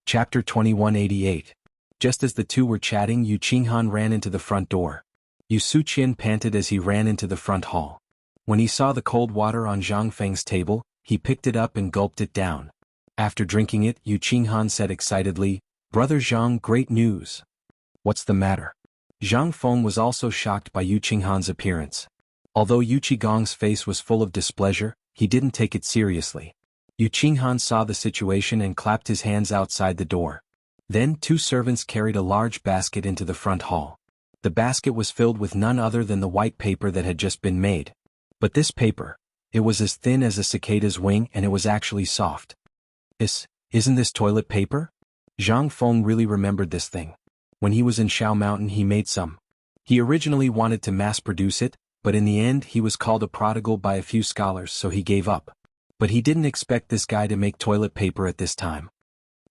Chapter 2188. Just as the two were chatting, Yu Qinghan ran into the front door. Yu Suqian panted as he ran into the front hall. When he saw the cold water on Zhang Feng's table, he picked it up and gulped it down. After drinking it, Yu Qinghan said excitedly, "Brother Zhang, great news." "What's the matter?" Zhang Feng was also shocked by Yu Qinghan's appearance. Although Yu Qigong's face was full of displeasure, he didn't take it seriously. Yu Qinghan saw the situation and clapped his hands outside the door. Then two servants carried a large basket into the front hall. The basket was filled with none other than the white paper that had just been made. But this paper, it was as thin as a cicada's wing and it was actually soft. Isn't this toilet paper? Zhang Feng really remembered this thing. When he was in Shao Mountain he made some. He originally wanted to mass-produce it, but in the end he was called a prodigal by a few scholars, so he gave up. But he didn't expect this guy to make toilet paper at this time.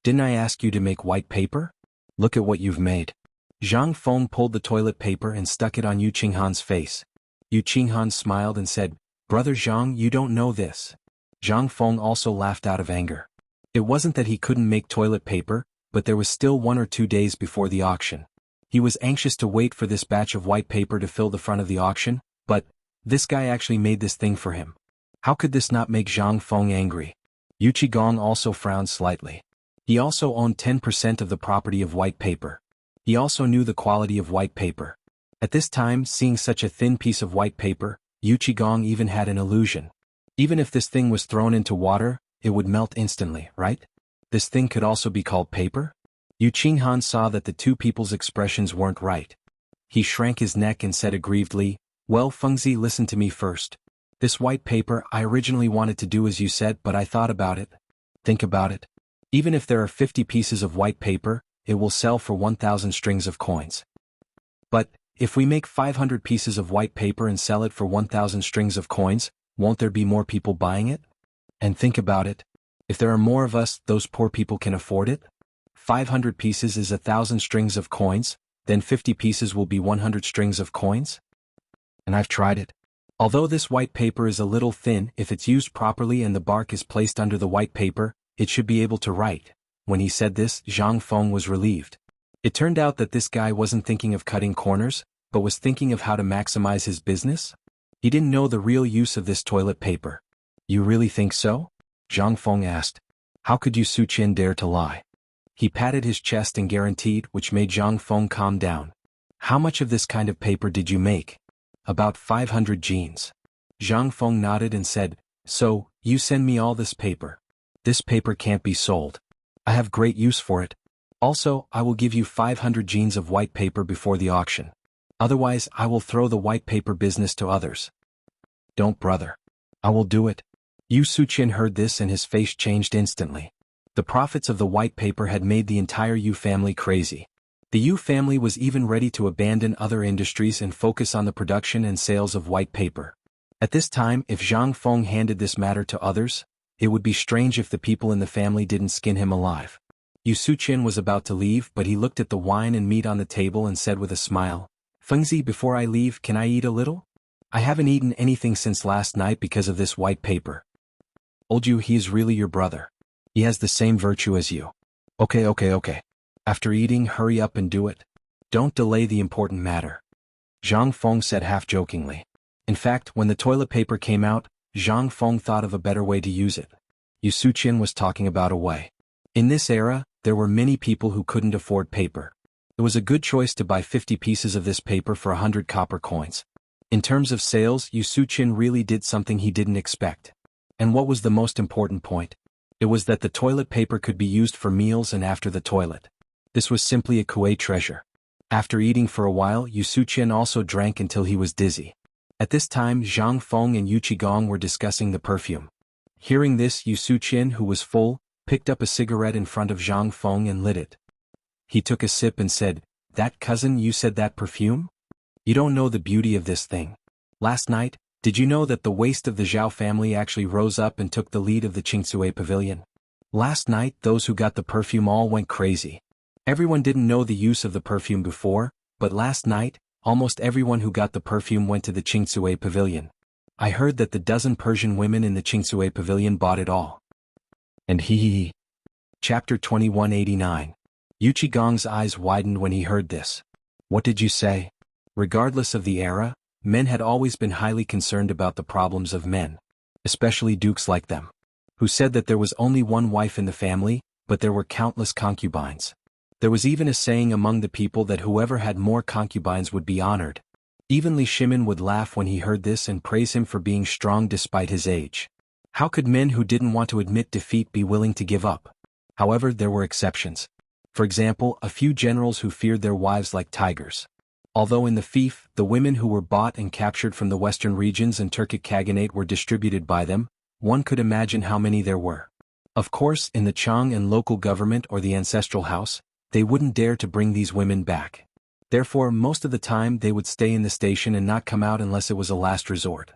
"Didn't I ask you to make white paper? Look at what you've made." Zhang Feng pulled the toilet paper and stuck it on Yu Qinghan's face. Yu Qinghan smiled and said, "Brother Zhang, you don't know this." Zhang Feng also laughed out of anger. It wasn't that he couldn't make toilet paper, but there was still 1 or 2 days before the auction. He was anxious to wait for this batch of white paper to fill the front of the auction, but this guy actually made this thing for him. How could this not make Zhang Feng angry? Yu Qigong also frowned slightly. He also owned 10% of the property of white paper. He also knew the quality of white paper. At this time, seeing such a thin piece of white paper, Yu Qigong even had an illusion. Even if this thing was thrown into water, it would melt instantly, right? This thing could also be called paper? Yu Qinghan saw that the two people's expressions weren't right. He shrank his neck and said aggrievedly, "Well, Fengzi, listen to me first. This white paper, I originally wanted to do as you said, but I thought about it. Think about it. Even if there are 50 pieces of white paper, it will sell for 1,000 strings of coins. But, if we make 500 pieces of white paper and sell it for 1,000 strings of coins, won't there be more people buying it? And think about it. If there are more of us, those poor people can afford it? 500 pieces is 1,000 strings of coins, then 50 pieces will be 100 strings of coins? And I've tried it. Although this white paper is a little thin, if it's used properly and the bark is placed under the white paper, it should be able to write." When he said this, Zhang Feng was relieved. It turned out that this guy wasn't thinking of cutting corners, but was thinking of how to maximize his business. He didn't know the real use of this toilet paper. "You really think so?" Zhang Feng asked. "How could Yu Suqian dare to lie?" He patted his chest and guaranteed, which made Zhang Feng calm down. "How much of this kind of paper did you make?" "About 500 jeans." Zhang Feng nodded and said, "So, you send me all this paper. This paper can't be sold. I have great use for it. Also, I will give you 500 jeans of white paper before the auction. Otherwise, I will throw the white paper business to others." "Don't, brother. I will do it." Yu Suqian heard this and his face changed instantly. The profits of the white paper had made the entire Yu family crazy. The Yu family was even ready to abandon other industries and focus on the production and sales of white paper. At this time, if Zhang Feng handed this matter to others, it would be strange if the people in the family didn't skin him alive. Yu Suqian was about to leave, but he looked at the wine and meat on the table and said with a smile, "Fengzi, before I leave, can I eat a little? I haven't eaten anything since last night because of this white paper." "Old Yu, he is really your brother. He has the same virtue as you." Okay. After eating, hurry up and do it. Don't delay the important matter." Zhang Feng said half-jokingly. In fact, when the toilet paper came out, Zhang Feng thought of a better way to use it. Yu Suqian was talking about a way. In this era, there were many people who couldn't afford paper. It was a good choice to buy 50 pieces of this paper for 100 copper coins. In terms of sales, Yu Suqian really did something he didn't expect. And what was the most important point? It was that the toilet paper could be used for meals and after the toilet. This was simply a Kuei treasure. After eating for a while, Yu Suqian also drank until he was dizzy. At this time, Zhang Feng and Yu Qigong were discussing the perfume. Hearing this, Yu Suqian, who was full, picked up a cigarette in front of Zhang Feng and lit it. He took a sip and said, "That cousin, you said that perfume? You don't know the beauty of this thing. Last night, did you know that the waist of the Zhao family actually rose up and took the lead of the Qingcue pavilion? Last night, those who got the perfume all went crazy. Everyone didn't know the use of the perfume before, but last night, almost everyone who got the perfume went to the Qingcue pavilion. I heard that the dozen Persian women in the Qingcue pavilion bought it all." And he. Chapter 2189. Gong's eyes widened when he heard this. What did you say? Regardless of the era, men had always been highly concerned about the problems of men, especially dukes like them, who said that there was only one wife in the family, but there were countless concubines. There was even a saying among the people that whoever had more concubines would be honored. Even Li Shimin would laugh when he heard this and praise him for being strong despite his age. How could men who didn't want to admit defeat be willing to give up? However, there were exceptions. For example, a few generals who feared their wives like tigers. Although in the fief, the women who were bought and captured from the western regions and Turkic Khaganate were distributed by them, one could imagine how many there were. Of course, in the Chang and local government or the ancestral house, they wouldn't dare to bring these women back. Therefore, most of the time they would stay in the station and not come out unless it was a last resort.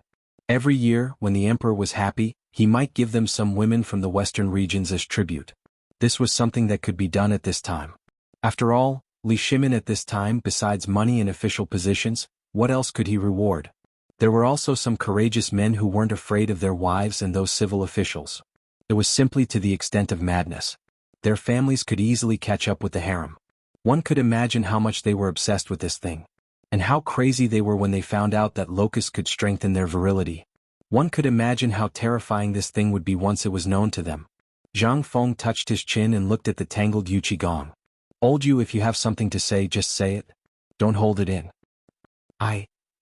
Every year, when the emperor was happy, he might give them some women from the western regions as tribute. This was something that could be done at this time. After all, Li Shimin at this time, besides money and official positions, what else could he reward? There were also some courageous men who weren't afraid of their wives and those civil officials. It was simply to the extent of madness. Their families could easily catch up with the harem. One could imagine how much they were obsessed with this thing. And how crazy they were when they found out that locusts could strengthen their virility. One could imagine how terrifying this thing would be once it was known to them. Zhang Feng touched his chin and looked at the tangled Gong. Old you, if you have something to say, just say it. Don't hold it in.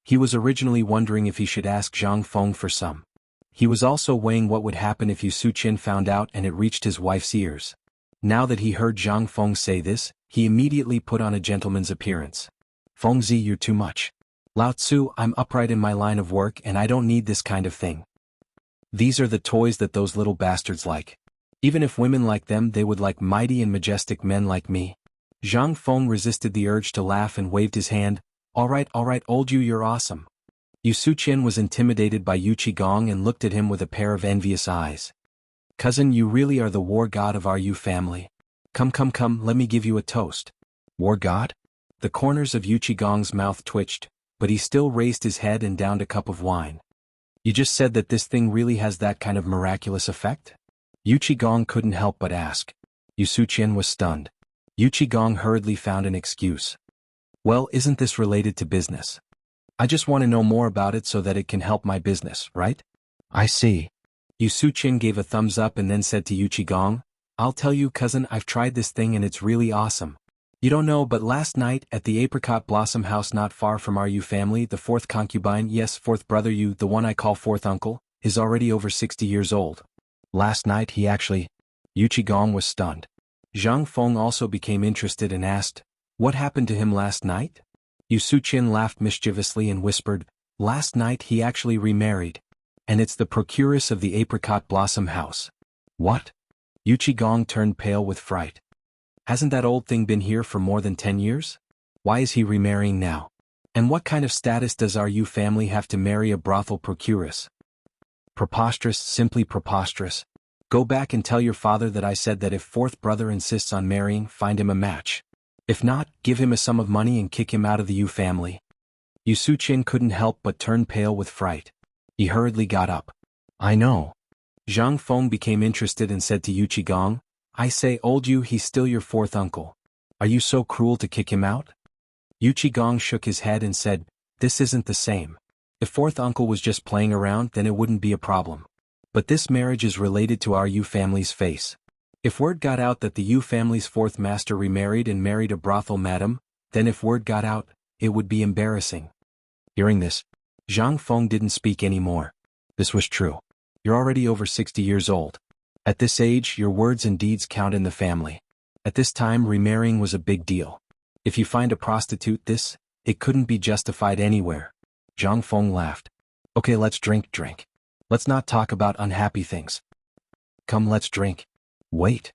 He was originally wondering if he should ask Zhang Feng for some. He was also weighing what would happen if Yu Suqian found out and it reached his wife's ears. Now that he heard Zhang Feng say this, he immediately put on a gentleman's appearance. Fengzi, you're too much. Lao Tzu, I'm upright in my line of work and I don't need this kind of thing. These are the toys that those little bastards like. Even if women like them, they would like mighty and majestic men like me. Zhang Feng resisted the urge to laugh and waved his hand. All right, old you, you're awesome. Yu Suqian was intimidated by Gong and looked at him with a pair of envious eyes. Cousin, you really are the war god of our Yu family. Come, let me give you a toast. War god? The corners of Gong's mouth twitched, but he still raised his head and downed a cup of wine. You just said that this thing really has that kind of miraculous effect? Gong couldn't help but ask. Yu Suqian was stunned. Gong hurriedly found an excuse. Well, isn't this related to business? I just want to know more about it so that it can help my business, right? I see. Yu Suqian gave a thumbs up and then said to Gong, I'll tell you, cousin, I've tried this thing and it's really awesome. You don't know, but last night, at the apricot blossom house not far from our Yu family, the fourth concubine, yes, fourth brother Yu, the one I call fourth uncle, is already over 60 years old. Last night he actually... Gong was stunned. Zhang Feng also became interested and asked, what happened to him last night? Yu Suqian laughed mischievously and whispered, last night he actually remarried. And it's the procuress of the apricot blossom house. What? Gong turned pale with fright. Hasn't that old thing been here for more than 10 years? Why is he remarrying now? And what kind of status does our Yu family have to marry a brothel procuress? Preposterous, simply preposterous. Go back and tell your father that I said that if fourth brother insists on marrying, find him a match. If not, give him a sum of money and kick him out of the Yu family. Yu Suqian couldn't help but turn pale with fright. He hurriedly got up. I know. Zhang Feng became interested and said to Gong, I say, old you, he's still your fourth uncle. Are you so cruel to kick him out? Gong shook his head and said, this isn't the same. If fourth uncle was just playing around, then it wouldn't be a problem. But this marriage is related to our Yu family's face. If word got out that the Yu family's fourth master remarried and married a brothel madam, then if word got out, it would be embarrassing. Hearing this, Zhang Feng didn't speak anymore. This was true. You're already over 60 years old. At this age, your words and deeds count in the family. At this time, remarrying was a big deal. If you find a prostitute, it couldn't be justified anywhere. Zhang Feng laughed. Okay, let's drink. Let's not talk about unhappy things. Come, let's drink. Wait.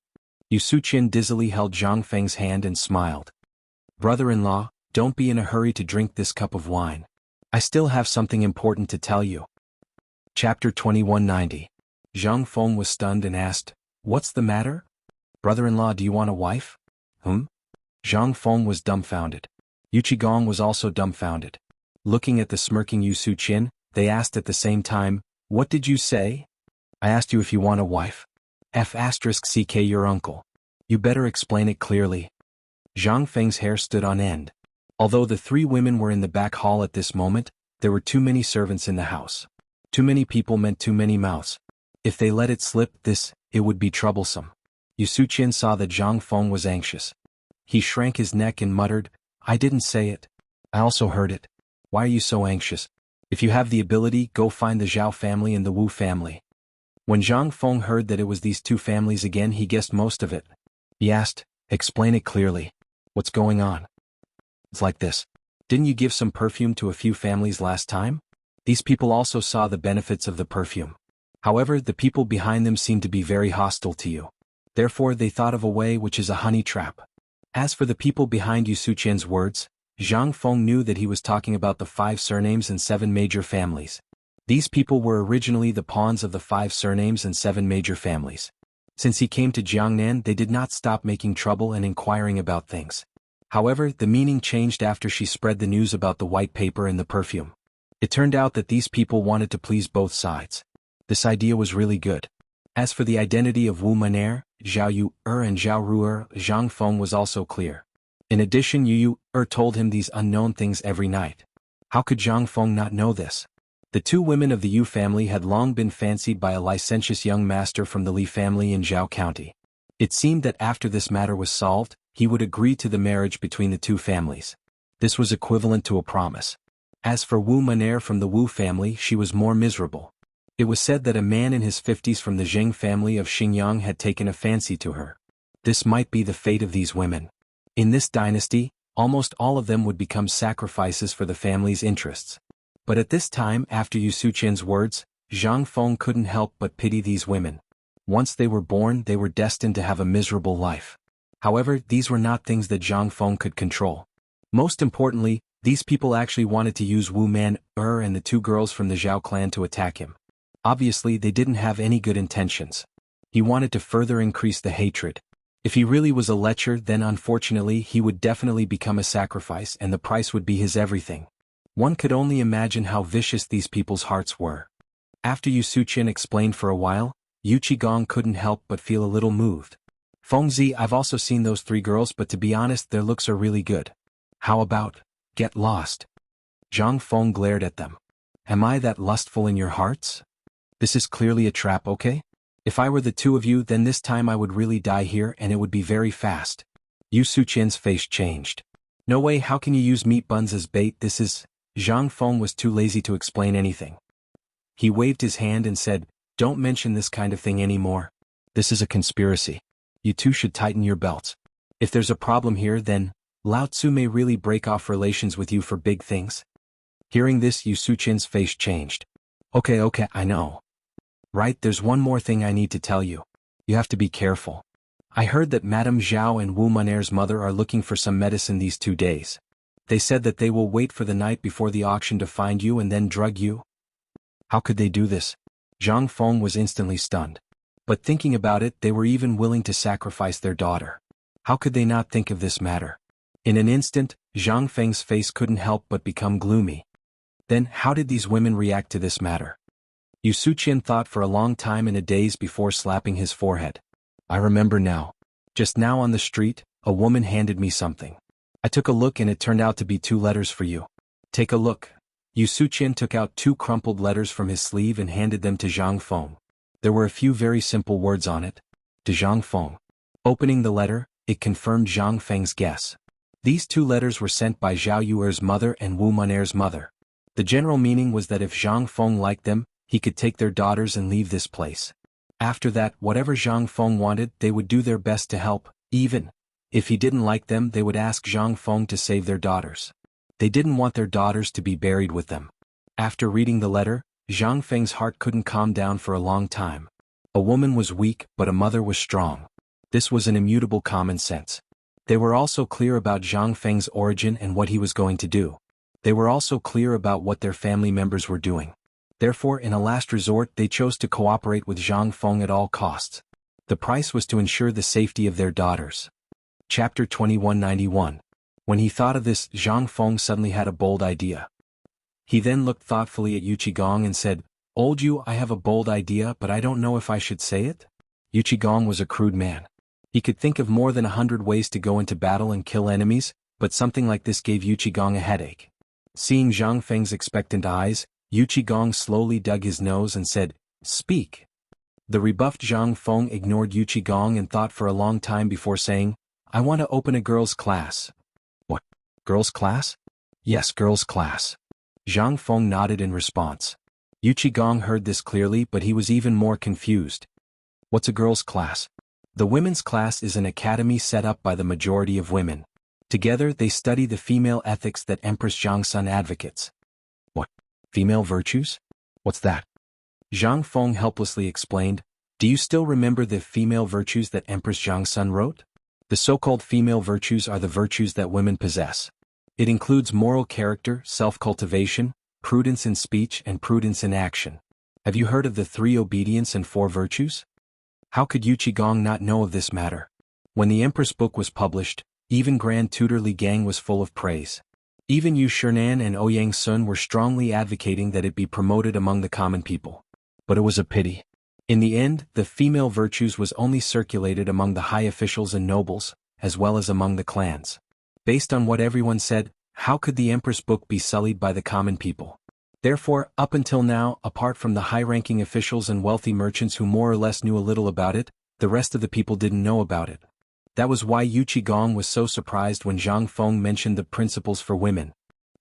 Yu Suqian dizzily held Zhang Feng's hand and smiled. Brother-in-law, don't be in a hurry to drink this cup of wine. I still have something important to tell you. Chapter 2190. Zhang Feng was stunned and asked, what's the matter? Brother-in-law, do you want a wife? Zhang Feng was dumbfounded. Gong was also dumbfounded. Looking at the smirking Yu Suqian, they asked at the same time, what did you say? I asked you if you want a wife. F***ck your uncle. You better explain it clearly. Zhang Feng's hair stood on end. Although the three women were in the back hall at this moment, there were too many servants in the house. Too many people meant too many mouths. If they let it slip, it would be troublesome. Yu Suqian saw that Zhang Feng was anxious. He shrank his neck and muttered, I didn't say it. I also heard it. Why are you so anxious? If you have the ability, go find the Zhao family and the Wu family. When Zhang Feng heard that it was these two families again, he guessed most of it. He asked, explain it clearly. What's going on? It's like this. Didn't you give some perfume to a few families last time? These people also saw the benefits of the perfume. However, the people behind them seemed to be very hostile to you. Therefore they thought of a way which is a honey trap. As for the people behind Yu Suqian's words, Zhang Feng knew that he was talking about the 5 surnames and 7 major families. These people were originally the pawns of the 5 surnames and 7 major families. Since he came to Jiangnan, they did not stop making trouble and inquiring about things. However, the meaning changed after she spread the news about the white paper and the perfume. It turned out that these people wanted to please both sides. This idea was really good. As for the identity of Wu Maner, Zhao Yu and Zhao Ruer, Zhang Feng was also clear. In addition, Yu told him these unknown things every night. How could Zhang Feng not know this? The 2 women of the Yu family had long been fancied by a licentious young master from the Li family in Zhao County. It seemed that after this matter was solved, he would agree to the marriage between the 2 families. This was equivalent to a promise. As for Wu Maner from the Wu family, she was more miserable. It was said that a man in his 50s from the Zheng family of Xinjiang had taken a fancy to her. This might be the fate of these women. In this dynasty, almost all of them would become sacrifices for the family's interests. But at this time, after Yu Suqian's words, Zhang Feng couldn't help but pity these women. Once they were born, they were destined to have a miserable life. However, these were not things that Zhang Feng could control. Most importantly, these people actually wanted to use Wu Man and the 2 girls from the Zhao clan to attack him. Obviously, they didn't have any good intentions. He wanted to further increase the hatred. If he really was a lecher, then unfortunately he would definitely become a sacrifice and the price would be his everything. One could only imagine how vicious these people's hearts were. After Yu Suqian explained for a while, Yu Qigong couldn't help but feel a little moved. Fengzi, I've also seen those 3 girls, but to be honest, their looks are really good. How about, get lost? Zhang Feng glared at them. Am I that lustful in your hearts? This is clearly a trap, okay? If I were the 2 of you, then this time I would really die here and it would be very fast. Yu Suqian's face changed. No way, how can you use meat buns as bait? Zhang Feng was too lazy to explain anything. He waved his hand and said, don't mention this kind of thing anymore. This is a conspiracy. You 2 should tighten your belts. If there's a problem here, then Lao Tzu may really break off relations with you for big things. Hearing this, Yu Suqian's face changed. Okay, I know. Right, there's one more thing I need to tell you. You have to be careful. I heard that Madame Zhao and Wu Maner's mother are looking for some medicine these 2 days. They said that they will wait for the night before the auction to find you and then drug you. How could they do this? Zhang Feng was instantly stunned. But thinking about it, they were even willing to sacrifice their daughter. How could they not think of this matter? In an instant, Zhang Feng's face couldn't help but become gloomy. Then, how did these women react to this matter? Yu Suqian thought for a long time and a daze before slapping his forehead. I remember now. Just now on the street, a woman handed me something. I took a look and it turned out to be 2 letters for you. Take a look. Yu Suqian took out 2 crumpled letters from his sleeve and handed them to Zhang Feng. There were a few very simple words on it. To Zhang Feng. Opening the letter, it confirmed Zhang Feng's guess. These 2 letters were sent by Zhao Yuer's mother and Wu Maner's mother. The general meaning was that if Zhang Feng liked them, he could take their daughters and leave this place. After that, whatever Zhang Feng wanted, they would do their best to help. Even if he didn't like them, they would ask Zhang Feng to save their daughters. They didn't want their daughters to be buried with them. After reading the letter, Zhang Feng's heart couldn't calm down for a long time. A woman was weak, but a mother was strong. This was an immutable common sense. They were also clear about Zhang Feng's origin and what he was going to do. They were also clear about what their family members were doing. Therefore, in a last resort, they chose to cooperate with Zhang Feng at all costs. The price was to ensure the safety of their daughters. Chapter 2191. When he thought of this, Zhang Feng suddenly had a bold idea. He then looked thoughtfully at Yu Qigong and said, Old Yu, I have a bold idea, but I don't know if I should say it. Yu Qigong was a crude man. He could think of more than 100 ways to go into battle and kill enemies, but something like this gave Yuqigong a headache. Seeing Zhang Feng's expectant eyes, Yuqigong slowly dug his nose and said, "Speak." The rebuffed Zhang Feng ignored Yuqigong and thought for a long time before saying, "I want to open a girls' class." "What? Girls' class?" "Yes, girls' class." Zhang Feng nodded in response. Yuqigong heard this clearly, but he was even more confused. "What's a girls' class?" "The women's class is an academy set up by the majority of women. Together they study the female ethics that Empress Zhangsun advocates." "What? Female virtues? What's that?" Zhang Feng helplessly explained. "Do you still remember the female virtues that Empress Zhangsun wrote? The so-called female virtues are the virtues that women possess. It includes moral character, self-cultivation, prudence in speech and prudence in action. Have you heard of the 3 obedience and 4 virtues?" How could Yuqigong not know of this matter? When the Empress book was published, even Grand Tutor Li Gang was full of praise. Even Yu Shernan and Ouyang Sun were strongly advocating that it be promoted among the common people. But it was a pity. In the end, the female virtues was only circulated among the high officials and nobles, as well as among the clans. Based on what everyone said, how could the Empress book be sullied by the common people? Therefore, up until now, apart from the high-ranking officials and wealthy merchants who more or less knew a little about it, the rest of the people didn't know about it. That was why Yuqigong was so surprised when Zhang Feng mentioned the principles for women.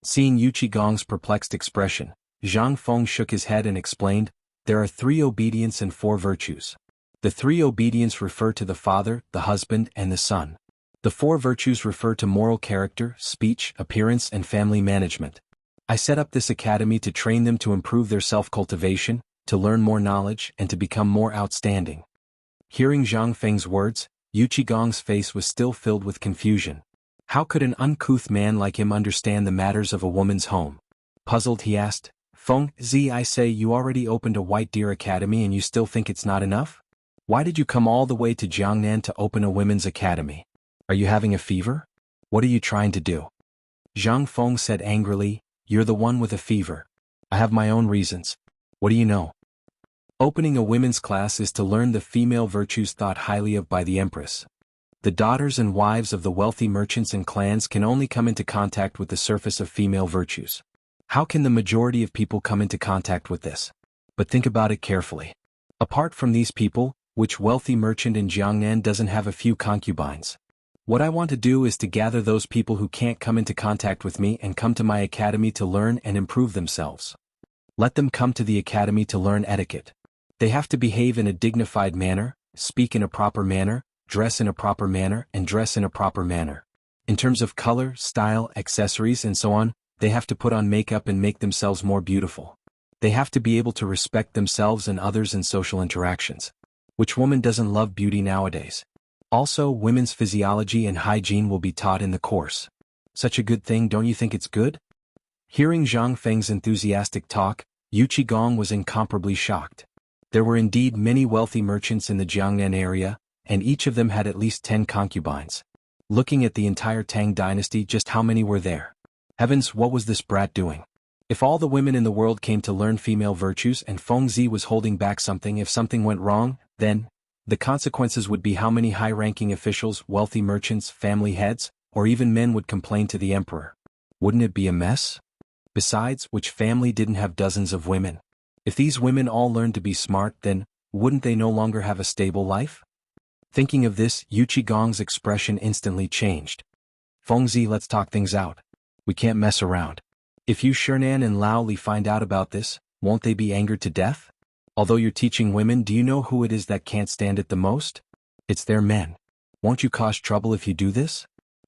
Seeing Yuqigong's perplexed expression, Zhang Feng shook his head and explained, "There are 3 obedience and 4 virtues. The 3 obedience refer to the father, the husband, and the son. The 4 virtues refer to moral character, speech, appearance, and family management. I set up this academy to train them to improve their self-cultivation, to learn more knowledge, and to become more outstanding." Hearing Zhang Feng's words, Yuqigong's face was still filled with confusion. How could an uncouth man like him understand the matters of a woman's home? Puzzled, he asked, "Feng Zi, I say you already opened a White Deer Academy and you still think it's not enough? Why did you come all the way to Jiangnan to open a women's academy? Are you having a fever? What are you trying to do?" Zhang Feng said angrily, "You're the one with a fever. I have my own reasons. What do you know? Opening a women's class is to learn the female virtues thought highly of by the Empress. The daughters and wives of the wealthy merchants and clans can only come into contact with the surface of female virtues. How can the majority of people come into contact with this? But think about it carefully. Apart from these people, which wealthy merchant in Jiangnan doesn't have a few concubines? What I want to do is to gather those people who can't come into contact with me and come to my academy to learn and improve themselves. Let them come to the academy to learn etiquette. They have to behave in a dignified manner, speak in a proper manner, dress in a proper manner, and dress in a proper manner. In terms of color, style, accessories, and so on, they have to put on makeup and make themselves more beautiful. They have to be able to respect themselves and others in social interactions. Which woman doesn't love beauty nowadays? Also, women's physiology and hygiene will be taught in the course. Such a good thing, don't you think it's good?" Hearing Zhang Feng's enthusiastic talk, Yuqigong was incomparably shocked. There were indeed many wealthy merchants in the Jiangnan area, and each of them had at least 10 concubines. Looking at the entire Tang dynasty, just how many were there? Heavens, what was this brat doing? If all the women in the world came to learn female virtues and Feng Zi was holding back something, if something went wrong, then the consequences would be how many high-ranking officials, wealthy merchants, family heads, or even men would complain to the emperor. Wouldn't it be a mess? Besides, which family didn't have dozens of women? If these women all learned to be smart, then wouldn't they no longer have a stable life? Thinking of this, Yuqigong's expression instantly changed. "Feng Zi, let's talk things out. We can't mess around. If Yu Shernan and Lao Li find out about this, won't they be angered to death? Although you're teaching women, do you know who it is that can't stand it the most? It's their men. Won't you cause trouble if you do this?"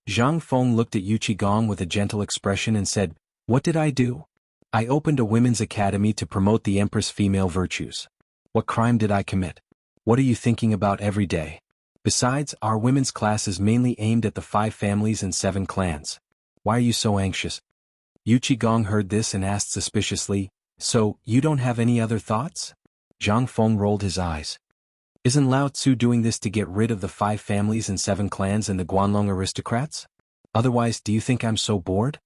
Zhang Feng looked at Yuqigong with a gentle expression and said, "What did I do? I opened a women's academy to promote the Empress' female virtues. What crime did I commit? What are you thinking about every day? Besides, our women's class is mainly aimed at the 5 families and 7 clans. Why are you so anxious?" Yuqigong heard this and asked suspiciously, "So, you don't have any other thoughts?" Zhang Feng rolled his eyes. "Isn't Lao Tzu doing this to get rid of the 5 families and 7 clans and the Guanlong aristocrats? Otherwise, do you think I'm so bored?"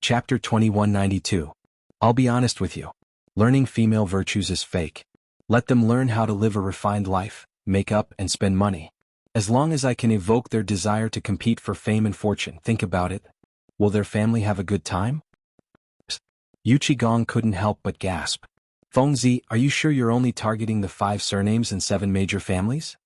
Chapter 2192. I'll be honest with you. Learning female virtues is fake. Let them learn how to live a refined life, make up and spend money. As long as I can evoke their desire to compete for fame and fortune, think about it. Will their family have a good time? Yu Qigong couldn't help but gasp. Fengzi, are you sure you're only targeting the 5 surnames and 7 major families?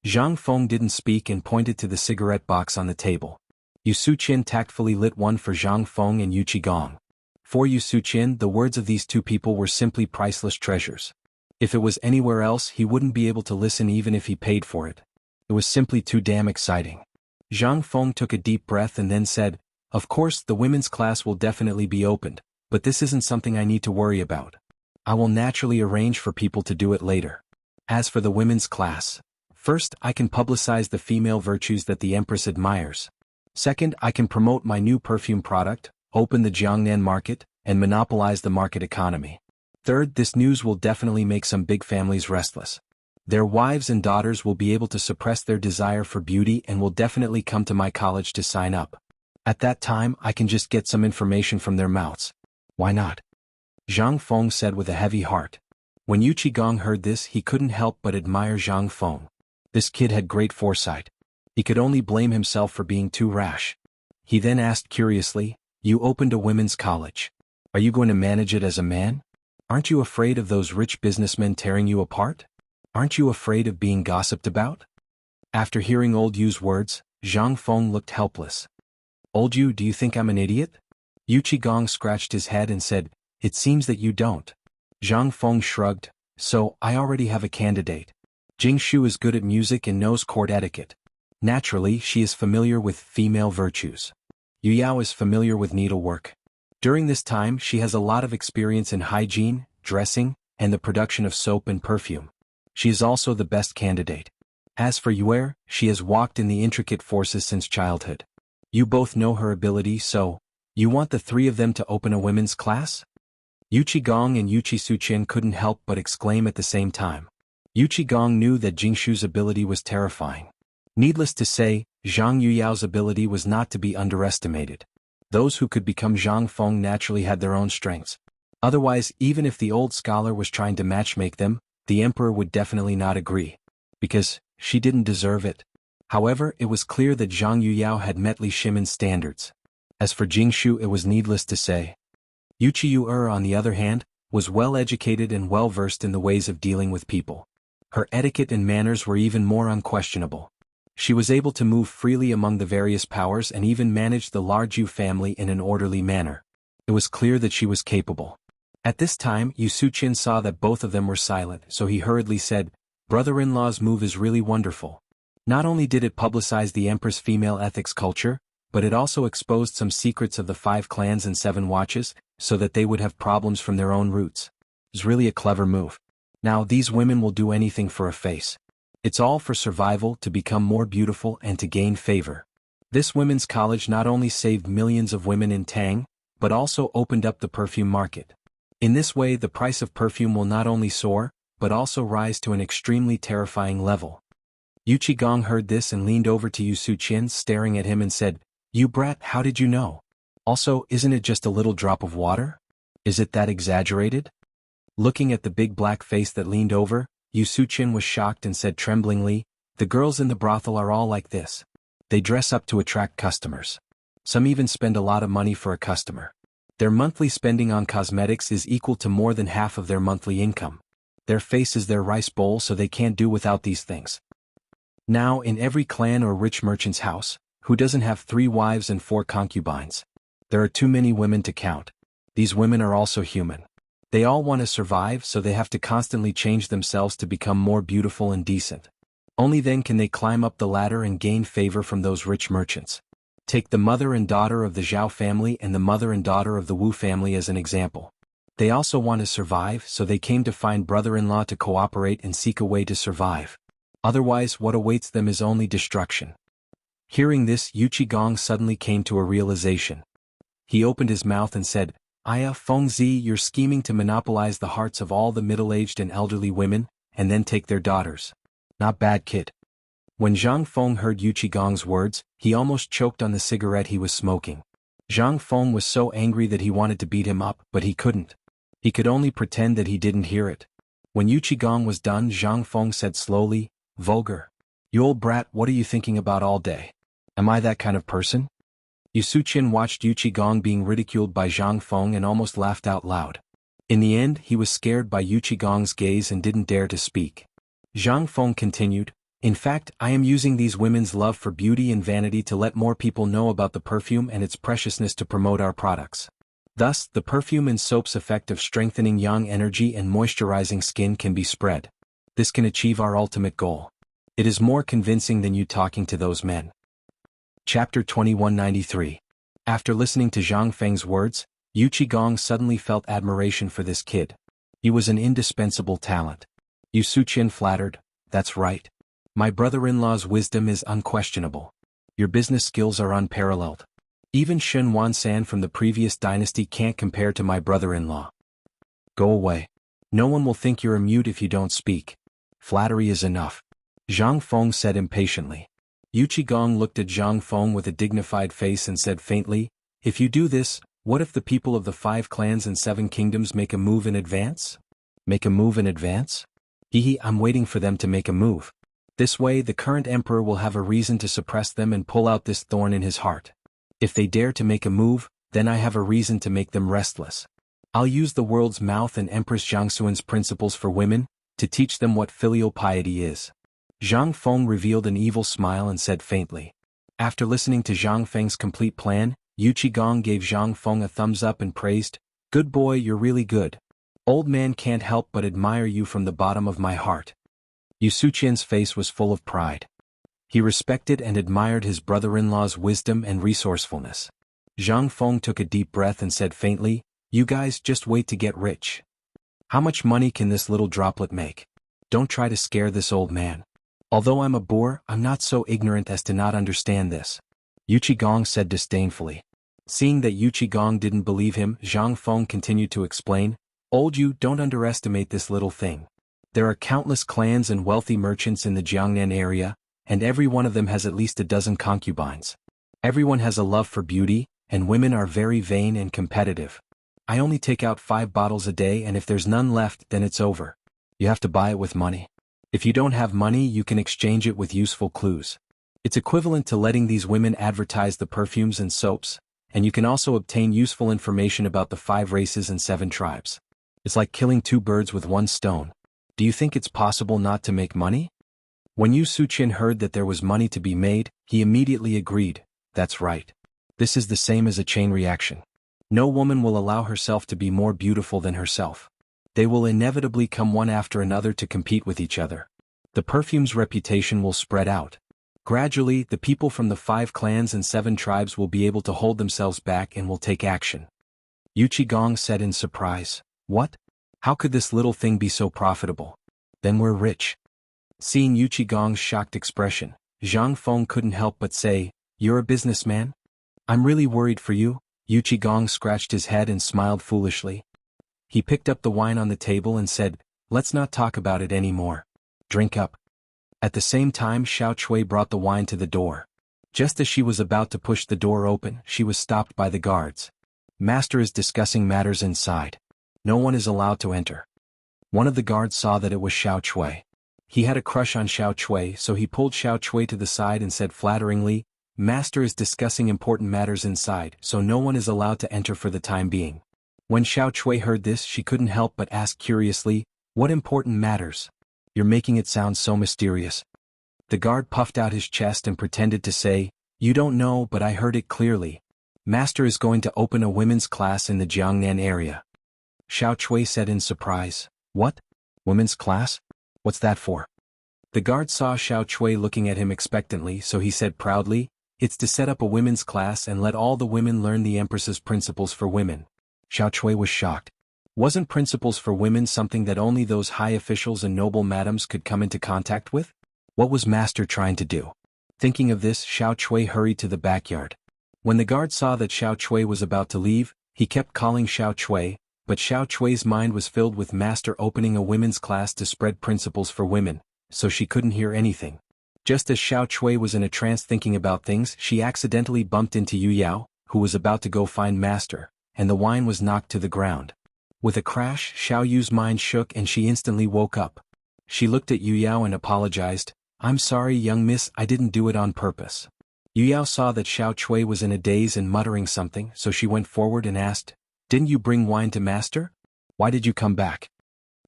Zhang Feng didn't speak and pointed to the cigarette box on the table. Yu Suqian tactfully lit one for Zhang Feng and Yu Qigong. For Yu Suqian, the words of these 2 people were simply priceless treasures. If it was anywhere else, he wouldn't be able to listen even if he paid for it. It was simply too damn exciting. Zhang Feng took a deep breath and then said, "Of course, the women's class will definitely be opened, but this isn't something I need to worry about. I will naturally arrange for people to do it later. As for the women's class, first, I can publicize the female virtues that the Empress admires. Second, I can promote my new perfume product, open the Jiangnan market, and monopolize the market economy. Third, this news will definitely make some big families restless. Their wives and daughters will be able to suppress their desire for beauty and will definitely come to my college to sign up. At that time, I can just get some information from their mouths. Why not?" Zhang Feng said with a heavy heart. When Yu Qigong heard this, he couldn't help but admire Zhang Feng. This kid had great foresight. He could only blame himself for being too rash. He then asked curiously, "You opened a women's college. Are you going to manage it as a man? Aren't you afraid of those rich businessmen tearing you apart? Aren't you afraid of being gossiped about?" After hearing old Yu's words, Zhang Feng looked helpless. "Old Yu, do you think I'm an idiot?" Yu Qigong scratched his head and said, "It seems that you don't." Zhang Feng shrugged, "So, I already have a candidate. Jing Shu is good at music and knows court etiquette. Naturally, she is familiar with female virtues. Yu Yao is familiar with needlework. During this time, she has a lot of experience in hygiene, dressing, and the production of soap and perfume. She is also the best candidate. As for Yuer, she has walked in the intricate forces since childhood. You both know her ability, so, you want the 3 of them to open a women's class?" Yu Qigong and Yu Suqian couldn't help but exclaim at the same time. Yu Qigong knew that Jingshu's ability was terrifying. Needless to say, Zhang Yuyao's ability was not to be underestimated. Those who could become Zhang Feng naturally had their own strengths. Otherwise, even if the old scholar was trying to matchmake them, the emperor would definitely not agree. Because, she didn't deserve it. However, it was clear that Zhang Yuyao had met Li Shimin's standards. As for Jingshu, it was needless to say. Yu Qiyuer, on the other hand, was well-educated and well-versed in the ways of dealing with people. Her etiquette and manners were even more unquestionable. She was able to move freely among the various powers and even managed the large Yu family in an orderly manner. It was clear that she was capable. At this time, Yu Suqian saw that both of them were silent, so he hurriedly said, "Brother-in-law's move is really wonderful. Not only did it publicize the Empress' female ethics culture, but it also exposed some secrets of the 5 clans and 7 watches, so that they would have problems from their own roots. It's really a clever move. Now these women will do anything for a face. It's all for survival, to become more beautiful and to gain favor. This women's college not only saved millions of women in Tang, but also opened up the perfume market. In this way, the price of perfume will not only soar, but also rise to an extremely terrifying level." Yu Qigong heard this and leaned over to Yu Suqian, staring at him and said, "You brat, how did you know? Also, isn't it just a little drop of water? Is it that exaggerated?" Looking at the big black face that leaned over, Yu Suqian was shocked and said tremblingly, "The girls in the brothel are all like this. They dress up to attract customers. Some even spend a lot of money for a customer. Their monthly spending on cosmetics is equal to more than half of their monthly income. Their face is their rice bowl, so they can't do without these things." Now, in every clan or rich merchant's house, who doesn't have 3 wives and 4 concubines? There are too many women to count. These women are also human. They all want to survive, so they have to constantly change themselves to become more beautiful and decent. Only then can they climb up the ladder and gain favor from those rich merchants. Take the mother and daughter of the Zhao family and the mother and daughter of the Wu family as an example. They also want to survive, so they came to find brother-in-law to cooperate and seek a way to survive. Otherwise, what awaits them is only destruction. Hearing this, Yu Qigong suddenly came to a realization. He opened his mouth and said, "Aya Fengzi, you're scheming to monopolize the hearts of all the middle-aged and elderly women, and then take their daughters. Not bad, kid." When Zhang Feng heard Yu Qigong's words, he almost choked on the cigarette he was smoking. Zhang Feng was so angry that he wanted to beat him up, but he couldn't. He could only pretend that he didn't hear it. When Yu Qigong was done, Zhang Feng said slowly, "Vulgar. You old brat, what are you thinking about all day? Am I that kind of person? Yu Suqian watched Yu Qigong being ridiculed by Zhang Feng and almost laughed out loud. In the end, he was scared by Yu Qigong's gaze and didn't dare to speak. Zhang Feng continued, in fact, I am using these women's love for beauty and vanity to let more people know about the perfume and its preciousness to promote our products. Thus, the perfume and soap's effect of strengthening yang energy and moisturizing skin can be spread. This can achieve our ultimate goal. It is more convincing than you talking to those men. Chapter 2193. After listening to Zhang Feng's words, Yu Qigong suddenly felt admiration for this kid. He was an indispensable talent. Yu Suqian flattered, that's right. My brother-in-law's wisdom is unquestionable. Your business skills are unparalleled. Even Shen Wansan from the previous dynasty can't compare to my brother-in-law. Go away. No one will think you're a mute if you don't speak. Flattery is enough. Zhang Feng said impatiently. Yu Qigong looked at Zhang Feng with a dignified face and said faintly, if you do this, what if the people of the 5 clans and 7 kingdoms make a move in advance? Make a move in advance? I'm waiting for them to make a move. This way the current emperor will have a reason to suppress them and pull out this thorn in his heart. If they dare to make a move, then I have a reason to make them restless. I'll use the world's mouth and Empress Jiangxuan's principles for women, to teach them what filial piety is. Zhang Feng revealed an evil smile and said faintly. After listening to Zhang Feng's complete plan, Yu Qigong gave Zhang Feng a thumbs up and praised, good boy, you're really good. Old man can't help but admire you from the bottom of my heart. Yu Suqian's face was full of pride. He respected and admired his brother-in-law's wisdom and resourcefulness. Zhang Feng took a deep breath and said faintly, you guys just wait to get rich. How much money can this little droplet make? Don't try to scare this old man. Although I'm a boor, I'm not so ignorant as to not understand this. Yu Qigong said disdainfully. Seeing that Yu Qigong didn't believe him, Zhang Feng continued to explain, old Yu, don't underestimate this little thing. There are countless clans and wealthy merchants in the Jiangnan area, and every one of them has at least a dozen concubines. Everyone has a love for beauty, and women are very vain and competitive. I only take out 5 bottles a day, and if there's none left, then it's over. You have to buy it with money. If you don't have money, you can exchange it with useful clues. It's equivalent to letting these women advertise the perfumes and soaps, and you can also obtain useful information about the 5 races and 7 tribes. It's like killing 2 birds with 1 stone. Do you think it's possible not to make money? When Yu Suqian heard that there was money to be made, he immediately agreed, that's right. This is the same as a chain reaction. No woman will allow herself to be more beautiful than herself. They will inevitably come one after another to compete with each other. The perfume's reputation will spread out. Gradually, the people from the 5 clans and 7 tribes will be able to hold themselves back and will take action. Yu Qigong said in surprise, what? How could this little thing be so profitable? Then we're rich. Seeing Yu Qigong's shocked expression, Zhang Feng couldn't help but say, you're a businessman? I'm really worried for you. Yu Qigong scratched his head and smiled foolishly. He picked up the wine on the table and said, let's not talk about it anymore. Drink up. At the same time, Xiao Chui brought the wine to the door. Just as she was about to push the door open, she was stopped by the guards. Master is discussing matters inside. No one is allowed to enter. One of the guards saw that it was Xiao Chui. He had a crush on Xiao Chui, so he pulled Xiao Chui to the side and said flatteringly, Master is discussing important matters inside, so no one is allowed to enter for the time being. When Xiao Chui heard this, she couldn't help but ask curiously, what important matters? You're making it sound so mysterious. The guard puffed out his chest and pretended to say, you don't know, but I heard it clearly. Master is going to open a women's class in the Jiangnan area. Xiao Chui said in surprise, what? Women's class? What's that for? The guard saw Xiao Chui looking at him expectantly, so he said proudly, it's to set up a women's class and let all the women learn the Empress's principles for women. Xiao Chui was shocked. Wasn't principles for women something that only those high officials and noble madams could come into contact with? What was Master trying to do? Thinking of this, Xiao Chui hurried to the backyard. When the guard saw that Xiao Chui was about to leave, he kept calling Xiao Chui, but Xiao Chui's mind was filled with Master opening a women's class to spread principles for women, so she couldn't hear anything. Just as Xiao Chui was in a trance thinking about things, she accidentally bumped into Yu Yao, who was about to go find Master, and the wine was knocked to the ground. With a crash, Xiao Yu's mind shook and she instantly woke up. She looked at Yu Yao and apologized, I'm sorry, young miss, I didn't do it on purpose. Yu Yao saw that Xiao Chui was in a daze and muttering something, so she went forward and asked, Didn't you bring wine to master? Why did you come back?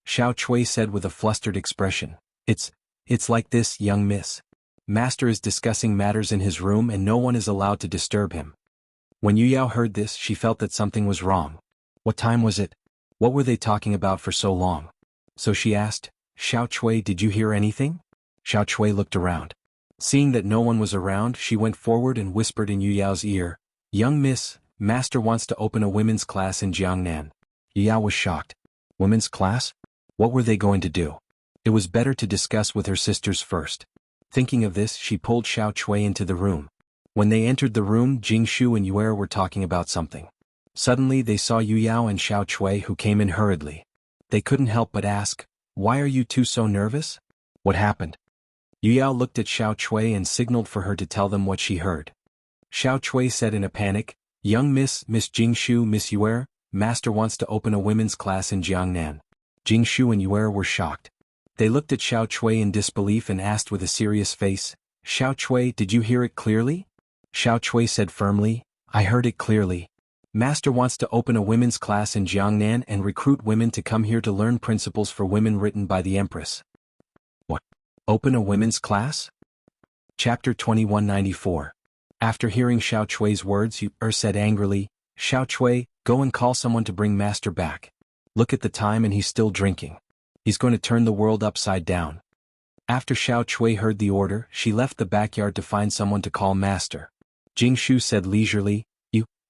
Xiao Chui said with a flustered expression, It's like this, young miss. Master is discussing matters in his room and no one is allowed to disturb him. When Yu Yao heard this, she felt that something was wrong. What time was it? What were they talking about for so long? So she asked, Xiao Chui, did you hear anything? Xiao Chui looked around. Seeing that no one was around, she went forward and whispered in Yu Yao's ear, Young miss, master wants to open a women's class in Jiangnan. Yu Yao was shocked. Women's class? What were they going to do? It was better to discuss with her sisters first. Thinking of this, she pulled Xiao Chui into the room. When they entered the room, Jingshu and Yuer were talking about something. Suddenly they saw Yu Yao and Xiao Chui, who came in hurriedly. They couldn't help but ask, Why are you two so nervous? What happened? Yu Yao looked at Xiao Chui and signaled for her to tell them what she heard. Xiao Chui said in a panic, Young miss, Miss Jingshu, Miss Yuer, master wants to open a women's class in Jiangnan. Jingshu and Yuer were shocked. They looked at Xiao Chui in disbelief and asked with a serious face, Xiao Chui, did you hear it clearly? Xiao Chui said firmly, I heard it clearly. Master wants to open a women's class in Jiangnan and recruit women to come here to learn principles for women written by the Empress. What? Open a women's class? Chapter 2194. After hearing Xiao Chui's words, Yuer said angrily, Xiao Chui, go and call someone to bring master back. Look at the time and he's still drinking. He's going to turn the world upside down. After Xiao Chui heard the order, she left the backyard to find someone to call master. Jingshu said leisurely,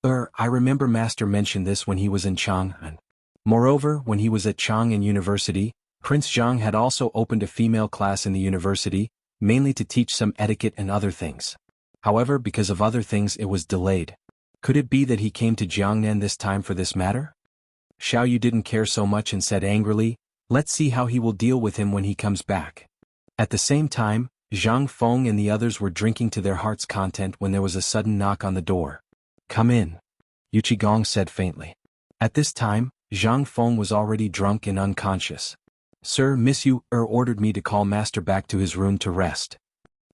I remember master mentioned this when he was in Chang'an. Moreover, when he was at Chang'an University, Prince Zhang had also opened a female class in the university, mainly to teach some etiquette and other things. However, because of other things it was delayed. Could it be that he came to Jiangnan this time for this matter? Xiao Yu didn't care so much and said angrily, Let's see how he will deal with him when he comes back. At the same time, Zhang Feng and the others were drinking to their heart's content when there was a sudden knock on the door. Come in. Yu Qigong said faintly. At this time, Zhang Feng was already drunk and unconscious. Sir, Miss Yu ordered me to call master back to his room to rest.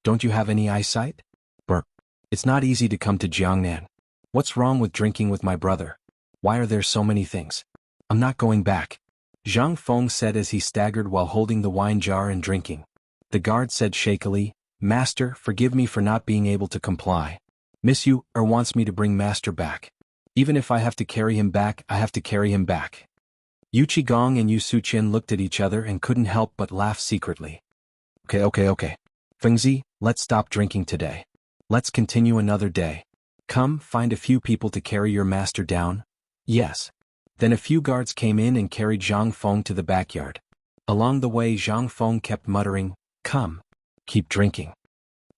Don't you have any eyesight? Brr. It's not easy to come to Jiangnan. What's wrong with drinking with my brother? Why are there so many things? I'm not going back. Zhang Feng said as he staggered while holding the wine jar and drinking. The guard said shakily, Master, forgive me for not being able to comply. Miss Yu wants me to bring master back. Even if I have to carry him back, I have to carry him back. Yu Qigong and Yu Suqian looked at each other and couldn't help but laugh secretly. Okay. Fengzi, let's stop drinking today. Let's continue another day. Come, find a few people to carry your master down. Yes. Then a few guards came in and carried Zhang Feng to the backyard. Along the way, Zhang Feng kept muttering, Come. Keep drinking.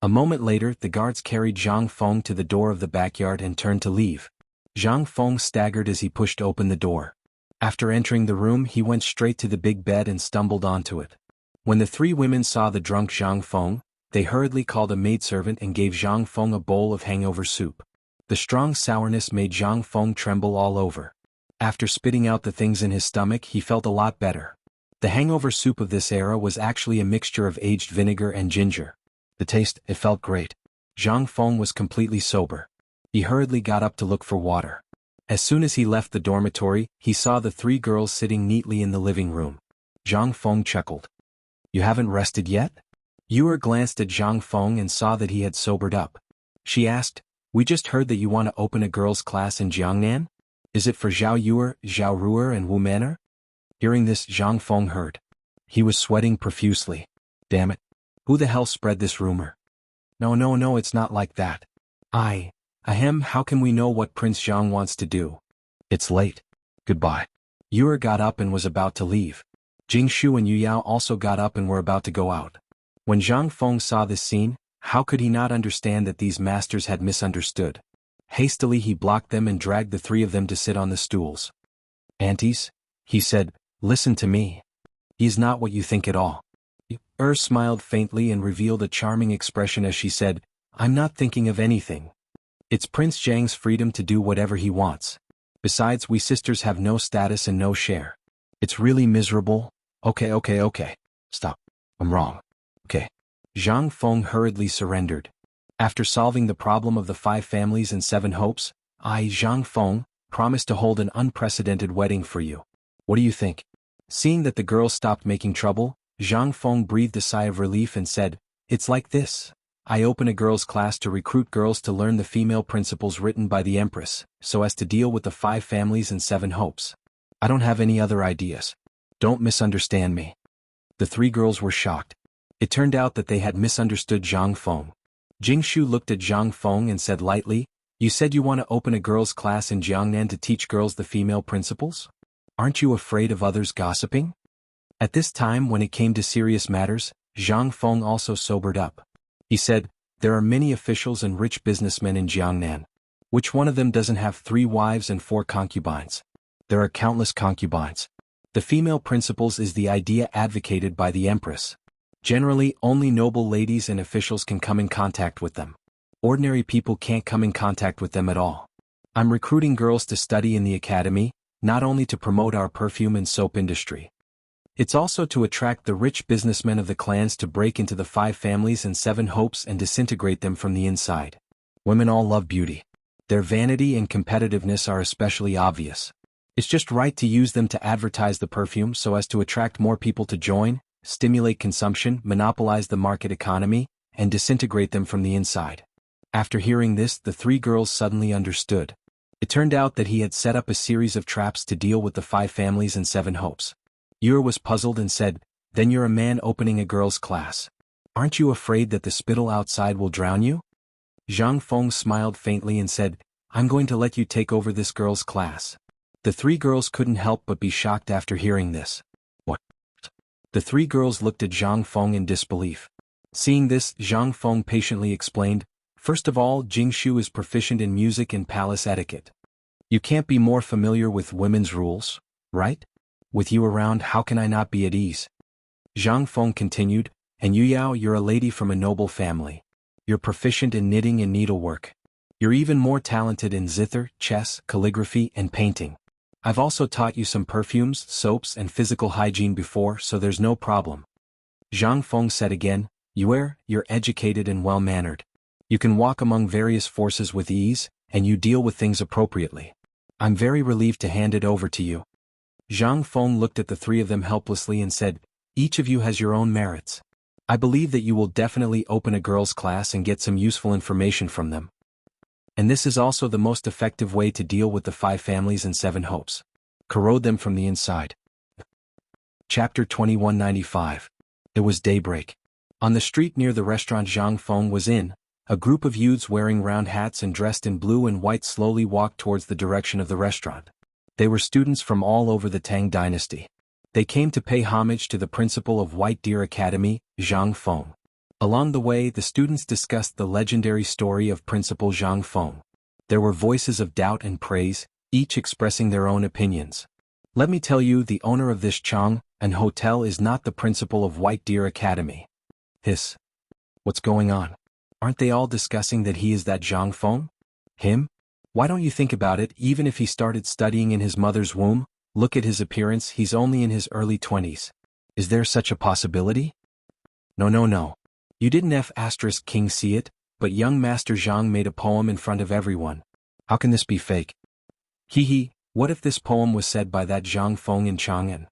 A moment later, the guards carried Zhang Feng to the door of the backyard and turned to leave. Zhang Feng staggered as he pushed open the door. After entering the room, he went straight to the big bed and stumbled onto it. When the three women saw the drunk Zhang Feng, they hurriedly called a maidservant and gave Zhang Feng a bowl of hangover soup. The strong sourness made Zhang Feng tremble all over. After spitting out the things in his stomach, he felt a lot better. The hangover soup of this era was actually a mixture of aged vinegar and ginger. The taste, it felt great. Zhang Feng was completely sober. He hurriedly got up to look for water. As soon as he left the dormitory, he saw the three girls sitting neatly in the living room. Zhang Feng chuckled. You haven't rested yet? Yuer glanced at Zhang Feng and saw that he had sobered up. She asked, We just heard that you want to open a girls' class in Jiangnan? Is it for Zhao Yuer, Zhao Ruer and Wu Manner? Hearing this, Zhang Feng heard. He was sweating profusely. Damn it. Who the hell spread this rumor? No, it's not like that. Ahem, how can we know what Prince Zhang wants to do? It's late. Goodbye. Yuer got up and was about to leave. Jingshu and Yu Yao also got up and were about to go out. When Zhang Feng saw this scene, how could he not understand that these masters had misunderstood? Hastily he blocked them and dragged the three of them to sit on the stools. Aunties, he said, listen to me. He is not what you think at all. Smiled faintly and revealed a charming expression as she said, I'm not thinking of anything. It's Prince Zhang's freedom to do whatever he wants. Besides, we sisters have no status and no share. It's really miserable. Okay. Stop. I'm wrong. Okay. Zhang Feng hurriedly surrendered. After solving the problem of the 5 families and 7 hopes, I, Zhang Feng, promise to hold an unprecedented wedding for you. What do you think? Seeing that the girls stopped making trouble, Zhang Feng breathed a sigh of relief and said, "It's like this. I open a girls' class to recruit girls to learn the female principles written by the Empress, so as to deal with the 5 families and 7 hopes. I don't have any other ideas. Don't misunderstand me." The 3 girls were shocked. It turned out that they had misunderstood Zhang Feng. Jingshu looked at Zhang Feng and said lightly, "You said you want to open a girls' class in Jiangnan to teach girls the female principles? Aren't you afraid of others gossiping?" At this time, when it came to serious matters, Zhang Feng also sobered up. He said, "There are many officials and rich businessmen in Jiangnan. Which one of them doesn't have 3 wives and 4 concubines? There are countless concubines. The female principles is the idea advocated by the Empress. Generally, only noble ladies and officials can come in contact with them. Ordinary people can't come in contact with them at all. I'm recruiting girls to study in the academy, not only to promote our perfume and soap industry. It's also to attract the rich businessmen of the clans to break into the 5 families and 7 hopes and disintegrate them from the inside. Women all love beauty. Their vanity and competitiveness are especially obvious. It's just right to use them to advertise the perfume so as to attract more people to join, stimulate consumption, monopolize the market economy, and disintegrate them from the inside." After hearing this, the 3 girls suddenly understood. It turned out that he had set up a series of traps to deal with the 5 families and 7 hopes. Yer was puzzled and said, "Then you're a man opening a girls' class. Aren't you afraid that the spittle outside will drown you?" Zhang Feng smiled faintly and said, "I'm going to let you take over this girls' class." The 3 girls couldn't help but be shocked after hearing this. What? The 3 girls looked at Zhang Feng in disbelief. Seeing this, Zhang Feng patiently explained, "First of all, Jingshu is proficient in music and palace etiquette. You can't be more familiar with women's rules, right? With you around, how can I not be at ease?" Zhang Feng continued, "And Yu Yao, you're a lady from a noble family. You're proficient in knitting and needlework. You're even more talented in zither, chess, calligraphy, and painting. I've also taught you some perfumes, soaps, and physical hygiene before, so there's no problem." Zhang Feng said again, You're educated and well-mannered. You can walk among various forces with ease, and you deal with things appropriately. I'm very relieved to hand it over to you." Zhang Feng looked at the 3 of them helplessly and said, "Each of you has your own merits. I believe that you will definitely open a girls' class and get some useful information from them. And this is also the most effective way to deal with the 5 families and 7 hopes. Corrode them from the inside." Chapter 2195. It was daybreak. On the street near the restaurant Zhang Feng was in, a group of youths wearing round hats and dressed in blue and white slowly walked towards the direction of the restaurant. They were students from all over the Tang Dynasty. They came to pay homage to the principal of White Deer Academy, Zhang Feng. Along the way, the students discussed the legendary story of Principal Zhang Feng. There were voices of doubt and praise, each expressing their own opinions. "Let me tell you, the owner of this Chang and hotel is not the principal of White Deer Academy." Hiss. What's going on? Aren't they all discussing that he is that Zhang Feng? Him? Why don't you think about it? Even if he started studying in his mother's womb, look at his appearance, he's only in his early 20s. Is there such a possibility? No. You didn't King see it, but young Master Zhang made a poem in front of everyone. How can this be fake? Hee, what if this poem was said by that Zhang Feng in Chang'an?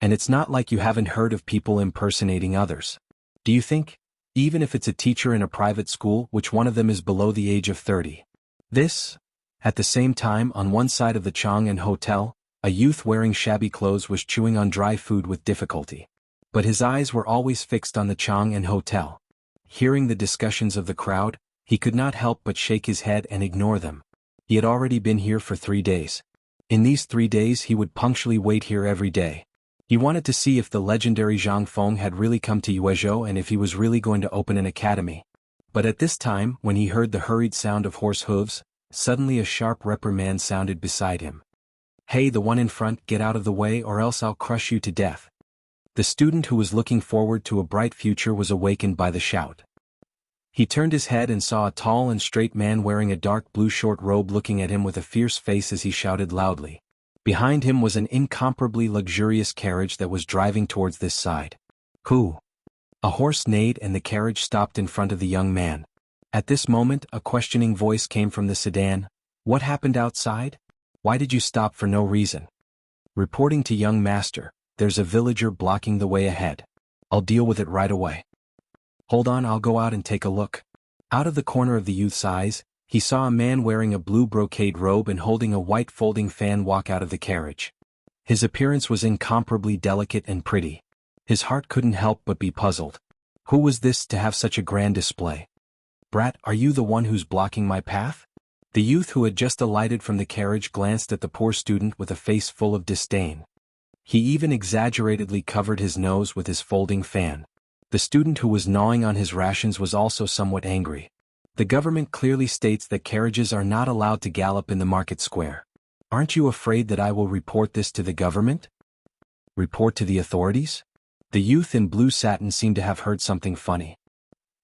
And it's not like you haven't heard of people impersonating others. Do you think? Even if it's a teacher in a private school, which one of them is below the age of 30? This? At the same time, on one side of the Chang'an hotel, a youth wearing shabby clothes was chewing on dry food with difficulty. But his eyes were always fixed on the Chang'an hotel. Hearing the discussions of the crowd, he could not help but shake his head and ignore them. He had already been here for 3 days. In these 3 days he would punctually wait here every day. He wanted to see if the legendary Zhang Feng had really come to Yuezhou and if he was really going to open an academy. But at this time, when he heard the hurried sound of horse hooves, suddenly a sharp reprimand sounded beside him. "Hey, the one in front, get out of the way or else I'll crush you to death." The student who was looking forward to a bright future was awakened by the shout. He turned his head and saw a tall and straight man wearing a dark blue short robe looking at him with a fierce face as he shouted loudly. Behind him was an incomparably luxurious carriage that was driving towards this side. "Who? A horse neighed and the carriage stopped in front of the young man. At this moment, a questioning voice came from the sedan. What happened outside? Why did you stop for no reason? Reporting to young master, there's a villager blocking the way ahead. I'll deal with it right away. Hold on, I'll go out and take a look. Out of the corner of the youth's eyes, he saw a man wearing a blue brocade robe and holding a white folding fan walk out of the carriage. His appearance was incomparably delicate and pretty. His heart couldn't help but be puzzled. Who was this to have such a grand display? Brat, are you the one who's blocking my path? The youth who had just alighted from the carriage glanced at the poor student with a face full of disdain. He even exaggeratedly covered his nose with his folding fan. The student who was gnawing on his rations was also somewhat angry. The government clearly states that carriages are not allowed to gallop in the market square. Aren't you afraid that I will report this to the government? Report to the authorities? The youth in blue satin seemed to have heard something funny.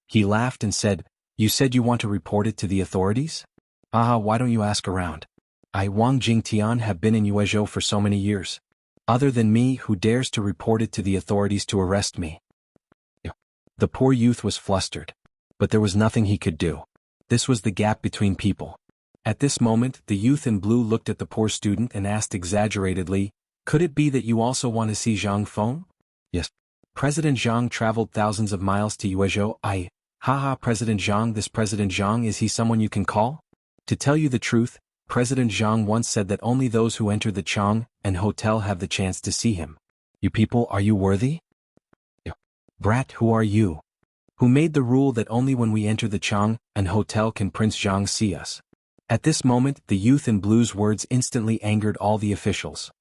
He laughed and said, You said you want to report it to the authorities? Why don't you ask around? I, Wang Jingtian, have been in Yuezhou for so many years. Other than me, who dares to report it to the authorities to arrest me? The poor youth was flustered. But there was nothing he could do. This was the gap between people. At this moment, the youth in blue looked at the poor student and asked exaggeratedly, Could it be that you also want to see Zhang Feng? Yes. President Zhang traveled thousands of miles to Yuezhou. President Zhang, this President Zhang, is he someone you can call? To tell you the truth, President Zhang once said that only those who enter the Chang and hotel have the chance to see him. You people, are you worthy? Brat, who are you? Who made the rule that only when we enter the Chang and hotel can Prince Zhang see us? At this moment, the youth in blue's words instantly angered all the officials.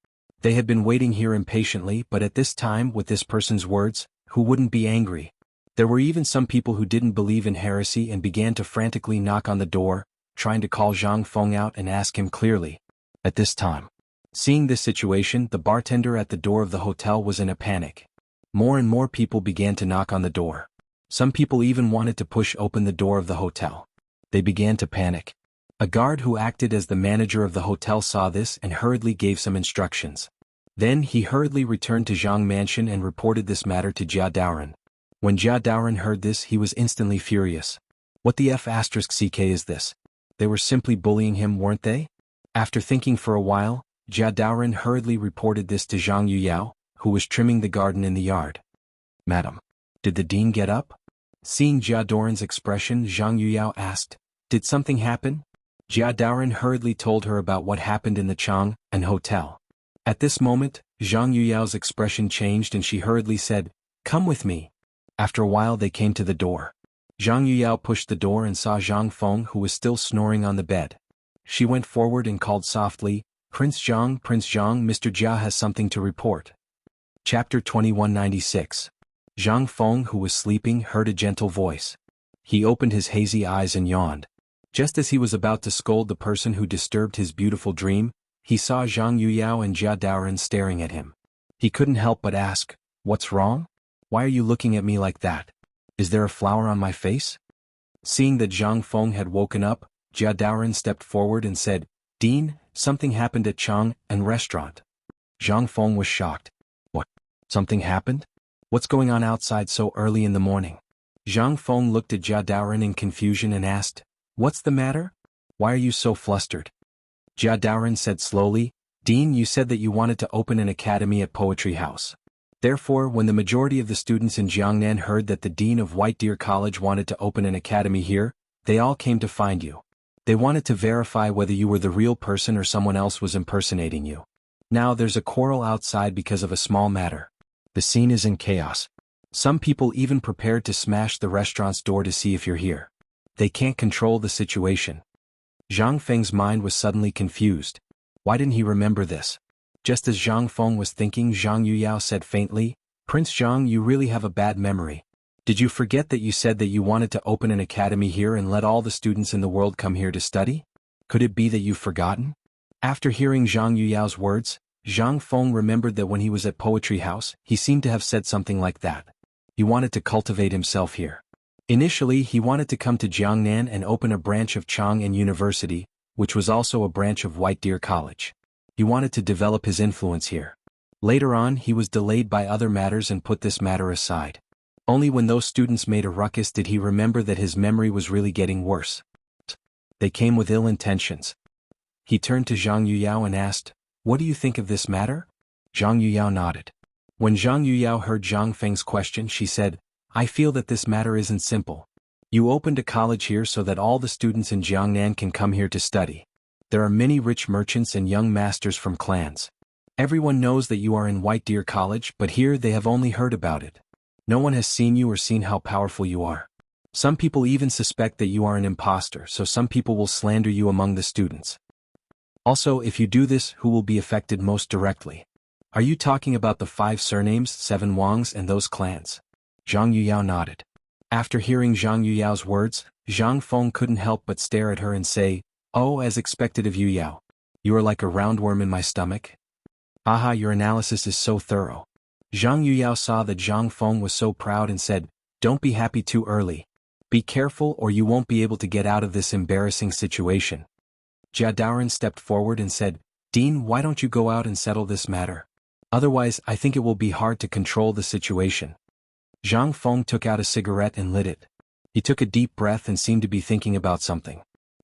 They had been waiting here impatiently, but at this time, with this person's words, who wouldn't be angry? There were even some people who didn't believe in heresy and began to frantically knock on the door, trying to call Zhang Feng out and ask him clearly. At this time, seeing this situation, the bartender at the door of the hotel was in a panic. More and more people began to knock on the door. Some people even wanted to push open the door of the hotel. They began to panic. A guard who acted as the manager of the hotel saw this and hurriedly gave some instructions. Then he hurriedly returned to Zhang Mansion and reported this matter to Jia Daoren. When Jia Daoren heard this, he was instantly furious. What the F***ck is this? They were simply bullying him, weren't they? After thinking for a while, Jia Daoren hurriedly reported this to Zhang Yuyao, who was trimming the garden in the yard. Madam, did the dean get up? Seeing Jia Daoren's expression, Zhang Yuyao asked, Did something happen? Jia Daoren hurriedly told her about what happened in the Chang and hotel. At this moment, Zhang Yuyao's expression changed and she hurriedly said, Come with me. After a while they came to the door. Zhang Yuyao pushed the door and saw Zhang Feng, who was still snoring on the bed. She went forward and called softly, Prince Zhang, Mr. Jia has something to report. Chapter 2196. Zhang Feng, who was sleeping, heard a gentle voice. He opened his hazy eyes and yawned. Just as he was about to scold the person who disturbed his beautiful dream, he saw Zhang Yuyao and Jia Daoren staring at him. He couldn't help but ask, What's wrong? Why are you looking at me like that? Is there a flower on my face? Seeing that Zhang Feng had woken up, Jia Daoren stepped forward and said, Dean, something happened at Chang and restaurant. Zhang Feng was shocked. What? Something happened? What's going on outside so early in the morning? Zhang Feng looked at Jia Daoren in confusion and asked, What's the matter? Why are you so flustered? Jia Daoren said slowly, Dean, you said that you wanted to open an academy at Poetry House. Therefore, when the majority of the students in Jiangnan heard that the dean of White Deer College wanted to open an academy here, they all came to find you. They wanted to verify whether you were the real person or someone else was impersonating you. Now there's a quarrel outside because of a small matter. The scene is in chaos. Some people even prepared to smash the restaurant's door to see if you're here. They can't control the situation. Zhang Feng's mind was suddenly confused. Why didn't he remember this? Just as Zhang Feng was thinking, Zhang Yuyao said faintly, Prince Zhang, you really have a bad memory. Did you forget that you said that you wanted to open an academy here and let all the students in the world come here to study? Could it be that you've forgotten? After hearing Zhang Yuyao's words, Zhang Feng remembered that when he was at Poetry House, he seemed to have said something like that. He wanted to cultivate himself here. Initially, he wanted to come to Jiangnan and open a branch of Chang'an University, which was also a branch of White Deer College. He wanted to develop his influence here. Later on, he was delayed by other matters and put this matter aside. Only when those students made a ruckus did he remember that his memory was really getting worse. They came with ill intentions. He turned to Zhang Yuyao and asked, "What do you think of this matter?" Zhang Yuyao nodded. When Zhang Yuyao heard Zhang Feng's question, she said, "I feel that this matter isn't simple. You opened a college here so that all the students in Jiangnan can come here to study. There are many rich merchants and young masters from clans. Everyone knows that you are in White Deer College, but here they have only heard about it. No one has seen you or seen how powerful you are. Some people even suspect that you are an imposter, so some people will slander you among the students. Also, if you do this, who will be affected most directly? Are you talking about the 5 surnames, 7 Wangs and those clans?" Zhang Yuyao nodded. After hearing Zhang Yuyao's words, Zhang Feng couldn't help but stare at her and say, "Oh, as expected of Yuyao. You are like a roundworm in my stomach." "Aha, your analysis is so thorough." Zhang Yuyao saw that Zhang Feng was so proud and said, "Don't be happy too early. Be careful or you won't be able to get out of this embarrassing situation." Jia Daoren stepped forward and said, "Dean, why don't you go out and settle this matter? Otherwise, I think it will be hard to control the situation." Zhang Feng took out a cigarette and lit it. He took a deep breath and seemed to be thinking about something.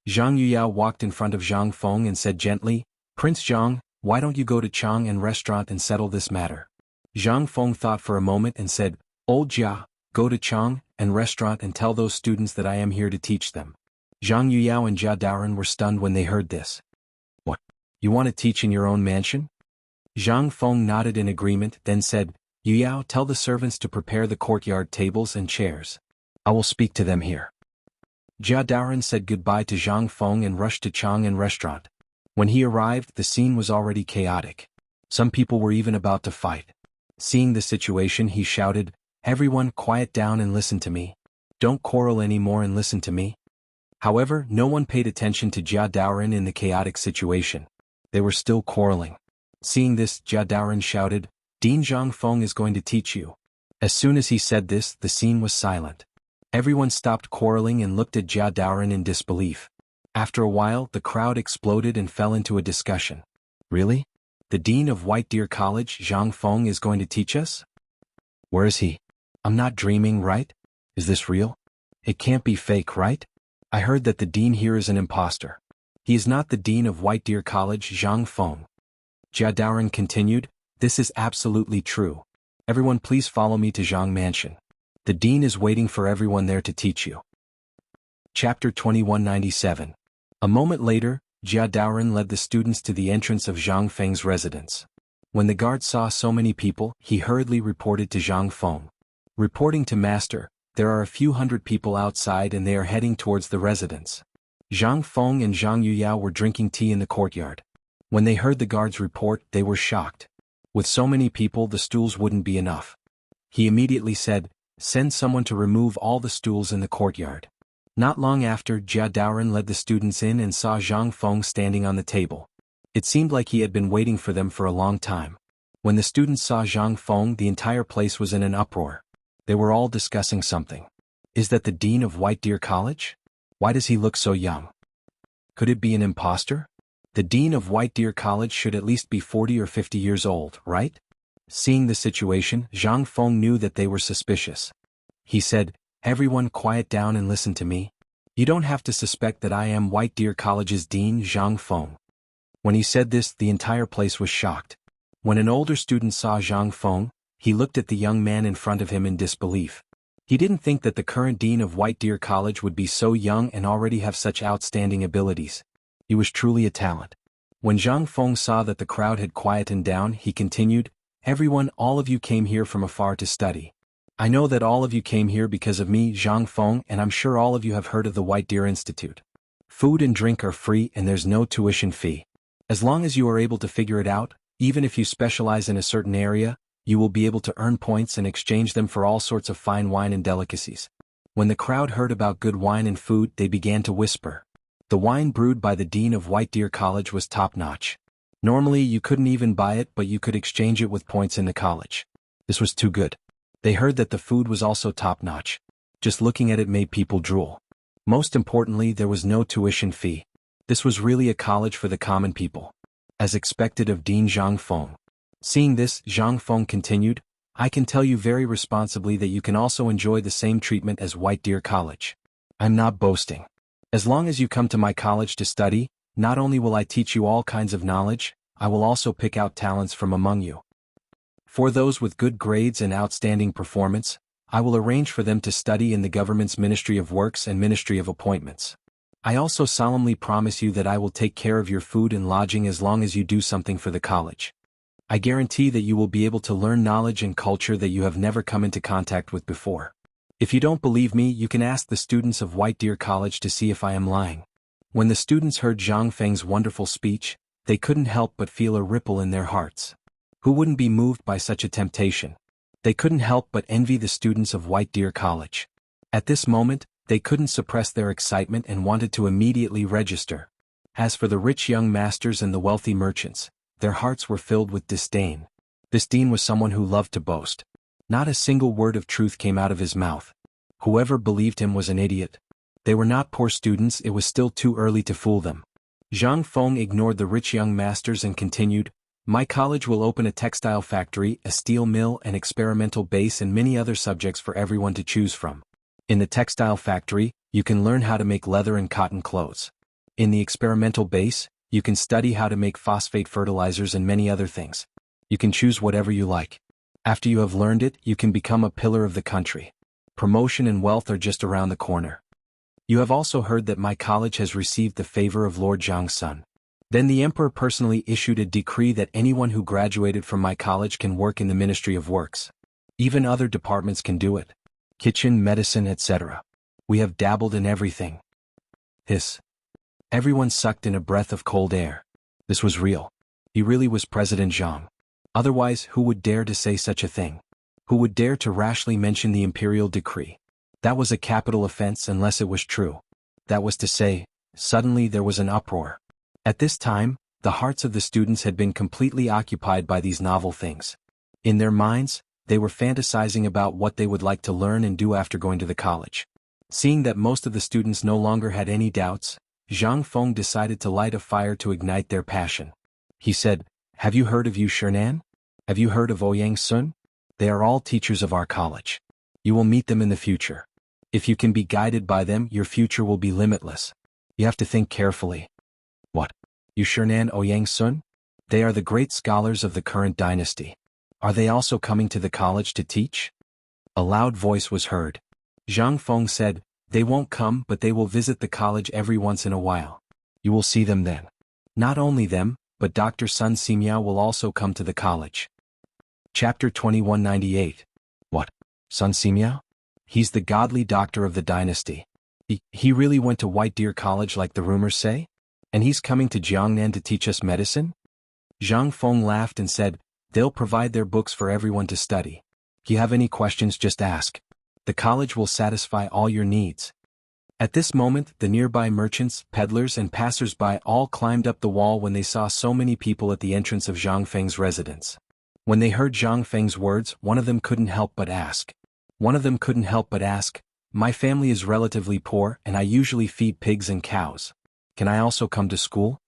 Zhang Yuyao walked in front of Zhang Feng and said gently, "Prince Zhang, why don't you go to Chang and restaurant and settle this matter?" Zhang Feng thought for a moment and said, "Old Jia, go to Chang and restaurant and tell those students that I am here to teach them." Zhang Yuyao and Jia Daoren were stunned when they heard this. "What? You want to teach in your own mansion?" Zhang Feng nodded in agreement, then said, "Yuyao, tell the servants to prepare the courtyard tables and chairs. I will speak to them here." Jia Daoren said goodbye to Zhang Feng and rushed to Chang and restaurant. When he arrived, the scene was already chaotic. Some people were even about to fight. Seeing the situation, he shouted, "Everyone, quiet down and listen to me. Don't quarrel anymore and listen to me." However, no one paid attention to Jia Daoren in the chaotic situation. They were still quarreling. Seeing this, Jia Daoren shouted, "Dean Zhang Feng is going to teach you." As soon as he said this, the scene was silent. Everyone stopped quarreling and looked at Jia Daoren in disbelief. After a while, the crowd exploded and fell into a discussion. "Really? The Dean of White Deer College, Zhang Feng, is going to teach us? Where is he? I'm not dreaming, right? Is this real? It can't be fake, right? I heard that the Dean here is an imposter. He is not the Dean of White Deer College, Zhang Feng." Jia Daoren continued, "This is absolutely true. Everyone please follow me to Zhang Mansion. The Dean is waiting for everyone there to teach you." Chapter 2197. A moment later, Jia Daoren led the students to the entrance of Zhang Feng's residence. When the guard saw so many people, he hurriedly reported to Zhang Feng. "Reporting to Master, there are a few hundred people outside and they are heading towards the residence." Zhang Feng and Zhang Yuyao were drinking tea in the courtyard. When they heard the guard's report, they were shocked. With so many people, the stools wouldn't be enough. He immediately said, "Send someone to remove all the stools in the courtyard." Not long after, Jia Daoren led the students in and saw Zhang Feng standing on the table. It seemed like he had been waiting for them for a long time. When the students saw Zhang Feng, the entire place was in an uproar. They were all discussing something. Is that the Dean of White Deer College? Why does he look so young? Could it be an imposter? The Dean of White Deer College should at least be 40 or 50 years old, right? Seeing the situation, Zhang Feng knew that they were suspicious. He said, "Everyone quiet down and listen to me. You don't have to suspect that I am White Deer College's Dean, Zhang Feng." When he said this, the entire place was shocked. When an older student saw Zhang Feng, he looked at the young man in front of him in disbelief. He didn't think that the current Dean of White Deer College would be so young and already have such outstanding abilities. He was truly a talent. When Zhang Feng saw that the crowd had quietened down, he continued, "Everyone, all of you came here from afar to study. I know that all of you came here because of me, Zhang Feng, and I'm sure all of you have heard of the White Deer Institute. Food and drink are free and there's no tuition fee. As long as you are able to figure it out, even if you specialize in a certain area, you will be able to earn points and exchange them for all sorts of fine wine and delicacies." When the crowd heard about good wine and food, they began to whisper. The wine brewed by the Dean of White Deer College was top-notch. Normally you couldn't even buy it, but you could exchange it with points in the college. This was too good. They heard that the food was also top-notch. Just looking at it made people drool. Most importantly, there was no tuition fee. This was really a college for the common people. As expected of Dean Zhang Feng. Seeing this, Zhang Feng continued, I can tell you very responsibly that you can also enjoy the same treatment as White Deer College. I'm not boasting. As long as you come to my college to study, not only will I teach you all kinds of knowledge, I will also pick out talents from among you. For those with good grades and outstanding performance, I will arrange for them to study in the government's Ministry of Works and Ministry of Appointments. I also solemnly promise you that I will take care of your food and lodging as long as you do something for the college. I guarantee that you will be able to learn knowledge and culture that you have never come into contact with before. If you don't believe me, you can ask the students of White Deer College to see if I am lying. When the students heard Zhang Feng's wonderful speech, they couldn't help but feel a ripple in their hearts. Who wouldn't be moved by such a temptation? They couldn't help but envy the students of White Deer College. At this moment, they couldn't suppress their excitement and wanted to immediately register. As for the rich young masters and the wealthy merchants, their hearts were filled with disdain. This dean was someone who loved to boast. Not a single word of truth came out of his mouth. Whoever believed him was an idiot. They were not poor students, it was still too early to fool them. Zhang Feng ignored the rich young masters and continued, "My college will open a textile factory, a steel mill, an experimental base and many other subjects for everyone to choose from. In the textile factory, you can learn how to make leather and cotton clothes. In the experimental base, you can study how to make phosphate fertilizers and many other things. You can choose whatever you like. After you have learned it, you can become a pillar of the country. Promotion and wealth are just around the corner. You have also heard that my college has received the favor of Lord Zhang's son." Then the emperor personally issued a decree that anyone who graduated from my college can work in the Ministry of Works. Even other departments can do it. Kitchen, medicine, etc. We have dabbled in everything. Hiss. Everyone sucked in a breath of cold air. This was real. He really was President Zhang. Otherwise, who would dare to say such a thing? Who would dare to rashly mention the imperial decree? That was a capital offense unless it was true. That was to say, suddenly there was an uproar. At this time, the hearts of the students had been completely occupied by these novel things. In their minds, they were fantasizing about what they would like to learn and do after going to the college. Seeing that most of the students no longer had any doubts, Zhang Feng decided to light a fire to ignite their passion. He said, "Have you heard of Yu Shernan? Have you heard of Ouyang Sun? They are all teachers of our college. You will meet them in the future. If you can be guided by them, your future will be limitless. You have to think carefully." What? Yu Shernan, Ouyang Sun? They are the great scholars of the current dynasty. Are they also coming to the college to teach? A loud voice was heard. Zhang Feng said, "They won't come, but they will visit the college every once in a while. You will see them then. Not only them, but Dr. Sun Simiao will also come to the college." Chapter 2198. What? Sun Simiao? He's the godly doctor of the dynasty. He really went to White Deer College like the rumors say? And he's coming to Jiangnan to teach us medicine? Zhang Feng laughed and said, "They'll provide their books for everyone to study. If you have any questions, just ask. The college will satisfy all your needs." At this moment, the nearby merchants, peddlers and passers-by all climbed up the wall when they saw so many people at the entrance of Zhang Feng's residence. When they heard Zhang Feng's words, one of them couldn't help but ask, "My family is relatively poor and I usually feed pigs and cows. Can I also come to school?"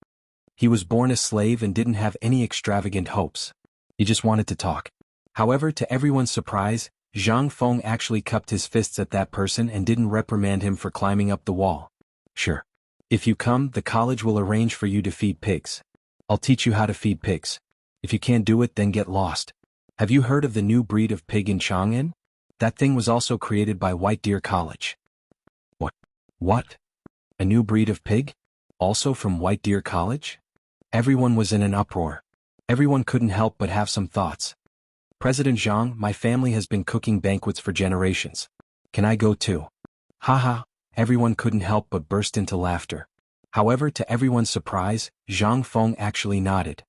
He was born a slave and didn't have any extravagant hopes. He just wanted to talk. However, to everyone's surprise, Zhang Feng actually cupped his fists at that person and didn't reprimand him for climbing up the wall. "Sure. If you come, the college will arrange for you to feed pigs. I'll teach you how to feed pigs. If you can't do it, then get lost. Have you heard of the new breed of pig in Chang'an? That thing was also created by White Deer College." What? What? A new breed of pig? Also from White Deer College? Everyone was in an uproar. Everyone couldn't help but have some thoughts. "President Zhang, my family has been cooking banquets for generations. Can I go too?" Haha, everyone couldn't help but burst into laughter. However, to everyone's surprise, Zhang Feng actually nodded.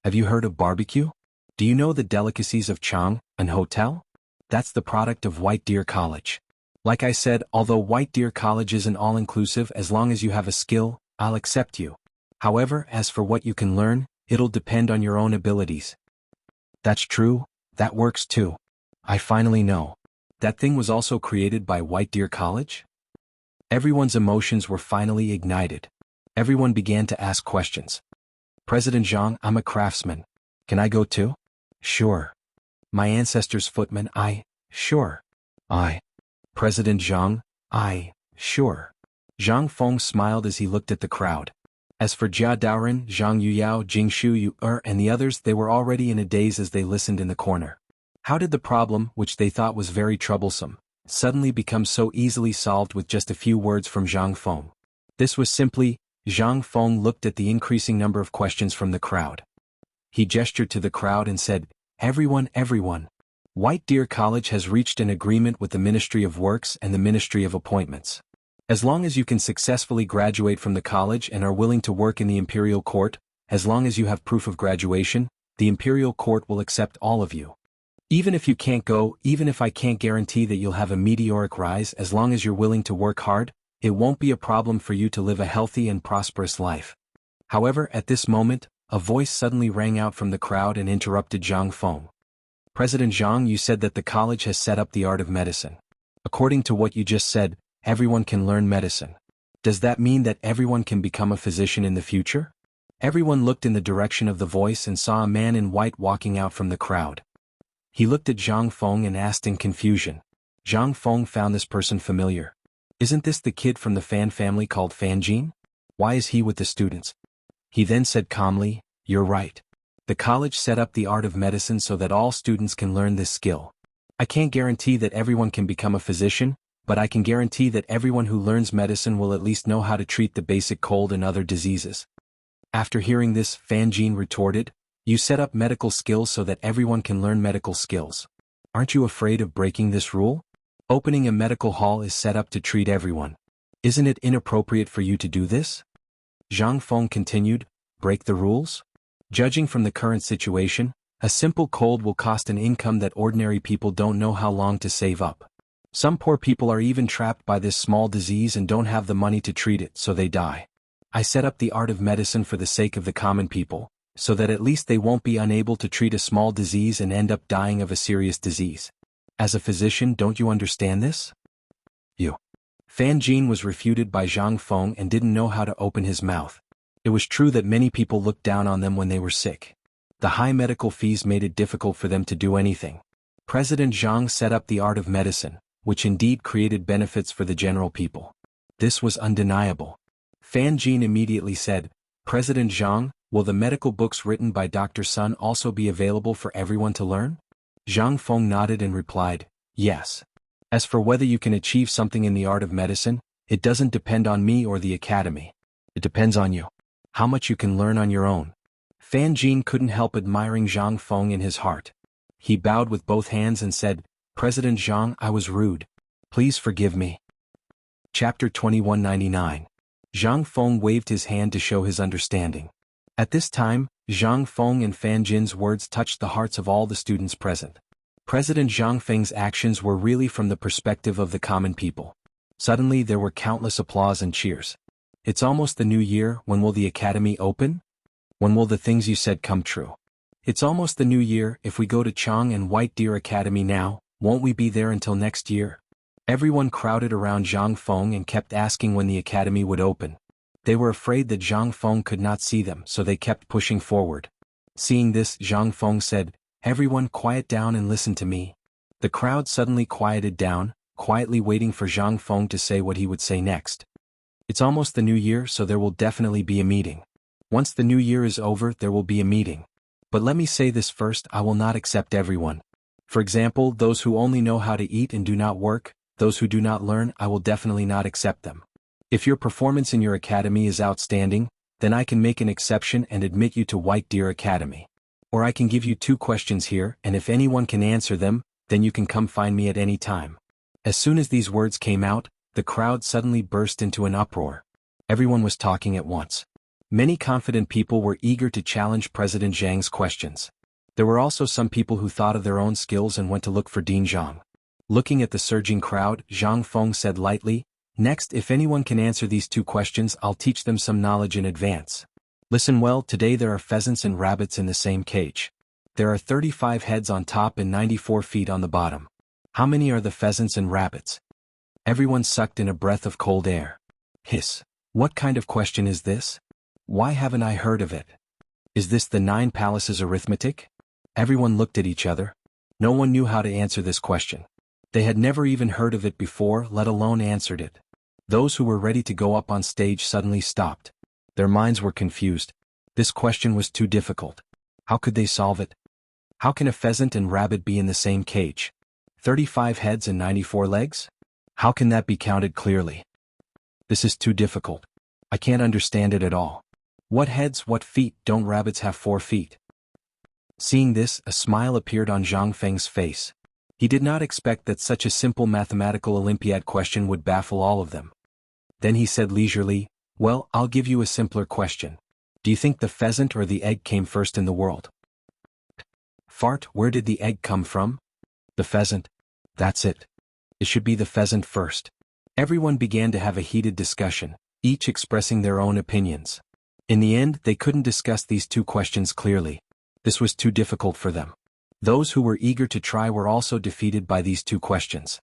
"Have you heard of barbecue? Do you know the delicacies of Chang, an hotel? That's the product of White Deer College. Like I said, although White Deer College isn't all-inclusive, as long as you have a skill, I'll accept you. However, as for what you can learn, it'll depend on your own abilities." That's true, that works too. I finally know. That thing was also created by White Deer College? Everyone's emotions were finally ignited. Everyone began to ask questions. "President Zhang, I'm a craftsman. Can I go too?" "Sure. My ancestor's footman, sure. I. President Zhang, sure. Zhang Feng smiled as he looked at the crowd. As for Jia Daoren, Zhang Yuyao, Jingshu Yu and the others, they were already in a daze as they listened in the corner. How did the problem, which they thought was very troublesome, suddenly become so easily solved with just a few words from Zhang Feng? This was simply, Zhang Feng looked at the increasing number of questions from the crowd. He gestured to the crowd and said, everyone. White Deer College has reached an agreement with the Ministry of Works and the Ministry of Appointments. As long as you can successfully graduate from the college and are willing to work in the Imperial Court, as long as you have proof of graduation, the Imperial Court will accept all of you. Even if you can't go, even if I can't guarantee that you'll have a meteoric rise, as long as you're willing to work hard, it won't be a problem for you to live a healthy and prosperous life. However, at this moment, a voice suddenly rang out from the crowd and interrupted Zhang Feng. President Zhang, you said that the college has set up the art of medicine. According to what you just said, everyone can learn medicine. Does that mean that everyone can become a physician in the future? Everyone looked in the direction of the voice and saw a man in white walking out from the crowd. He looked at Zhang Feng and asked in confusion. Zhang Feng found this person familiar. Isn't this the kid from the Fan family called Fan Jin? Why is he with the students? He then said calmly, you're right. The college set up the art of medicine so that all students can learn this skill. I can't guarantee that everyone can become a physician, but I can guarantee that everyone who learns medicine will at least know how to treat the basic cold and other diseases. After hearing this, Fan Jin retorted, you set up medical skills so that everyone can learn medical skills. Aren't you afraid of breaking this rule? Opening a medical hall is set up to treat everyone. Isn't it inappropriate for you to do this? Zhang Feng continued, break the rules? Judging from the current situation, a simple cold will cost an income that ordinary people don't know how long to save up. Some poor people are even trapped by this small disease and don't have the money to treat it, so they die. I set up the art of medicine for the sake of the common people, so that at least they won't be unable to treat a small disease and end up dying of a serious disease. As a physician, don't you understand this? You. Fan Jin was refuted by Zhang Feng and didn't know how to open his mouth. It was true that many people looked down on them when they were sick. The high medical fees made it difficult for them to do anything. President Zhang set up the art of medicine, which indeed created benefits for the general people. This was undeniable. Fan Jin immediately said, President Zhang, will the medical books written by Dr. Sun also be available for everyone to learn? Zhang Feng nodded and replied, yes. As for whether you can achieve something in the art of medicine, it doesn't depend on me or the academy. It depends on you. How much you can learn on your own. Fan Jin couldn't help admiring Zhang Feng in his heart. He bowed with both hands and said, President Zhang, I was rude. Please forgive me. Chapter 2199. Zhang Feng waved his hand to show his understanding. At this time, Zhang Feng and Fan Jin's words touched the hearts of all the students present. President Zhang Feng's actions were really from the perspective of the common people. Suddenly there were countless applause and cheers. It's almost the new year, when will the academy open? When will the things you said come true? It's almost the new year, if we go to Chang and White Deer Academy now, won't we be there until next year? Everyone crowded around Zhang Feng and kept asking when the academy would open. They were afraid that Zhang Feng could not see them, so they kept pushing forward. Seeing this, Zhang Feng said, everyone quiet down and listen to me. The crowd suddenly quieted down, quietly waiting for Zhang Feng to say what he would say next. It's almost the new year, so there will definitely be a meeting. Once the new year is over, there will be a meeting. But let me say this first, I will not accept everyone. For example, those who only know how to eat and do not work, those who do not learn, I will definitely not accept them. If your performance in your academy is outstanding, then I can make an exception and admit you to White Deer Academy. Or I can give you 2 questions here, and if anyone can answer them, then you can come find me at any time. As soon as these words came out, the crowd suddenly burst into an uproar. Everyone was talking at once. Many confident people were eager to challenge President Zhang's questions. There were also some people who thought of their own skills and went to look for Dean Zhang. Looking at the surging crowd, Zhang Feng said lightly, next, if anyone can answer these 2 questions, I'll teach them some knowledge in advance. Listen well, today there are pheasants and rabbits in the same cage. There are 35 heads on top and 94 feet on the bottom. How many are the pheasants and rabbits? Everyone sucked in a breath of cold air. Hiss. What kind of question is this? Why haven't I heard of it? Is this the 9 palaces arithmetic? Everyone looked at each other. No one knew how to answer this question. They had never even heard of it before, let alone answered it. Those who were ready to go up on stage suddenly stopped. Their minds were confused. This question was too difficult. How could they solve it? How can a pheasant and rabbit be in the same cage? 35 heads and 94 legs? How can that be counted clearly? This is too difficult. I can't understand it at all. What heads, what feet, don't rabbits have 4 feet? Seeing this, a smile appeared on Zhang Feng's face. He did not expect that such a simple mathematical Olympiad question would baffle all of them. Then he said leisurely, well, I'll give you a simpler question. Do you think the pheasant or the egg came first in the world? Fart, where did the egg come from? The pheasant. That's it. It should be the pheasant first. Everyone began to have a heated discussion, each expressing their own opinions. In the end, they couldn't discuss these two questions clearly. This was too difficult for them. Those who were eager to try were also defeated by these two questions.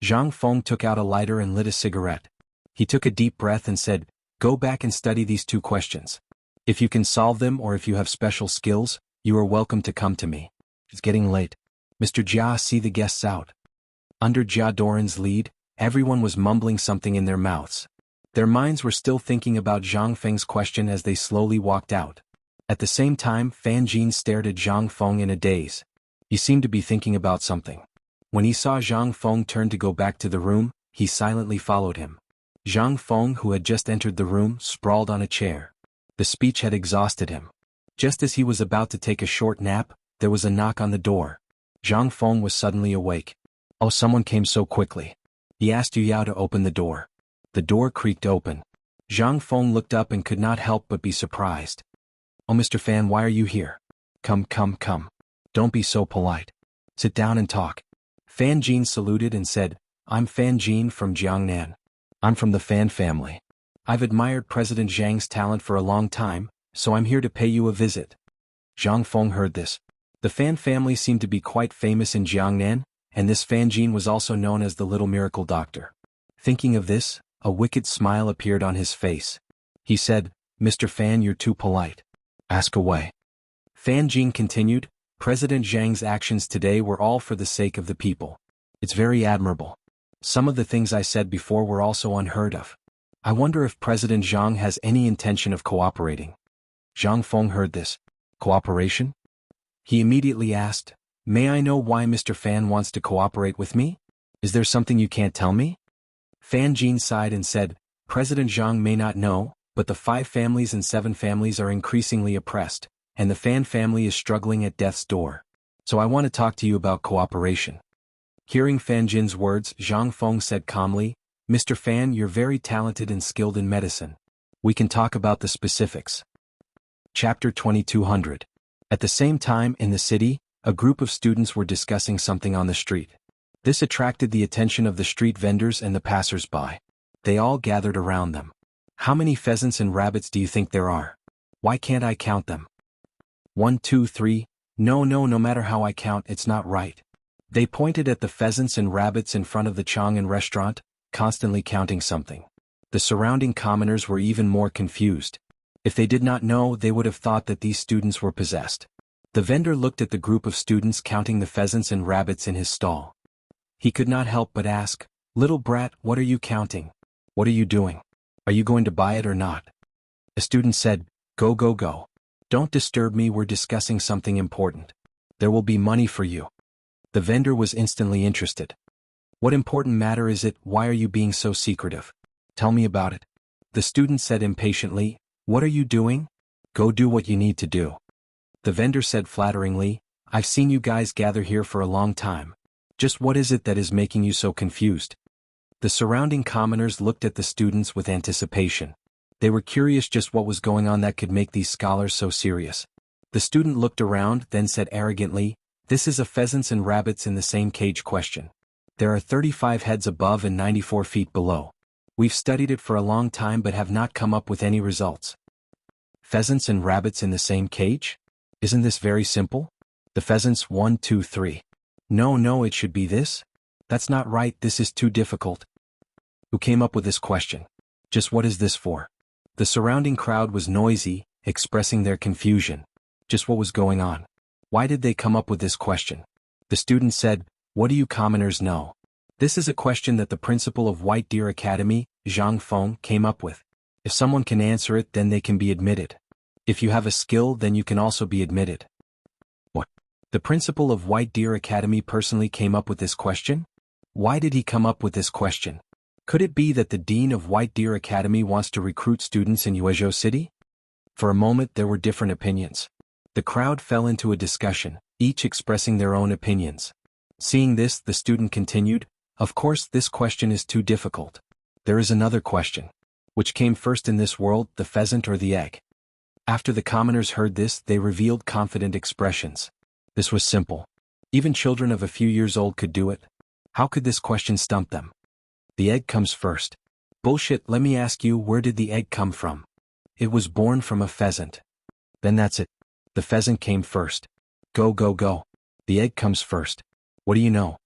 Zhang Feng took out a lighter and lit a cigarette. He took a deep breath and said, go back and study these two questions. If you can solve them or if you have special skills, you are welcome to come to me. It's getting late. Mr. Jia, see the guests out. Under Jia Doran's lead, everyone was mumbling something in their mouths. Their minds were still thinking about Zhang Feng's question as they slowly walked out. At the same time, Fan Jin stared at Zhang Feng in a daze. He seemed to be thinking about something. When he saw Zhang Feng turn to go back to the room, he silently followed him. Zhang Feng, who had just entered the room, sprawled on a chair. The speech had exhausted him. Just as he was about to take a short nap, there was a knock on the door. Zhang Feng was suddenly awake. Oh, someone came so quickly. He asked Yu Yao to open the door. The door creaked open. Zhang Feng looked up and could not help but be surprised. Oh, Mr. Fan, why are you here? Come. Don't be so polite. Sit down and talk. Fan Jin saluted and said, I'm Fan Jin from Jiangnan. I'm from the Fan family. I've admired President Zhang's talent for a long time, so I'm here to pay you a visit. Zhang Feng heard this. The Fan family seemed to be quite famous in Jiangnan, and this Fan Jin was also known as the Little Miracle Doctor. Thinking of this, a wicked smile appeared on his face. He said, Mr. Fan, you're too polite. Ask away. Fan Jin continued, President Zhang's actions today were all for the sake of the people. It's very admirable. Some of the things I said before were also unheard of. I wonder if President Zhang has any intention of cooperating. Zhang Feng heard this. Cooperation? He immediately asked, May I know why Mr. Fan wants to cooperate with me? Is there something you can't tell me? Fan Jin sighed and said, President Zhang may not know, but the 5 families and 7 families are increasingly oppressed, and the Fan family is struggling at death's door. So I want to talk to you about cooperation. Hearing Fan Jin's words, Zhang Feng said calmly, Mr. Fan, you're very talented and skilled in medicine. We can talk about the specifics. Chapter 2200. At the same time, in the city, a group of students were discussing something on the street. This attracted the attention of the street vendors and the passers-by. They all gathered around them. How many pheasants and rabbits do you think there are? Why can't I count them? 1, 2, 3. No matter how I count, it's not right. They pointed at the pheasants and rabbits in front of the Chang'an restaurant, constantly counting something. The surrounding commoners were even more confused. If they did not know, they would have thought that these students were possessed. The vendor looked at the group of students counting the pheasants and rabbits in his stall. He could not help but ask, Little brat, what are you counting? What are you doing? Are you going to buy it or not? A student said, Go. Don't disturb me, we're discussing something important. There will be money for you. The vendor was instantly interested. What important matter is it? Why are you being so secretive? Tell me about it. The student said impatiently, What are you doing? Go do what you need to do. The vendor said flatteringly, I've seen you guys gather here for a long time. Just what is it that is making you so confused? The surrounding commoners looked at the students with anticipation. They were curious just what was going on that could make these scholars so serious. The student looked around, then said arrogantly, This is a pheasants and rabbits in the same cage question. There are 35 heads above and 94 feet below. We've studied it for a long time but have not come up with any results. Pheasants and rabbits in the same cage? Isn't this very simple? The pheasants 1, 2, 3. No, it should be this? That's not right, this is too difficult. Who came up with this question? Just what is this for? The surrounding crowd was noisy, expressing their confusion. Just what was going on? Why did they come up with this question? The student said, "What do you commoners know?" This is a question that the principal of White Deer Academy, Zhang Feng, came up with. If someone can answer it, then they can be admitted. If you have a skill, then you can also be admitted. What? The principal of White Deer Academy personally came up with this question? Why did he come up with this question? Could it be that the dean of White Deer Academy wants to recruit students in Yuezhou City? For a moment there were different opinions. The crowd fell into a discussion, each expressing their own opinions. Seeing this, the student continued, "Of course this question is too difficult. There is another question. Which came first in this world, the pheasant or the egg?" After the commoners heard this, they revealed confident expressions. This was simple. Even children of a few years old could do it. How could this question stump them? The egg comes first. Bullshit, let me ask you, where did the egg come from? It was born from a pheasant. Then that's it. The pheasant came first. Go, go, go. The egg comes first. What do you know?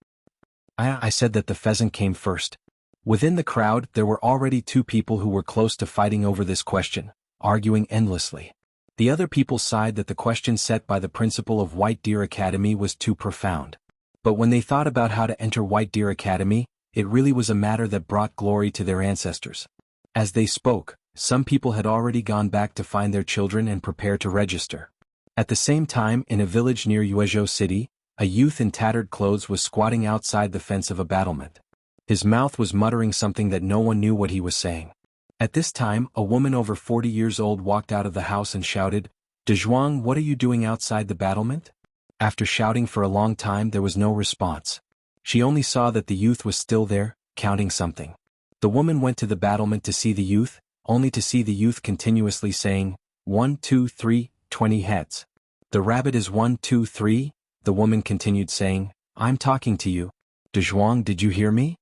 I said that the pheasant came first. Within the crowd, there were already two people who were close to fighting over this question, arguing endlessly. The other people sighed that the question set by the principal of White Deer Academy was too profound. But when they thought about how to enter White Deer Academy, it really was a matter that brought glory to their ancestors. As they spoke, some people had already gone back to find their children and prepare to register. At the same time, in a village near Yuezhou City, a youth in tattered clothes was squatting outside the fence of a battlement. His mouth was muttering something that no one knew what he was saying. At this time, a woman over 40 years old walked out of the house and shouted, "Dezhuang, what are you doing outside the battlement?" After shouting for a long time, there was no response. She only saw that the youth was still there, counting something. The woman went to the battlement to see the youth, only to see the youth continuously saying, 1, 2, 3, 20 heads. "The rabbit is 1, 2, 3, the woman continued saying, "I'm talking to you. Dezhuang, did you hear me?"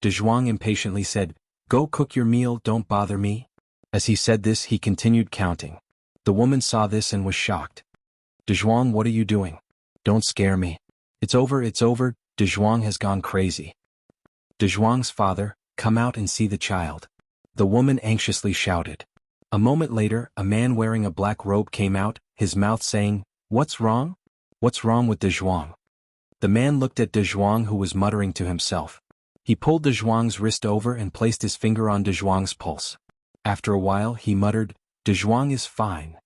Dezhuang impatiently said, "Go cook your meal, don't bother me." As he said this, he continued counting. The woman saw this and was shocked. "Dezhuang, what are you doing? Don't scare me. It's over, Dezhuang has gone crazy." Dezhuang's father, "Come out and see the child." The woman anxiously shouted. A moment later, a man wearing a black robe came out, his mouth saying, "What's wrong? What's wrong with Dezhuang?" The man looked at Dezhuang, who was muttering to himself. He pulled Dezhuang's wrist over and placed his finger on Dezhuang's pulse. After a while, he muttered, "Dezhuang is fine."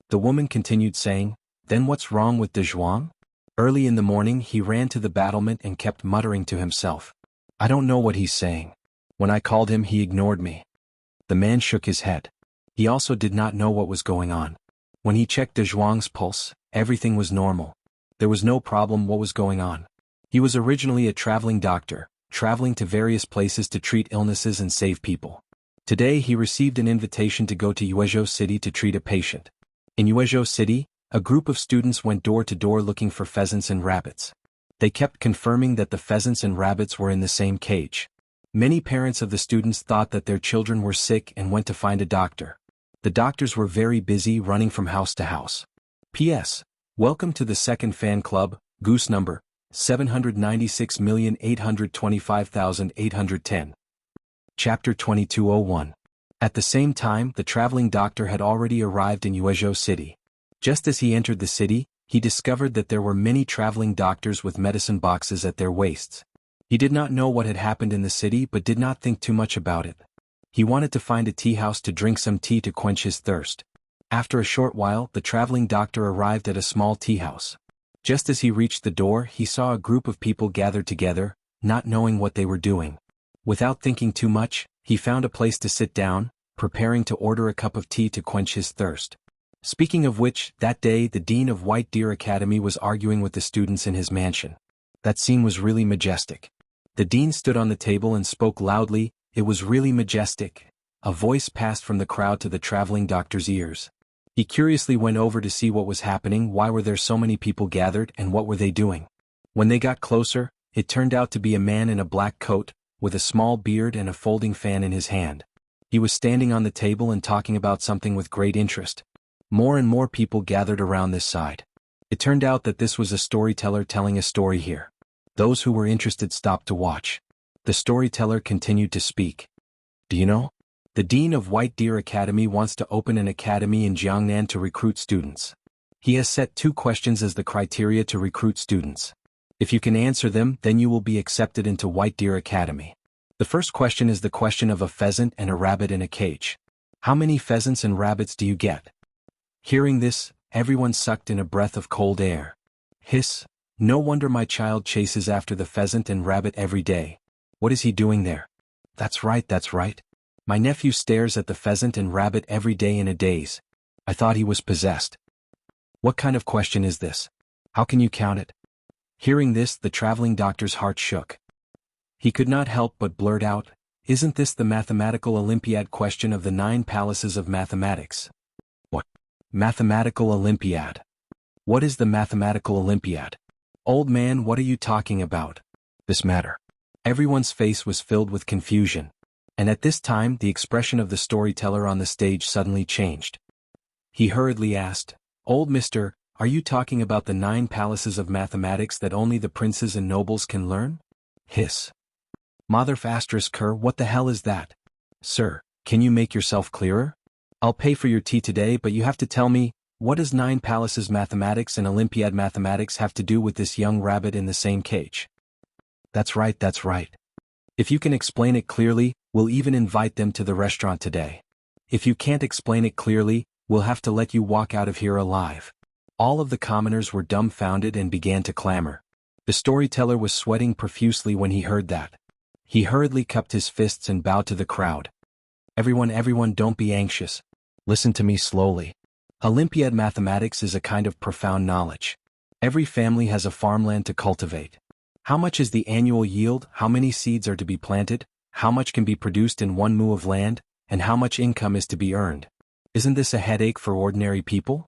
The woman continued saying, "Then what's wrong with Dezhuang?" Early in the morning, he ran to the battlement and kept muttering to himself, "I don't know what he's saying. When I called him, he ignored me." The man shook his head. He also did not know what was going on. When he checked Dezhuang's pulse, everything was normal. There was no problem what was going on. He was originally a traveling doctor, traveling to various places to treat illnesses and save people. Today he received an invitation to go to Yuezhou City to treat a patient. In Yuezhou City, a group of students went door to door looking for pheasants and rabbits. They kept confirming that the pheasants and rabbits were in the same cage. Many parents of the students thought that their children were sick and went to find a doctor. The doctors were very busy running from house to house. P.S. Welcome to the second fan club, goose number 796,825,810. Chapter 2201. At the same time, the traveling doctor had already arrived in Yuezhou City. Just as he entered the city, he discovered that there were many traveling doctors with medicine boxes at their waists. He did not know what had happened in the city but did not think too much about it. He wanted to find a tea house to drink some tea to quench his thirst. After a short while, the traveling doctor arrived at a small tea house. Just as he reached the door, he saw a group of people gathered together, not knowing what they were doing. Without thinking too much, he found a place to sit down, preparing to order a cup of tea to quench his thirst. Speaking of which, that day the dean of White Deer Academy was arguing with the students in his mansion. That scene was really majestic. The dean stood on the table and spoke loudly, "It was really majestic." A voice passed from the crowd to the traveling doctor's ears. He curiously went over to see what was happening, why were there so many people gathered, and what were they doing. When they got closer, it turned out to be a man in a black coat, with a small beard and a folding fan in his hand. He was standing on the table and talking about something with great interest. More and more people gathered around this side. It turned out that this was a storyteller telling a story here. Those who were interested stopped to watch. The storyteller continued to speak. "Do you know? The dean of White Deer Academy wants to open an academy in Jiangnan to recruit students. He has set 2 questions as the criteria to recruit students. If you can answer them, then you will be accepted into White Deer Academy. The first question is the question of a pheasant and a rabbit in a cage. How many pheasants and rabbits do you get? Hearing this, everyone sucked in a breath of cold air. Hiss, no wonder my child chases after the pheasant and rabbit every day. What is he doing there? That's right, that's right. My nephew stares at the pheasant and rabbit every day in a daze. I thought he was possessed. What kind of question is this? How can you count it? Hearing this, the traveling doctor's heart shook. He could not help but blurt out, "Isn't this the mathematical Olympiad question of the 9 palaces of mathematics?" What? Mathematical Olympiad? What is the mathematical Olympiad? Old man, what are you talking about? This matter. Everyone's face was filled with confusion. And at this time the expression of the storyteller on the stage suddenly changed. He hurriedly asked, "Old mister, are you talking about the 9 palaces of mathematics that only the princes and nobles can learn?" Hiss. Mother Kerr, what the hell is that? Sir, can you make yourself clearer? I'll pay for your tea today, but you have to tell me, what does 9 palaces mathematics and Olympiad mathematics have to do with this young rabbit in the same cage? That's right, that's right. If you can explain it clearly, we'll even invite them to the restaurant today. If you can't explain it clearly, we'll have to let you walk out of here alive. All of the commoners were dumbfounded and began to clamor. The storyteller was sweating profusely when he heard that. He hurriedly cupped his fists and bowed to the crowd. Everyone, don't be anxious. Listen to me slowly. Olympiad mathematics is a kind of profound knowledge. Every family has a farmland to cultivate. How much is the annual yield, how many seeds are to be planted, how much can be produced in 1 mu of land, and how much income is to be earned. Isn't this a headache for ordinary people?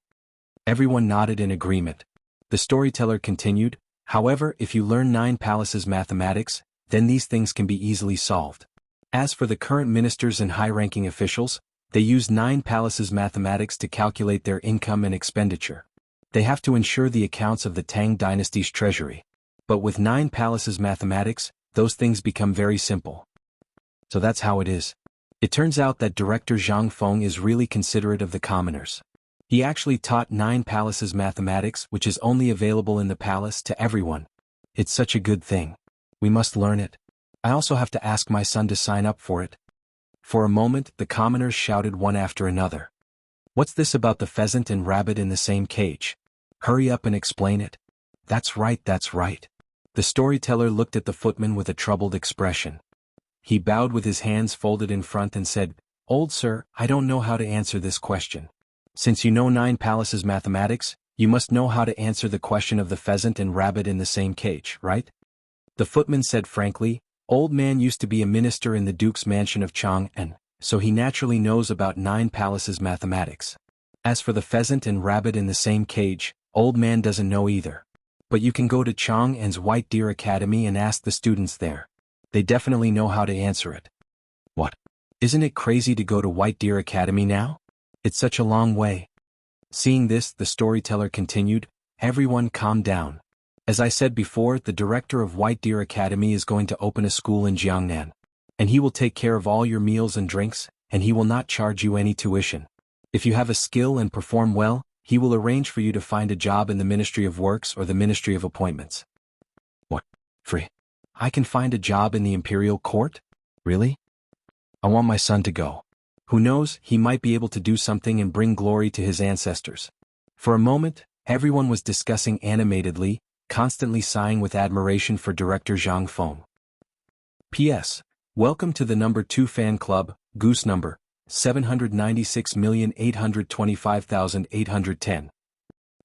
Everyone nodded in agreement. The storyteller continued, however, if you learn 9 palaces mathematics, then these things can be easily solved. As for the current ministers and high-ranking officials, they use 9 palaces mathematics to calculate their income and expenditure. They have to ensure the accounts of the Tang Dynasty's treasury. But with 9 palaces mathematics, those things become very simple. So that's how it is. It turns out that Director Zhang Feng is really considerate of the commoners. He actually taught 9 palaces mathematics, which is only available in the palace, to everyone. It's such a good thing. We must learn it. I also have to ask my son to sign up for it. For a moment, the commoners shouted one after another. What's this about the pheasant and rabbit in the same cage? Hurry up and explain it. That's right, that's right. The storyteller looked at the footman with a troubled expression. He bowed with his hands folded in front and said, "Old sir, I don't know how to answer this question. Since you know 9 palaces mathematics, you must know how to answer the question of the pheasant and rabbit in the same cage, right?" The footman said frankly, "Old man used to be a minister in the Duke's mansion of Chang'an, so he naturally knows about 9 palaces mathematics. As for the pheasant and rabbit in the same cage, old man doesn't know either. But you can go to Chang'an's White Deer Academy and ask the students there. They definitely know how to answer it." What? Isn't it crazy to go to White Deer Academy now? It's such a long way. Seeing this, the storyteller continued, "Everyone calm down. As I said before, the director of White Deer Academy is going to open a school in Jiangnan. And he will take care of all your meals and drinks, and he will not charge you any tuition. If you have a skill and perform well, he will arrange for you to find a job in the Ministry of Works or the Ministry of Appointments." What? Free? I can find a job in the imperial court? Really? I want my son to go. Who knows, he might be able to do something and bring glory to his ancestors. For a moment, everyone was discussing animatedly, constantly sighing with admiration for Director Zhang Feng. P.S. Welcome to the number 2 fan club, goose number 796,825,810.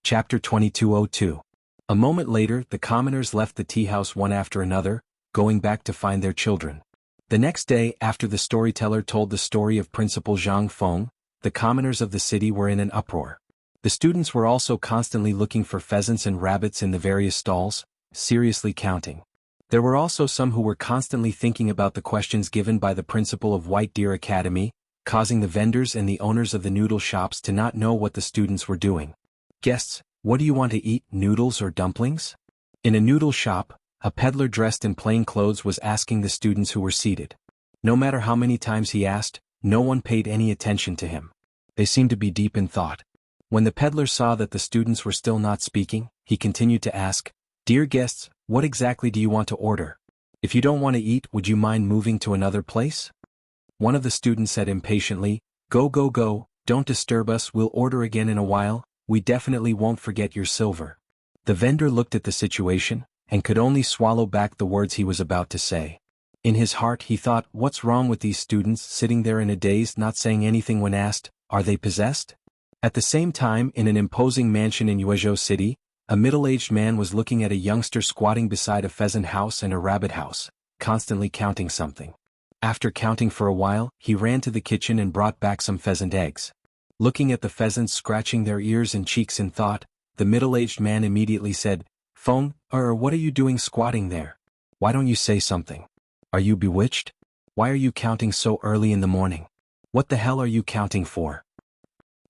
Chapter 2202. A moment later, the commoners left the tea house one after another, going back to find their children. The next day, after the storyteller told the story of Principal Zhang Feng, the commoners of the city were in an uproar. The students were also constantly looking for pheasants and rabbits in the various stalls, seriously counting. There were also some who were constantly thinking about the questions given by the principal of White Deer Academy, causing the vendors and the owners of the noodle shops to not know what the students were doing. "Guests, what do you want to eat, noodles or dumplings?" In a noodle shop, a peddler dressed in plain clothes was asking the students who were seated. No matter how many times he asked, no one paid any attention to him. They seemed to be deep in thought. When the peddler saw that the students were still not speaking, he continued to ask, "Dear guests, What exactly do you want to order? If you don't want to eat, would you mind moving to another place? One of the students said impatiently, Go go go, don't disturb us, we'll order again in a while, we definitely won't forget your silver. The vendor looked at the situation, and could only swallow back the words he was about to say. In his heart he thought, what's wrong with these students sitting there in a daze not saying anything when asked, are they possessed? At the same time, in an imposing mansion in Wuxia City, a middle-aged man was looking at a youngster squatting beside a pheasant house and a rabbit house, constantly counting something. After counting for a while, he ran to the kitchen and brought back some pheasant eggs. Looking at the pheasants scratching their ears and cheeks in thought, the middle-aged man immediately said, Feng, what are you doing squatting there? Why don't you say something? Are you bewitched? Why are you counting so early in the morning? What the hell are you counting for?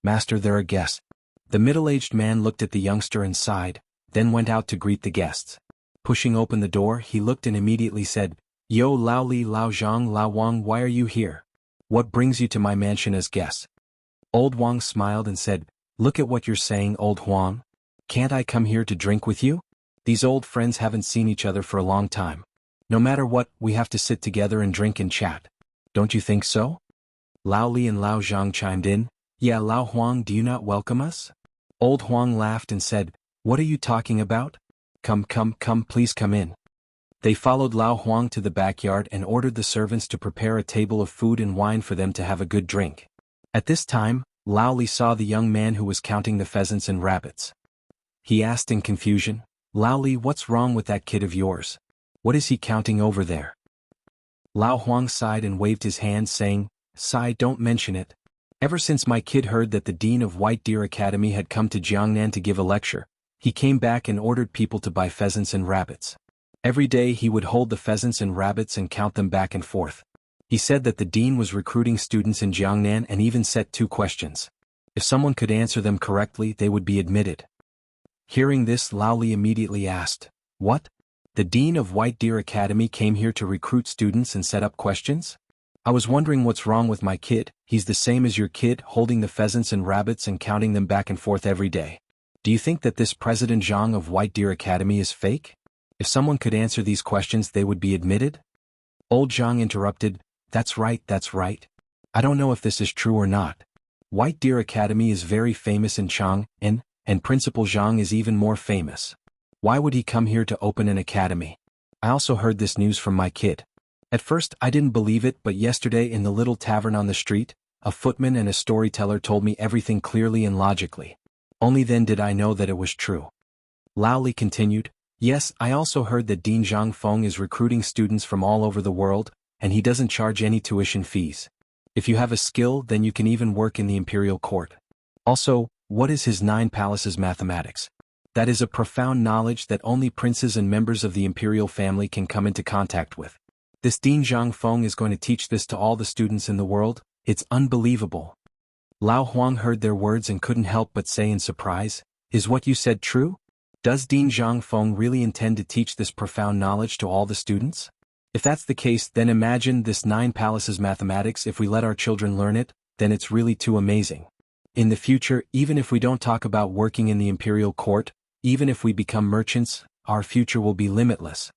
Master, there are guests. The middle-aged man looked at the youngster and sighed, then went out to greet the guests. Pushing open the door, he looked and immediately said, Yo Lao Li Lao Zhang Lao Wang, why are you here? What brings you to my mansion as guests? Old Wang smiled and said, Look at what you're saying, Old Huang. Can't I come here to drink with you? These old friends haven't seen each other for a long time. No matter what, we have to sit together and drink and chat. Don't you think so? Lao Li and Lao Zhang chimed in, Yeah, Lao Huang, do you not welcome us? Old Huang laughed and said, What are you talking about? Come, please come in. They followed Lao Huang to the backyard and ordered the servants to prepare a table of food and wine for them to have a good drink. At this time, Lao Li saw the young man who was counting the pheasants and rabbits. He asked in confusion, Lao Li, what's wrong with that kid of yours? What is he counting over there? Lao Huang sighed and waved his hand saying, Sigh, don't mention it. Ever since my kid heard that the dean of White Deer Academy had come to Jiangnan to give a lecture, he came back and ordered people to buy pheasants and rabbits. Every day he would hold the pheasants and rabbits and count them back and forth. He said that the dean was recruiting students in Jiangnan and even set 2 questions. If someone could answer them correctly, they would be admitted. Hearing this, Lao Li immediately asked, What? The dean of White Deer Academy came here to recruit students and set up questions? I was wondering what's wrong with my kid. He's the same as your kid, holding the pheasants and rabbits and counting them back and forth every day. Do you think that this President Zhang of White Deer Academy is fake? If someone could answer these questions, they would be admitted? Old Zhang interrupted, That's right. I don't know if this is true or not. White Deer Academy is very famous in Chang'an, and Principal Zhang is even more famous. Why would he come here to open an academy? I also heard this news from my kid. At first I didn't believe it, but yesterday in the little tavern on the street, a footman and a storyteller told me everything clearly and logically. Only then did I know that it was true. Lao Li continued, Yes, I also heard that Dean Zhang Feng is recruiting students from all over the world, and he doesn't charge any tuition fees. If you have a skill, then you can even work in the imperial court. Also, what is his 9 palaces mathematics? That is a profound knowledge that only princes and members of the imperial family can come into contact with. This Dean Zhang Feng is going to teach this to all the students in the world. It's unbelievable. Lao Huang heard their words and couldn't help but say in surprise, Is what you said true? Does Dean Zhang Feng really intend to teach this profound knowledge to all the students? If that's the case, then imagine this 9 palaces mathematics. If we let our children learn it, then it's really too amazing. In the future, even if we don't talk about working in the imperial court, even if we become merchants, our future will be limitless.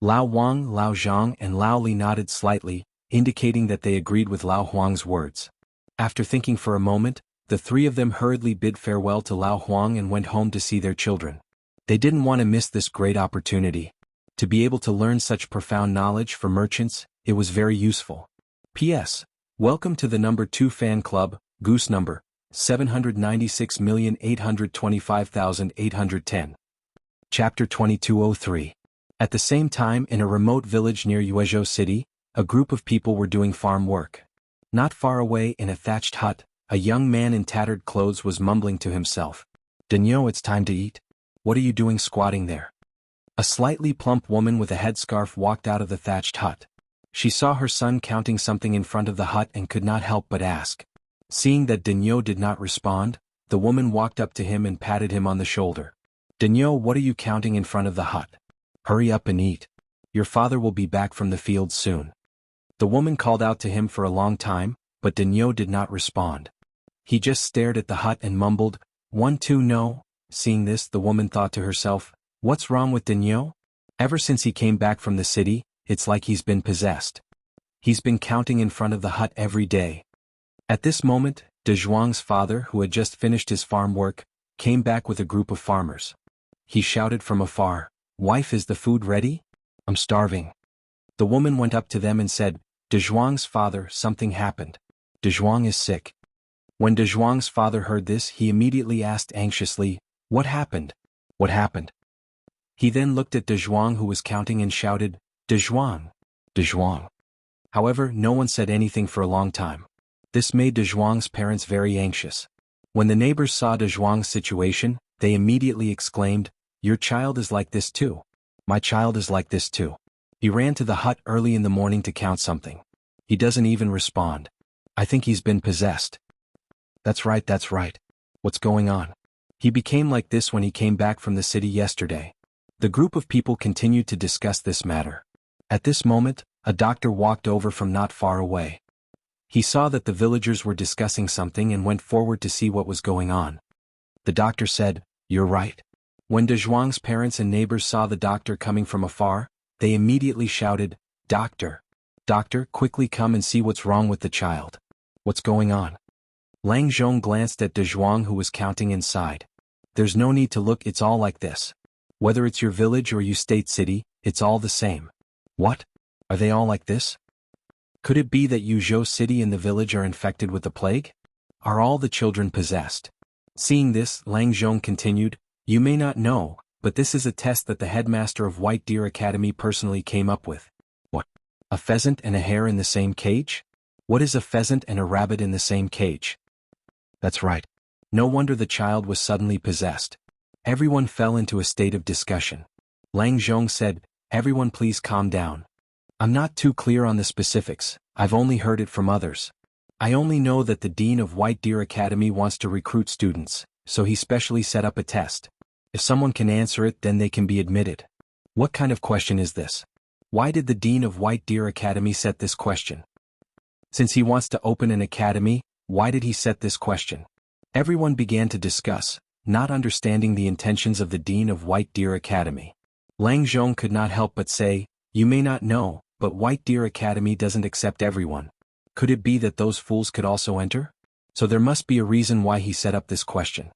Lao Wang, Lao Zhang and Lao Li nodded slightly, indicating that they agreed with Lao Huang's words. After thinking for a moment, the 3 of them hurriedly bid farewell to Lao Huang and went home to see their children. They didn't want to miss this great opportunity. To be able to learn such profound knowledge for merchants, it was very useful. P.S. Welcome to the number 2 fan club, Goose number 796,825,810. Chapter 2203. At the same time, in a remote village near Wuxia City, a group of people were doing farm work. Not far away in a thatched hut, a young man in tattered clothes was mumbling to himself. Daniel, it's time to eat. What are you doing squatting there? A slightly plump woman with a headscarf walked out of the thatched hut. She saw her son counting something in front of the hut and could not help but ask. Seeing that Daniel did not respond, the woman walked up to him and patted him on the shoulder. Daniel, what are you counting in front of the hut? Hurry up and eat. Your father will be back from the field soon. The woman called out to him for a long time, but Daniel did not respond. He just stared at the hut and mumbled, 1 2 no. Seeing this, the woman thought to herself, What's wrong with Daniel? Ever since he came back from the city, it's like he's been possessed. He's been counting in front of the hut every day. At this moment, De Zhuang's father, who had just finished his farm work, came back with a group of farmers. He shouted from afar, "Wife, is the food ready? I'm starving." The woman went up to them and said, "De Zhuang's father, something happened. De Zhuang is sick." When De Zhuang's father heard this, he immediately asked anxiously, "What happened? What happened?" He then looked at De Zhuang, who was counting, and shouted, "De Zhuang! De Zhuang!" However, no one said anything for a long time. This made De Zhuang's parents very anxious. When the neighbors saw De Zhuang's situation, they immediately exclaimed, "Your child is like this too. My child is like this too." He ran to the hut early in the morning to count something. He doesn't even respond. I think he's been possessed. That's right, that's right. What's going on? He became like this when he came back from the city yesterday. The group of people continued to discuss this matter. At this moment, a doctor walked over from not far away. He saw that the villagers were discussing something and went forward to see what was going on. The doctor said, "You're right." When De Zhuang's parents and neighbors saw the doctor coming from afar, they immediately shouted, "Doctor! Doctor, quickly come and see what's wrong with the child. What's going on?" Lang Zhong glanced at De Zhuang, who was counting, inside. "There's no need to look, it's all like this. Whether it's your village or you state city, it's all the same." "What? Are they all like this? Could it be that Yuzhou city and the village are infected with the plague? Are all the children possessed?" Seeing this, Lang Zhong continued, "You may not know, but this is a test that the headmaster of White Deer Academy personally came up with." "What? A pheasant and a hare in the same cage? What is a pheasant and a rabbit in the same cage?" That's right. No wonder the child was suddenly possessed. Everyone fell into a state of discussion. Lang Zhong said, "Everyone please calm down. I'm not too clear on the specifics, I've only heard it from others. I only know that the dean of White Deer Academy wants to recruit students, so he specially set up a test. If someone can answer it, then they can be admitted." "What kind of question is this? Why did the dean of White Deer Academy set this question? Since he wants to open an academy, why did he set this question?" Everyone began to discuss, not understanding the intentions of the dean of White Deer Academy. Lang Zhong could not help but say, "You may not know, but White Deer Academy doesn't accept everyone. Could it be that those fools could also enter? So there must be a reason why he set up this question."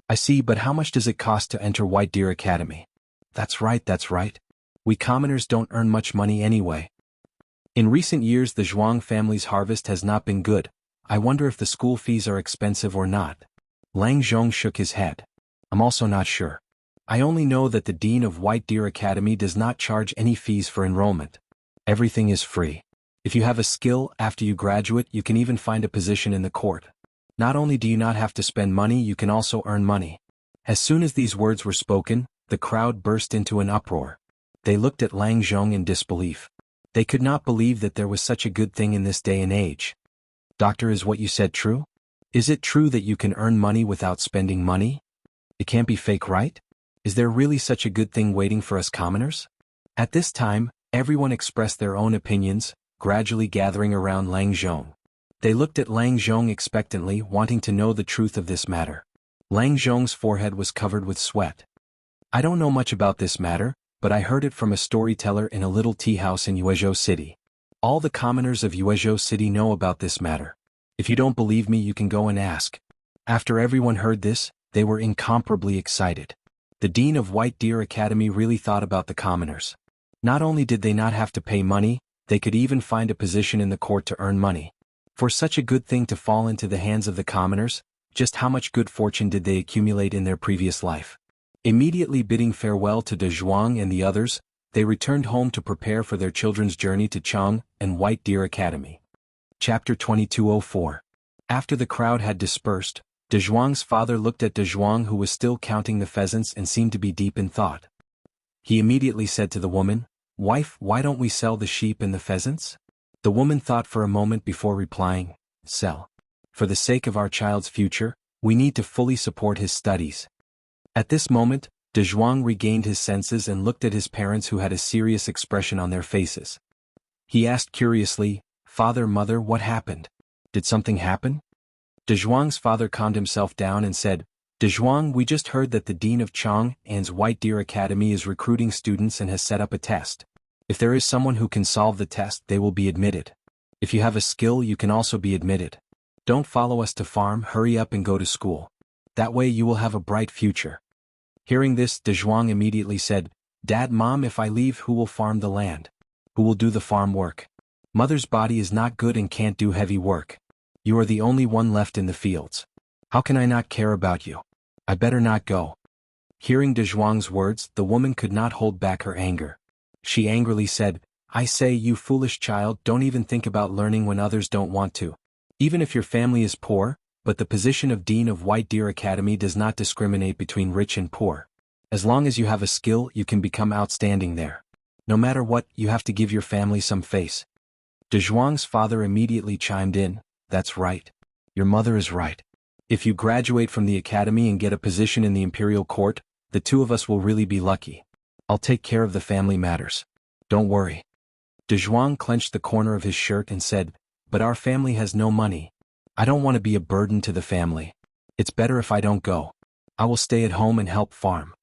"I see, but how much does it cost to enter White Deer Academy?" That's right, that's right. We commoners don't earn much money anyway. In recent years the Zhuang family's harvest has not been good. I wonder if the school fees are expensive or not." Lang Zhong shook his head. "I'm also not sure. I only know that the dean of White Deer Academy does not charge any fees for enrollment. Everything is free. If you have a skill, after you graduate you can even find a position in the court. Not only do you not have to spend money, you can also earn money." As soon as these words were spoken, the crowd burst into an uproar. They looked at Lang Zhong in disbelief. They could not believe that there was such a good thing in this day and age. "Doctor, is what you said true? Is it true that you can earn money without spending money? It can't be fake, right? Is there really such a good thing waiting for us commoners?" At this time, everyone expressed their own opinions, gradually gathering around Lang Zhong. They looked at Lang Zhong expectantly, wanting to know the truth of this matter. Lang Zhong's forehead was covered with sweat. "I don't know much about this matter, but I heard it from a storyteller in a little tea house in Yuzhou City. All the commoners of Yuzhou City know about this matter. If you don't believe me, you can go and ask." After everyone heard this, they were incomparably excited. The dean of White Deer Academy really thought about the commoners. Not only did they not have to pay money, they could even find a position in the court to earn money. For such a good thing to fall into the hands of the commoners, just how much good fortune did they accumulate in their previous life? Immediately bidding farewell to De Zhuang and the others, they returned home to prepare for their children's journey to Chang and White Deer Academy. Chapter 2204. After the crowd had dispersed, De Zhuang's father looked at De Zhuang, who was still counting the pheasants and seemed to be deep in thought. He immediately said to the woman, "Wife, why don't we sell the sheep and the pheasants?" The woman thought for a moment before replying, "Sell. For the sake of our child's future, we need to fully support his studies." At this moment, De Zhuang regained his senses and looked at his parents, who had a serious expression on their faces. He asked curiously, "Father, mother, what happened? Did something happen?" De Zhuang's father calmed himself down and said, "Dezhuang, we just heard that the dean of Chang'an's White Deer Academy is recruiting students and has set up a test. If there is someone who can solve the test, they will be admitted. If you have a skill, you can also be admitted. Don't follow us to farm, hurry up and go to school. That way you will have a bright future." Hearing this, Dezhuang immediately said, "Dad, Mom, if I leave, who will farm the land? Who will do the farm work? Mother's body is not good and can't do heavy work. You are the only one left in the fields. How can I not care about you? I better not go." Hearing Dezhuang's words, the woman could not hold back her anger. She angrily said, "I say, you foolish child, don't even think about learning when others don't want to. Even if your family is poor, but the position of Dean of White Deer Academy does not discriminate between rich and poor. As long as you have a skill, you can become outstanding there. No matter what, you have to give your family some face." Dezhuang's father immediately chimed in, "That's right. Your mother is right. If you graduate from the academy and get a position in the imperial court, the two of us will really be lucky. I'll take care of the family matters. Don't worry." Dezhuang clenched the corner of his shirt and said, "But our family has no money. I don't want to be a burden to the family. It's better if I don't go. I will stay at home and help farm."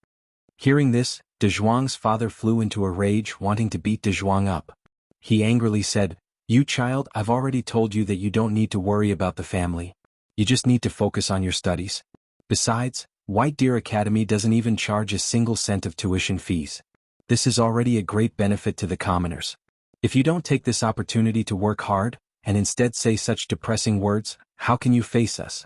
Hearing this, Dezhuang's father flew into a rage, wanting to beat Dezhuang up. He angrily said, "You child, I've already told you that you don't need to worry about the family. You just need to focus on your studies. Besides, White Deer Academy doesn't even charge a single cent of tuition fees. This is already a great benefit to the commoners. If you don't take this opportunity to work hard, and instead say such depressing words, how can you face us?"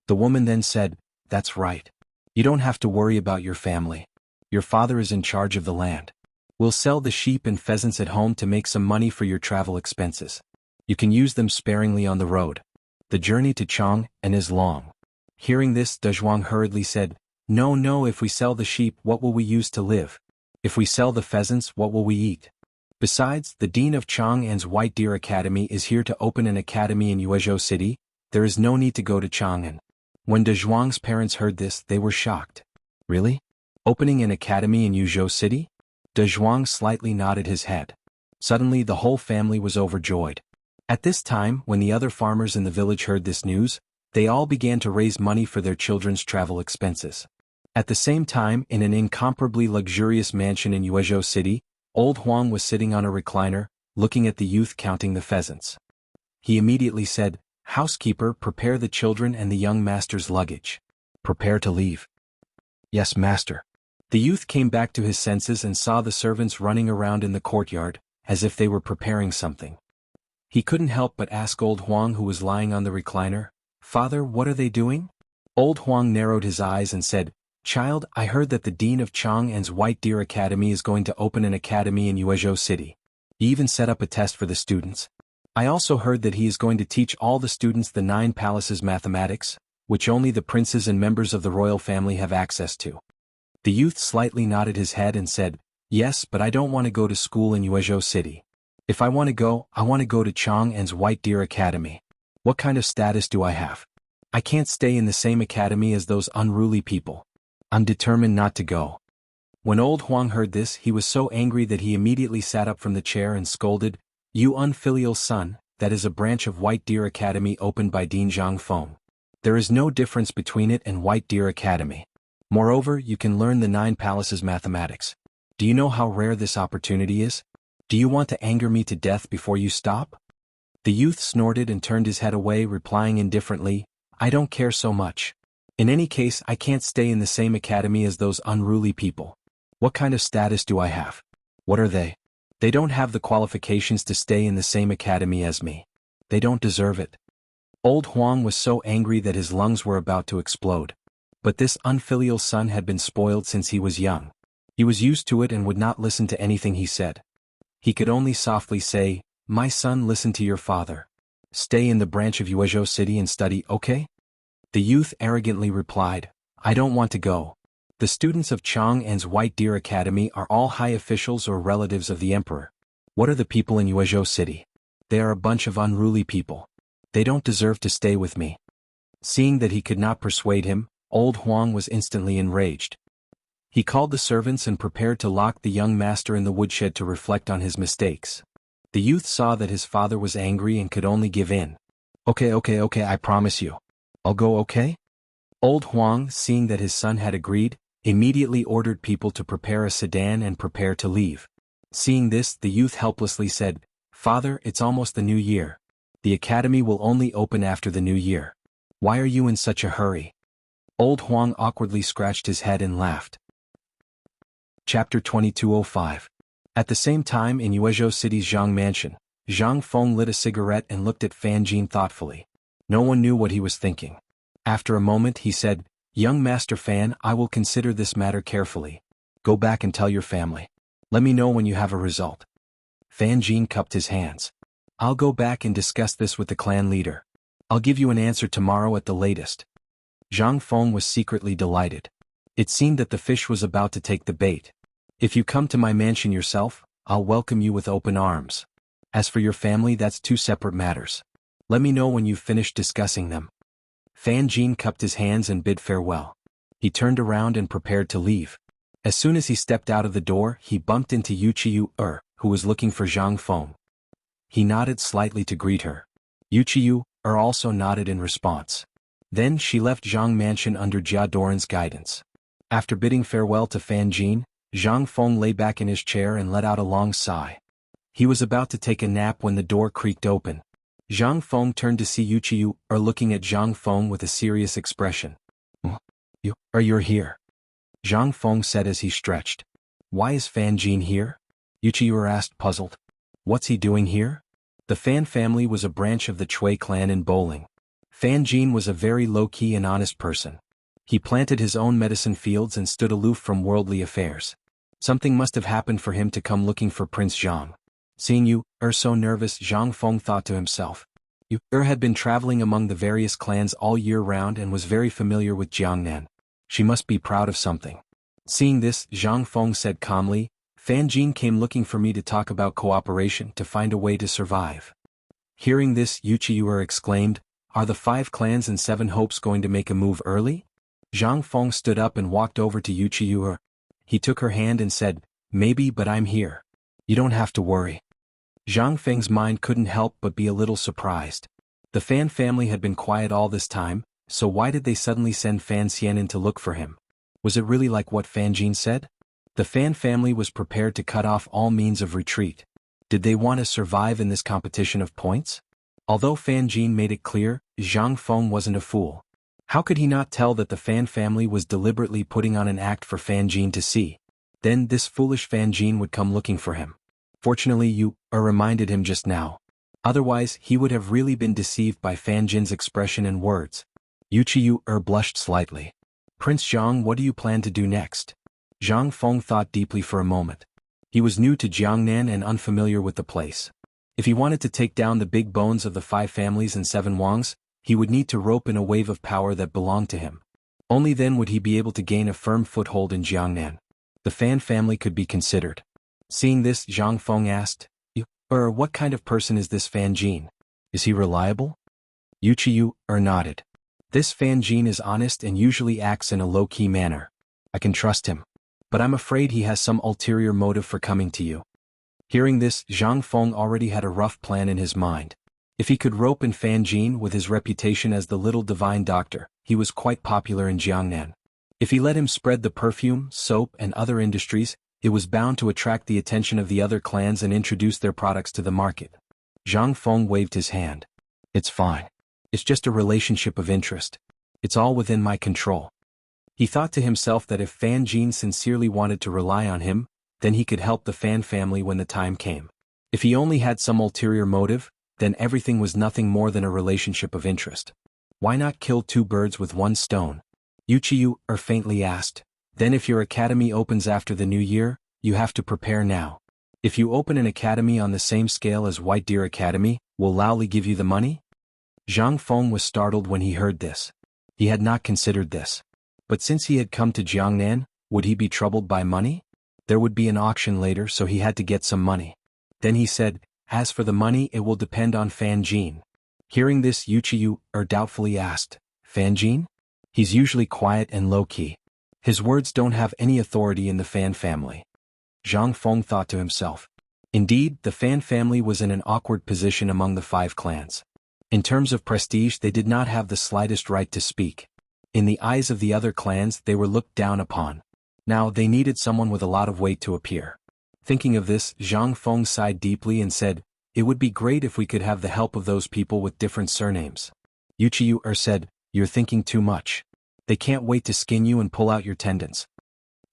The woman then said, "That's right. You don't have to worry about your family. Your father is in charge of the land. We'll sell the sheep and pheasants at home to make some money for your travel expenses. You can use them sparingly on the road. The journey to Chang'an is long." Hearing this, Dezhuang hurriedly said, No, if we sell the sheep, what will we use to live? If we sell the pheasants, what will we eat? Besides, the dean of Chang'an's White Deer Academy is here to open an academy in Yuezhou City. There is no need to go to Chang'an." When Dezhuang's parents heard this, they were shocked. "Really? Opening an academy in Yuezhou City?" Dezhuang slightly nodded his head. Suddenly the whole family was overjoyed. At this time, when the other farmers in the village heard this news, they all began to raise money for their children's travel expenses. At the same time, in an incomparably luxurious mansion in Yuezhou City, Old Huang was sitting on a recliner, looking at the youth counting the pheasants. He immediately said, "Housekeeper, prepare the children and the young master's luggage. Prepare to leave." "Yes, master." The youth came back to his senses and saw the servants running around in the courtyard, as if they were preparing something. He couldn't help but ask Old Huang, who was lying on the recliner, "Father, what are they doing?" Old Huang narrowed his eyes and said, "Child, I heard that the dean of Chang'an's White Deer Academy is going to open an academy in Yuezhou City. He even set up a test for the students. I also heard that he is going to teach all the students the 9 palaces mathematics, which only the princes and members of the royal family have access to." The youth slightly nodded his head and said, "Yes, but I don't want to go to school in Yuezhou City. If I want to go to Chang'an's White Deer Academy. What kind of status do I have? I can't stay in the same academy as those unruly people. I'm determined not to go." When Old Huang heard this, he was so angry that he immediately sat up from the chair and scolded, "You unfilial son, that is a branch of White Deer Academy opened by Dean Zhangfeng. There is no difference between it and White Deer Academy. Moreover, you can learn the 9 palaces mathematics. Do you know how rare this opportunity is? Do you want to anger me to death before you stop?" The youth snorted and turned his head away, replying indifferently, "I don't care so much. In any case, I can't stay in the same academy as those unruly people. What kind of status do I have? What are they? They don't have the qualifications to stay in the same academy as me. They don't deserve it." Old Huang was so angry that his lungs were about to explode. But this unfilial son had been spoiled since he was young. He was used to it and would not listen to anything he said. He could only softly say, "My son, listen to your father. Stay in the branch of Yuezhou City and study, okay?" The youth arrogantly replied, "I don't want to go. The students of Chang'an's White Deer Academy are all high officials or relatives of the emperor. What are the people in Yuezhou City? They are a bunch of unruly people. They don't deserve to stay with me." Seeing that he could not persuade him, Old Huang was instantly enraged. He called the servants and prepared to lock the young master in the woodshed to reflect on his mistakes. The youth saw that his father was angry and could only give in. Okay, I promise you. I'll go, okay?" Old Huang, seeing that his son had agreed, immediately ordered people to prepare a sedan and prepare to leave. Seeing this, the youth helplessly said, "Father, it's almost the new year. The academy will only open after the new year. Why are you in such a hurry?" Old Huang awkwardly scratched his head and laughed. Chapter 2205. At the same time in Yuezhou City's Zhang mansion, Zhang Feng lit a cigarette and looked at Fan Jin thoughtfully. No one knew what he was thinking. After a moment he said, "Young Master Fan, I will consider this matter carefully. Go back and tell your family. Let me know when you have a result." Fan Jin cupped his hands. "I'll go back and discuss this with the clan leader. I'll give you an answer tomorrow at the latest." Zhang Feng was secretly delighted. It seemed that the fish was about to take the bait. "If you come to my mansion yourself, I'll welcome you with open arms. As for your family, that's two separate matters. Let me know when you've finished discussing them." Fan Jin cupped his hands and bid farewell. He turned around and prepared to leave. As soon as he stepped out of the door, he bumped into Wuxia, who was looking for Zhang Feng. He nodded slightly to greet her. Wuxia also nodded in response. Then she left Zhang mansion under Jia Doran's guidance. After bidding farewell to Fan Jin, Zhang Feng lay back in his chair and let out a long sigh. He was about to take a nap when the door creaked open. Zhang Feng turned to see Wuxia looking at Zhang Feng with a serious expression. You're here," Zhang Feng said as he stretched. "Why is Fan Jin here?" Wuxia asked, puzzled. "What's he doing here?" The Fan family was a branch of the Chui clan in Bowling. Fan Jin was a very low-key and honest person. He planted his own medicine fields and stood aloof from worldly affairs. Something must have happened for him to come looking for Prince Zhang. Seeing you so nervous, Zhang Feng thought to himself. You had been traveling among the various clans all year round and was very familiar with Jiangnan. She must be proud of something. Seeing this, Zhang Feng said calmly, "Fan Jin came looking for me to talk about cooperation to find a way to survive." Hearing this, Wuxia exclaimed, "Are the 5 clans and 7 hopes going to make a move early?" Zhang Feng stood up and walked over to Wuxia. He took her hand and said, "Maybe, but I'm here. You don't have to worry." Zhang Feng's mind couldn't help but be a little surprised. The Fan family had been quiet all this time, so why did they suddenly send Fan Xian in to look for him? Was it really like what Fan Jin said? The Fan family was prepared to cut off all means of retreat. Did they want to survive in this competition of points? Although Fan Jin made it clear, Zhang Feng wasn't a fool. How could he not tell that the Fan family was deliberately putting on an act for Fan Jin to see? Then this foolish Fan Jin would come looking for him. Fortunately you reminded him just now. Otherwise he would have really been deceived by Fan Jin's expression and words. Wuxia blushed slightly. "Prince Zhang, what do you plan to do next?" Zhang Feng thought deeply for a moment. He was new to Jiangnan and unfamiliar with the place. If he wanted to take down the big bones of the 5 families and 7 Wangs, he would need to rope in a wave of power that belonged to him. Only then would he be able to gain a firm foothold in Jiangnan. The Fan family could be considered. Seeing this, Zhang Feng asked, what kind of person is this Fan Jin? Is he reliable?" Wuxia nodded. "This Fan Jin is honest and usually acts in a low-key manner. I can trust him. But I'm afraid he has some ulterior motive for coming to you." Hearing this, Zhang Feng already had a rough plan in his mind. If he could rope in Fan Jin with his reputation as the little divine doctor, he was quite popular in Jiangnan. If he let him spread the perfume, soap, and other industries, it was bound to attract the attention of the other clans and introduce their products to the market. Zhang Feng waved his hand. "It's fine. It's just a relationship of interest. It's all within my control." He thought to himself that if Fan Jin sincerely wanted to rely on him, then he could help the Fan family when the time came. If he only had some ulterior motive, then everything was nothing more than a relationship of interest. Why not kill 2 birds with 1 stone? Wuxia faintly asked. "Then if your academy opens after the new year, you have to prepare now. If you open an academy on the same scale as White Deer Academy, will Laoli give you the money?" Zhang Feng was startled when he heard this. He had not considered this. But since he had come to Jiangnan, would he be troubled by money? There would be an auction later, so he had to get some money. Then he said, "As for the money, it will depend on Fan Jin." Hearing this, Wuxia doubtfully asked, "Fan Jin? He's usually quiet and low-key. His words don't have any authority in the Fan family." Zhang Feng thought to himself. Indeed, the Fan family was in an awkward position among the 5 clans. In terms of prestige, they did not have the slightest right to speak. In the eyes of the other clans they were looked down upon. Now they needed someone with a lot of weight to appear. Thinking of this, Zhang Feng sighed deeply and said, "It would be great if we could have the help of those people with different surnames." Yuchi said, "You're thinking too much. They can't wait to skin you and pull out your tendons."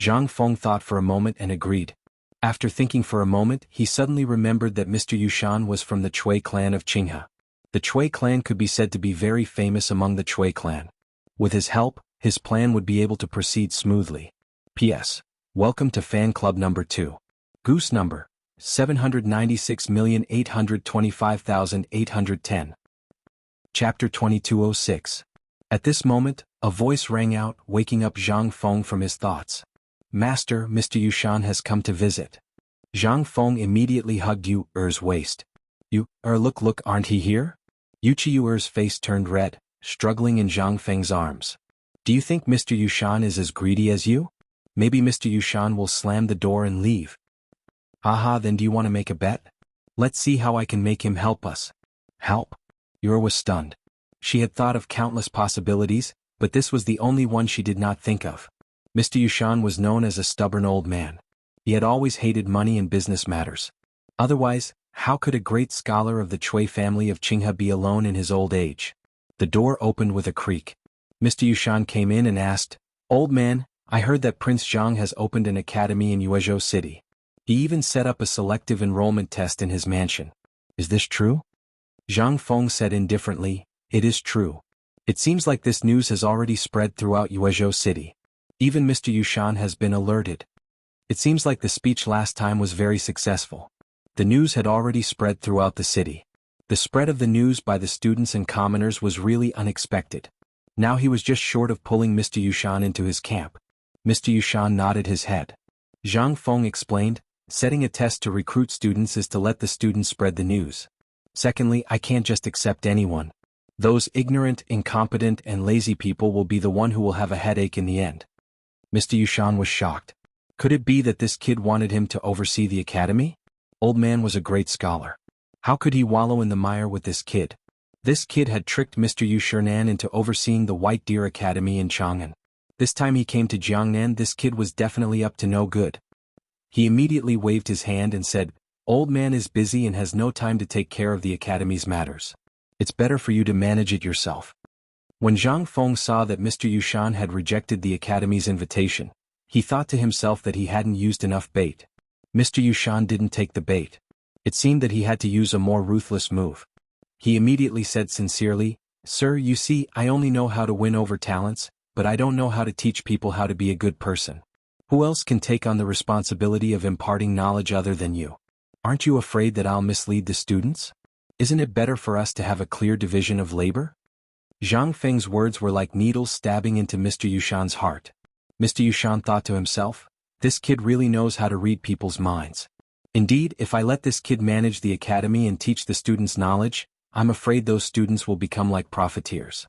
Zhang Feng thought for a moment and agreed. After thinking for a moment, he suddenly remembered that Mr. Yushan was from the Chui clan of Qinghe. The Chui clan could be said to be very famous among the Chui clan. With his help, his plan would be able to proceed smoothly. P.S. Welcome to fan club number 2. Goose number 796,825,810. Chapter 2206. At this moment, a voice rang out, waking up Zhang Feng from his thoughts. "Master, Mr. Yushan has come to visit." Zhang Feng immediately hugged Yu's waist. Look, aren't he here?" Yu's face turned red, struggling in Zhang Feng's arms. "Do you think Mr. Yushan is as greedy as you? Maybe Mr. Yushan will slam the door and leave." "Aha, then do you want to make a bet? Let's see how I can make him help us." "Help?" Yu was stunned. She had thought of countless possibilities, but this was the only one she did not think of. Mr. Yushan was known as a stubborn old man. He had always hated money and business matters. Otherwise, how could a great scholar of the Chui family of Qinghe be alone in his old age? The door opened with a creak. Mr. Yushan came in and asked, "Old man, I heard that Prince Zhang has opened an academy in Yuezhou City. He even set up a selective enrollment test in his mansion. Is this true?" Zhang Feng said indifferently, "It is true. It seems like this news has already spread throughout Yuezhou City. Even Mr. Yushan has been alerted. It seems like the speech last time was very successful. The news had already spread throughout the city. The spread of the news by the students and commoners was really unexpected. Now he was just short of pulling Mr. Yushan into his camp." Mr. Yushan nodded his head. Zhang Feng explained, "Setting a test to recruit students is to let the students spread the news. Secondly, I can't just accept anyone. Those ignorant, incompetent, and lazy people will be the one who will have a headache in the end." Mr. Yushan was shocked. Could it be that this kid wanted him to oversee the academy? Old man was a great scholar. How could he wallow in the mire with this kid? This kid had tricked Mr. Yushernan into overseeing the White Deer Academy in Chang'an. This time he came to Jiangnan, this kid was definitely up to no good. He immediately waved his hand and said, "Old man is busy and has no time to take care of the academy's matters. It's better for you to manage it yourself." When Zhang Feng saw that Mr. Yushan had rejected the academy's invitation, he thought to himself that he hadn't used enough bait. Mr. Yushan didn't take the bait. It seemed that he had to use a more ruthless move. He immediately said sincerely, "Sir, you see, I only know how to win over talents, but I don't know how to teach people how to be a good person. Who else can take on the responsibility of imparting knowledge other than you? Aren't you afraid that I'll mislead the students? Isn't it better for us to have a clear division of labor?" Zhang Feng's words were like needles stabbing into Mr. Yushan's heart. Mr. Yushan thought to himself, "This kid really knows how to read people's minds. Indeed, if I let this kid manage the academy and teach the students knowledge, I'm afraid those students will become like profiteers.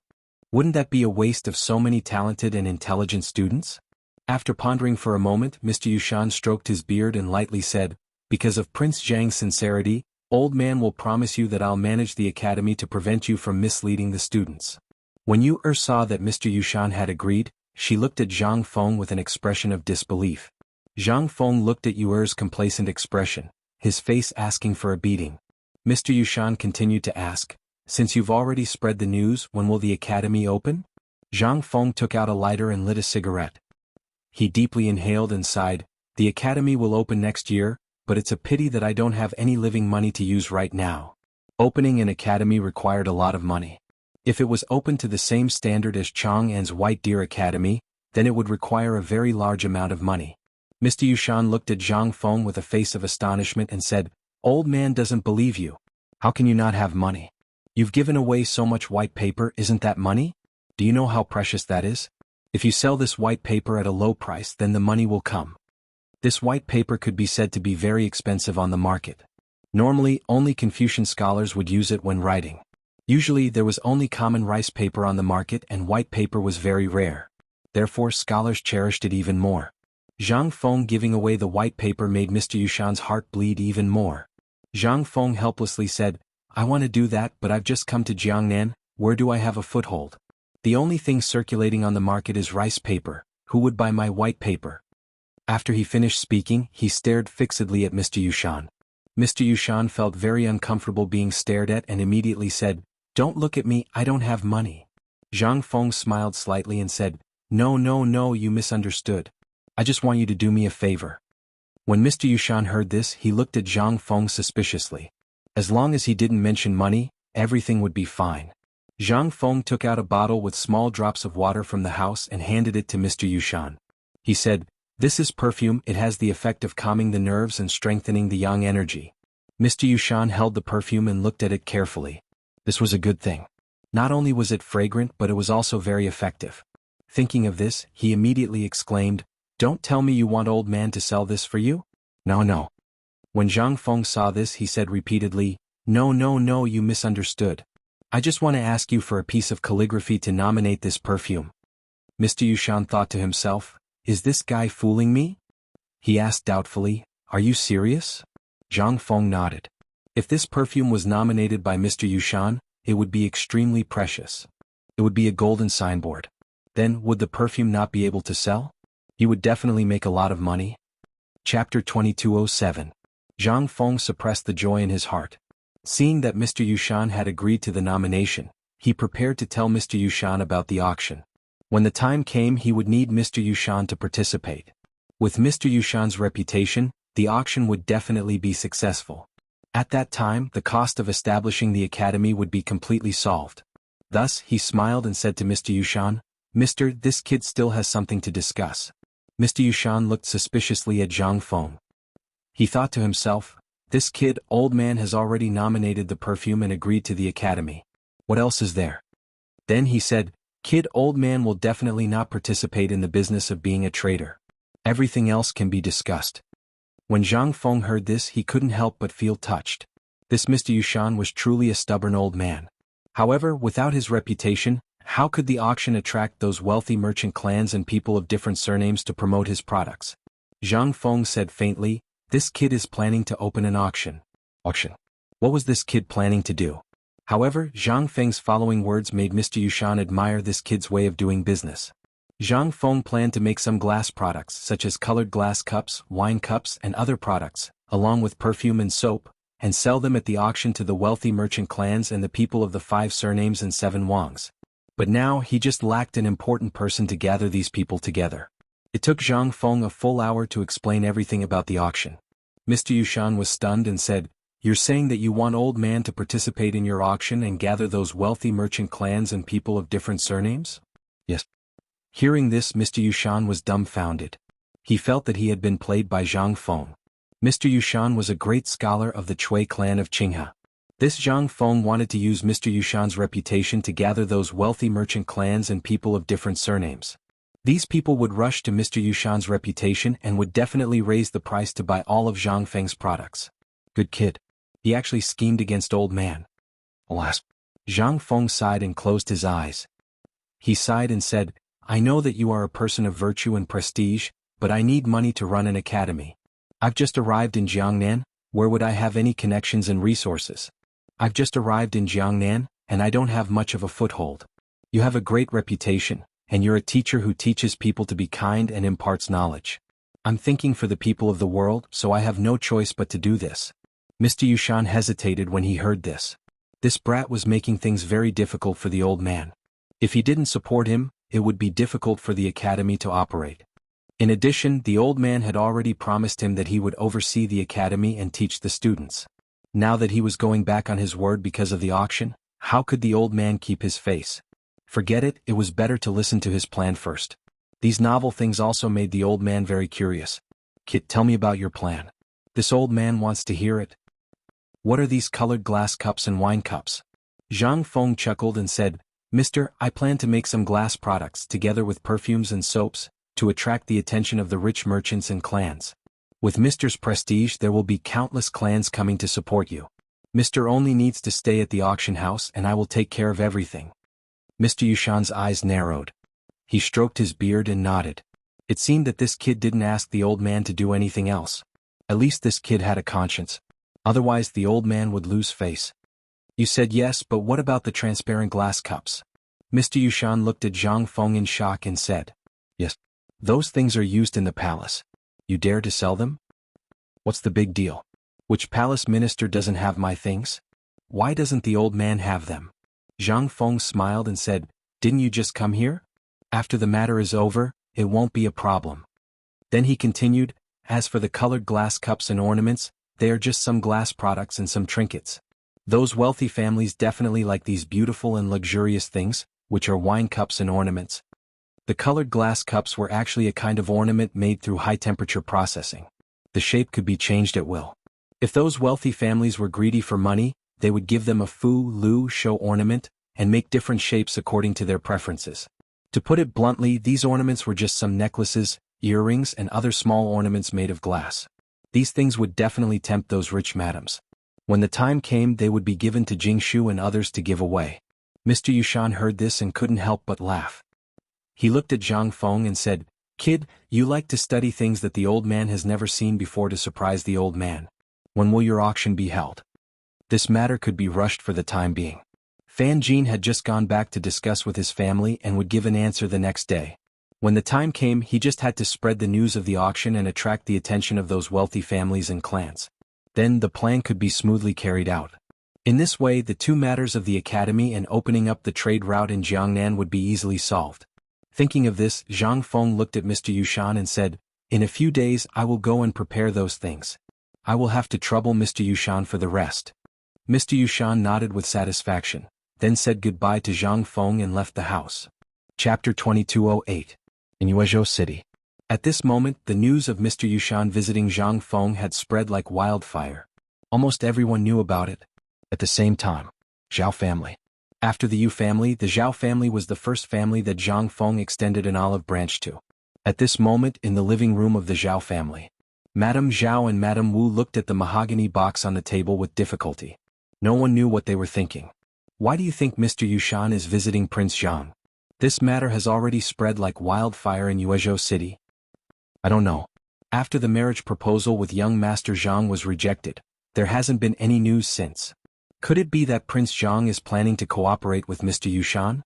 Wouldn't that be a waste of so many talented and intelligent students?" After pondering for a moment, Mr. Yushan stroked his beard and lightly said, "Because of Prince Zhang's sincerity, old man will promise you that I'll manage the academy to prevent you from misleading the students." When Yu saw that Mr. Yushan had agreed, she looked at Zhang Feng with an expression of disbelief. Zhang Feng looked at Yu's complacent expression, his face asking for a beating. Mr. Yushan continued to ask, "Since you've already spread the news, when will the academy open?" Zhang Feng took out a lighter and lit a cigarette. He deeply inhaled and sighed, "The academy will open next year, but it's a pity that I don't have any living money to use right now. Opening an academy required a lot of money. If it was opened to the same standard as Chang'an's White Deer Academy, then it would require a very large amount of money." Mr. Yushan looked at Zhang Feng with a face of astonishment and said, "Old man doesn't believe you. How can you not have money? You've given away so much white paper, isn't that money? Do you know how precious that is? If you sell this white paper at a low price, then the money will come. This white paper could be said to be very expensive on the market. Normally, only Confucian scholars would use it when writing. Usually there was only common rice paper on the market and white paper was very rare. Therefore scholars cherished it even more." Zhang Feng giving away the white paper made Mr. Yushan's heart bleed even more. Zhang Feng helplessly said, "I want to do that, but I've just come to Jiangnan, where do I have a foothold? The only thing circulating on the market is rice paper. Who would buy my white paper? After he finished speaking, he stared fixedly at Mr. Yushan. Mr. Yushan felt very uncomfortable being stared at and immediately said, "Don't look at me, I don't have money." Zhang Feng smiled slightly and said, "No, no, no, you misunderstood. I just want you to do me a favor." When Mr. Yushan heard this, he looked at Zhang Feng suspiciously. As long as he didn't mention money, everything would be fine. Zhang Feng took out a bottle with small drops of water from the house and handed it to Mr. Yushan. He said, "This is perfume, it has the effect of calming the nerves and strengthening the yang energy." Mr. Yushan held the perfume and looked at it carefully. This was a good thing. Not only was it fragrant but it was also very effective. Thinking of this, he immediately exclaimed, "Don't tell me you want old man to sell this for you?" "No, no." When Zhang Feng saw this, he said repeatedly, "No, no, no, you misunderstood. I just want to ask you for a piece of calligraphy to nominate this perfume." Mr. Yushan thought to himself, "Is this guy fooling me?" He asked doubtfully, "Are you serious?" Zhang Feng nodded. If this perfume was nominated by Mr. Yushan, it would be extremely precious. It would be a golden signboard. Then, would the perfume not be able to sell? He would definitely make a lot of money. Chapter 2207. Zhang Feng suppressed the joy in his heart. Seeing that Mr. Yushan had agreed to the nomination, he prepared to tell Mr. Yushan about the auction. When the time came, he would need Mr. Yushan to participate. With Mr. Yushan's reputation, the auction would definitely be successful. At that time, the cost of establishing the academy would be completely solved. Thus, he smiled and said to Mr. Yushan, "Mister, this kid still has something to discuss." Mr. Yushan looked suspiciously at Zhang Feng. He thought to himself, "This kid, old man, has already nominated the perfume and agreed to the academy. What else is there?" Then he said, "Kid, old man will definitely not participate in the business of being a trader. Everything else can be discussed." When Zhang Feng heard this, he couldn't help but feel touched. This Mr. Yushan was truly a stubborn old man. However, without his reputation, how could the auction attract those wealthy merchant clans and people of different surnames to promote his products? Zhang Feng said faintly, "This kid is planning to open an auction." Auction? What was this kid planning to do? However, Zhang Feng's following words made Mr. Yushan admire this kid's way of doing business. Zhang Feng planned to make some glass products such as colored glass cups, wine cups, and other products, along with perfume and soap, and sell them at the auction to the wealthy merchant clans and the people of the 5 surnames and 7 wangs. But now he just lacked an important person to gather these people together. It took Zhang Feng a full hour to explain everything about the auction. Mr. Yushan was stunned and said, "You're saying that you want old man to participate in your auction and gather those wealthy merchant clans and people of different surnames?" "Yes." Hearing this, Mr. Yushan was dumbfounded. He felt that he had been played by Zhang Feng. Mr. Yushan was a great scholar of the Chui clan of Qinghe. This Zhang Feng wanted to use Mr. Yushan's reputation to gather those wealthy merchant clans and people of different surnames. These people would rush to Mr. Yushan's reputation and would definitely raise the price to buy all of Zhang Feng's products. Good kid. He actually schemed against old man. Alas. Zhang Feng sighed and closed his eyes. He sighed and said, "I know that you are a person of virtue and prestige, but I need money to run an academy. I've just arrived in Jiangnan, where would I have any connections and resources? I've just arrived in Jiangnan, and I don't have much of a foothold. You have a great reputation, and you're a teacher who teaches people to be kind and imparts knowledge. I'm thinking for the people of the world, so I have no choice but to do this." Mr. Yushan hesitated when he heard this. This brat was making things very difficult for the old man. If he didn't support him, it would be difficult for the academy to operate. In addition, the old man had already promised him that he would oversee the academy and teach the students. Now that he was going back on his word because of the auction, how could the old man keep his face? Forget it, it was better to listen to his plan first. These novel things also made the old man very curious. "Kid, tell me about your plan." This old man wants to hear it. "What are these colored glass cups and wine cups?" Zhang Feng chuckled and said, "Mister, I plan to make some glass products together with perfumes and soaps, to attract the attention of the rich merchants and clans. With Mister's prestige there will be countless clans coming to support you. Mister only needs to stay at the auction house and I will take care of everything." Mr. Yushan's eyes narrowed. He stroked his beard and nodded. It seemed that this kid didn't ask the old man to do anything else. At least this kid had a conscience. Otherwise the old man would lose face. "You said yes, but what about the transparent glass cups?" Mr. Yushan looked at Zhang Feng in shock and said, "Yes. Those things are used in the palace. You dare to sell them? What's the big deal? Which palace minister doesn't have my things? Why doesn't the old man have them?" Zhang Feng smiled and said, "Didn't you just come here? After the matter is over, it won't be a problem." Then he continued, "As for the colored glass cups and ornaments, they are just some glass products and some trinkets. Those wealthy families definitely like these beautiful and luxurious things, which are wine cups and ornaments." The colored glass cups were actually a kind of ornament made through high-temperature processing. The shape could be changed at will. If those wealthy families were greedy for money, they would give them a Fu-Lu show ornament and make different shapes according to their preferences. To put it bluntly, these ornaments were just some necklaces, earrings and other small ornaments made of glass. These things would definitely tempt those rich madams. When the time came, they would be given to Jingshu and others to give away. Mr. Yushan heard this and couldn't help but laugh. He looked at Zhang Feng and said, "Kid, you like to study things that the old man has never seen before to surprise the old man. When will your auction be held?" This matter could be rushed for the time being. Fan Jin had just gone back to discuss with his family and would give an answer the next day. When the time came, he just had to spread the news of the auction and attract the attention of those wealthy families and clans. Then the plan could be smoothly carried out. In this way, the two matters of the academy and opening up the trade route in Jiangnan would be easily solved. Thinking of this, Zhang Feng looked at Mr. Yushan and said, "In a few days I will go and prepare those things. I will have to trouble Mr. Yushan for the rest." Mr. Yushan nodded with satisfaction, then said goodbye to Zhang Feng and left the house. Chapter 2208. In Yuezhou City. At this moment, the news of Mr. Yushan visiting Zhang Feng had spread like wildfire. Almost everyone knew about it. At the same time, Zhao family. After the Yu family, the Zhao family was the first family that Zhang Feng extended an olive branch to. At this moment, in the living room of the Zhao family, Madame Zhao and Madame Wu looked at the mahogany box on the table with difficulty. No one knew what they were thinking. Why do you think Mr. Yushan is visiting Prince Zhang? This matter has already spread like wildfire in Yuezhou City. I don't know. After the marriage proposal with young Master Zhang was rejected, there hasn't been any news since. Could it be that Prince Zhang is planning to cooperate with Mr. Yushan?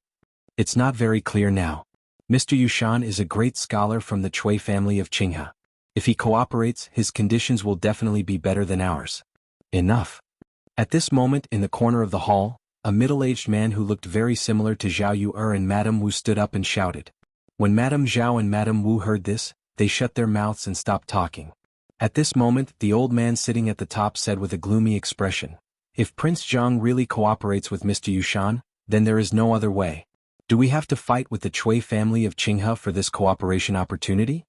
It's not very clear now. Mr. Yushan is a great scholar from the Cui family of Qinghe. If he cooperates, his conditions will definitely be better than ours. Enough. At this moment, in the corner of the hall, a middle-aged man who looked very similar to Zhao Yu and Madame Wu stood up and shouted. When Madame Zhao and Madame Wu heard this, they shut their mouths and stopped talking. At this moment, the old man sitting at the top said with a gloomy expression, "If Prince Zhang really cooperates with Mr. Yushan, then there is no other way. Do we have to fight with the Cui family of Qinghe for this cooperation opportunity?"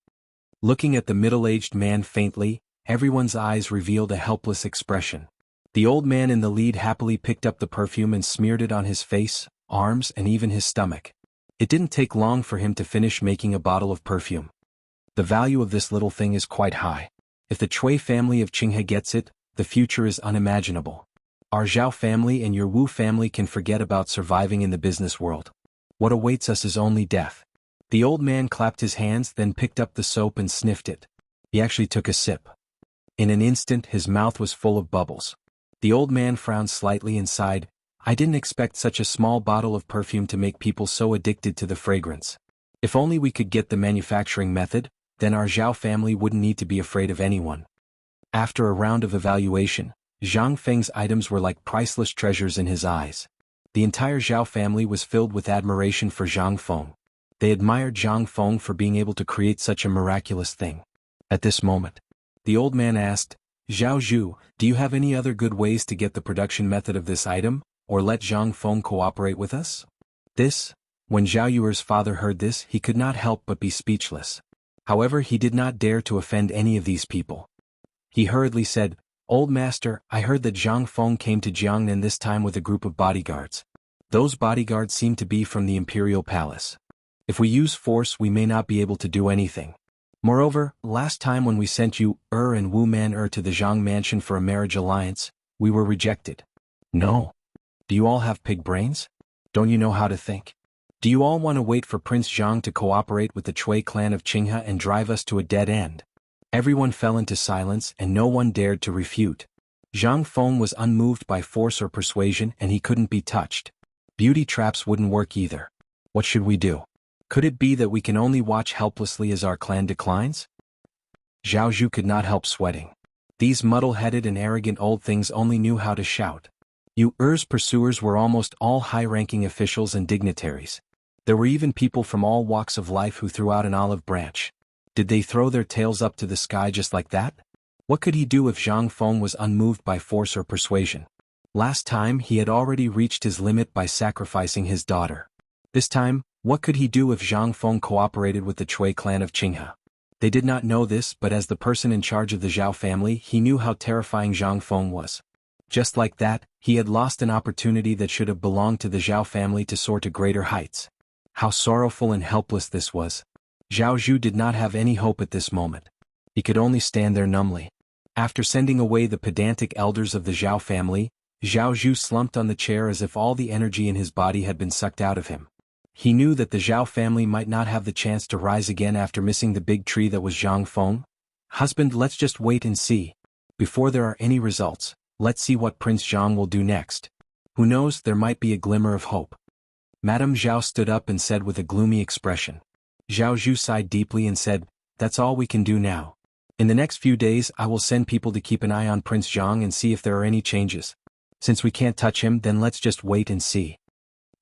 Looking at the middle-aged man faintly, everyone's eyes revealed a helpless expression. The old man in the lead happily picked up the perfume and smeared it on his face, arms and even his stomach. It didn't take long for him to finish making a bottle of perfume. The value of this little thing is quite high. If the Cui family of Qinghe gets it, the future is unimaginable. Our Zhao family and your Wu family can forget about surviving in the business world. What awaits us is only death. The old man clapped his hands, then picked up the soap and sniffed it. He actually took a sip. In an instant, his mouth was full of bubbles. The old man frowned slightly and sighed, "I didn't expect such a small bottle of perfume to make people so addicted to the fragrance. If only we could get the manufacturing method, then our Zhao family wouldn't need to be afraid of anyone." After a round of evaluation, Zhang Feng's items were like priceless treasures in his eyes. The entire Zhao family was filled with admiration for Zhang Feng. They admired Zhang Feng for being able to create such a miraculous thing. At this moment, the old man asked, "Zhao Zhu, do you have any other good ways to get the production method of this item, or let Zhang Feng cooperate with us?" When Zhao Yuer's father heard this, he could not help but be speechless. However, he did not dare to offend any of these people. He hurriedly said, "Old master, I heard that Zhang Feng came to Jiangnan this time with a group of bodyguards. Those bodyguards seem to be from the imperial palace. If we use force, we may not be able to do anything. Moreover, last time when we sent you, and Wu Man to the Zhang mansion for a marriage alliance, we were rejected. No. Do you all have pig brains? Don't you know how to think? Do you all want to wait for Prince Zhang to cooperate with the Cui clan of Qinghe and drive us to a dead end?" Everyone fell into silence and no one dared to refute. Zhang Feng was unmoved by force or persuasion and he couldn't be touched. Beauty traps wouldn't work either. What should we do? Could it be that we can only watch helplessly as our clan declines? Zhao Zhu could not help sweating. These muddle-headed and arrogant old things only knew how to shout. Yu's pursuers were almost all high-ranking officials and dignitaries. There were even people from all walks of life who threw out an olive branch. Did they throw their tails up to the sky just like that? What could he do if Zhang Feng was unmoved by force or persuasion? Last time he had already reached his limit by sacrificing his daughter. This time, what could he do if Zhang Feng cooperated with the Chui clan of Qinghe? They did not know this, but as the person in charge of the Zhao family, he knew how terrifying Zhang Feng was. Just like that, he had lost an opportunity that should have belonged to the Zhao family to soar to greater heights. How sorrowful and helpless this was. Zhao Zhu did not have any hope at this moment. He could only stand there numbly. After sending away the pedantic elders of the Zhao family, Zhao Zhu slumped on the chair as if all the energy in his body had been sucked out of him. He knew that the Zhao family might not have the chance to rise again after missing the big tree that was Zhang Feng. Husband, let's just wait and see. Before there are any results, let's see what Prince Zhang will do next. Who knows, there might be a glimmer of hope. Madame Zhao stood up and said with a gloomy expression. Zhao Zhu sighed deeply and said, "That's all we can do now. In the next few days I will send people to keep an eye on Prince Zhang and see if there are any changes. Since we can't touch him, then let's just wait and see."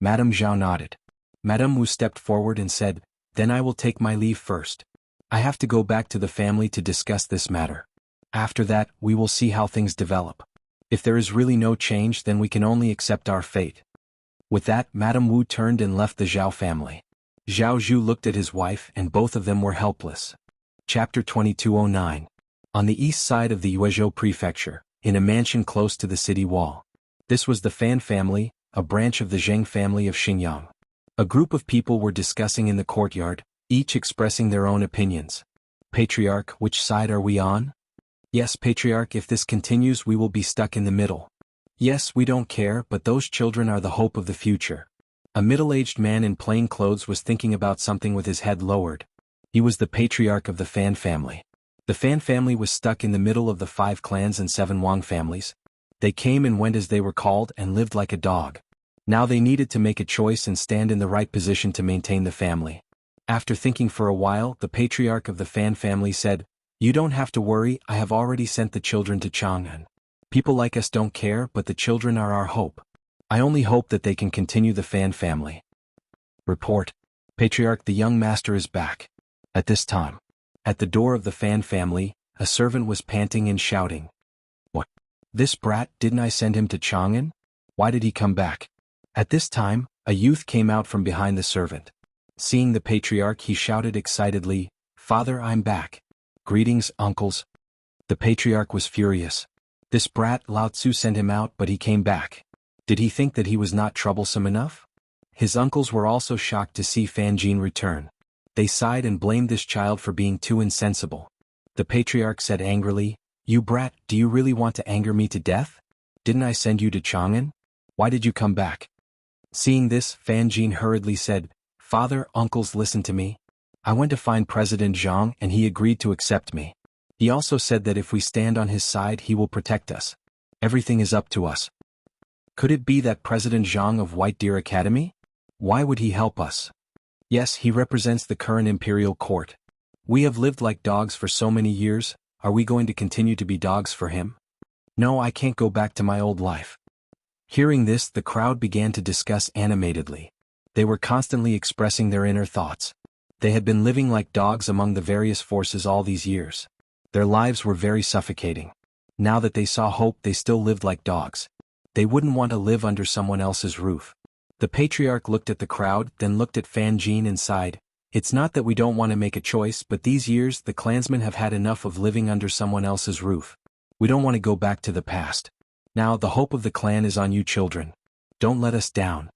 Madame Zhao nodded. Madame Wu stepped forward and said, "Then I will take my leave first. I have to go back to the family to discuss this matter. After that, we will see how things develop. If there is really no change, then we can only accept our fate." With that, Madame Wu turned and left the Zhao family. Zhao Zhu looked at his wife, and both of them were helpless. Chapter 2209. On the east side of the Yuezhou prefecture, in a mansion close to the city wall. This was the Fan family, a branch of the Zheng family of Xinjiang. A group of people were discussing in the courtyard, each expressing their own opinions. "Patriarch, which side are we on?" "Yes, Patriarch, if this continues we will be stuck in the middle." "Yes, we don't care, but those children are the hope of the future." A middle-aged man in plain clothes was thinking about something with his head lowered. He was the patriarch of the Fan family. The Fan family was stuck in the middle of the 5 clans and 7 Wang families. They came and went as they were called and lived like a dog. Now they needed to make a choice and stand in the right position to maintain the family. After thinking for a while, the patriarch of the Fan family said, "You don't have to worry, I have already sent the children to Chang'an. People like us don't care, but the children are our hope. I only hope that they can continue the Fan family." Report. Patriarch, the young master is back. At this time, at the door of the Fan family, a servant was panting and shouting. "What? This brat, didn't I send him to Chang'an? Why did he come back?" At this time, a youth came out from behind the servant. Seeing the patriarch, he shouted excitedly, "Father, I'm back. Greetings, uncles." The patriarch was furious. This brat, Lao Tzu sent him out, but he came back. Did he think that he was not troublesome enough? His uncles were also shocked to see Fan Jin return. They sighed and blamed this child for being too insensible. The patriarch said angrily, "You brat, do you really want to anger me to death? Didn't I send you to Chang'an? Why did you come back?" Seeing this, Fan Jin hurriedly said, "Father, uncles, listen to me. I went to find President Zhang and he agreed to accept me. He also said that if we stand on his side he will protect us. Everything is up to us." Could it be that President Zhang of White Deer Academy? Why would he help us? Yes, he represents the current imperial court. We have lived like dogs for so many years, are we going to continue to be dogs for him? No, I can't go back to my old life. Hearing this, the crowd began to discuss animatedly. They were constantly expressing their inner thoughts. They had been living like dogs among the various forces all these years. Their lives were very suffocating. Now that they saw hope, they still lived like dogs. They wouldn't want to live under someone else's roof. The patriarch looked at the crowd, then looked at Fan Jin and sighed. "It's not that we don't want to make a choice, but these years the clansmen have had enough of living under someone else's roof. We don't want to go back to the past. Now the hope of the clan is on you children. Don't let us down."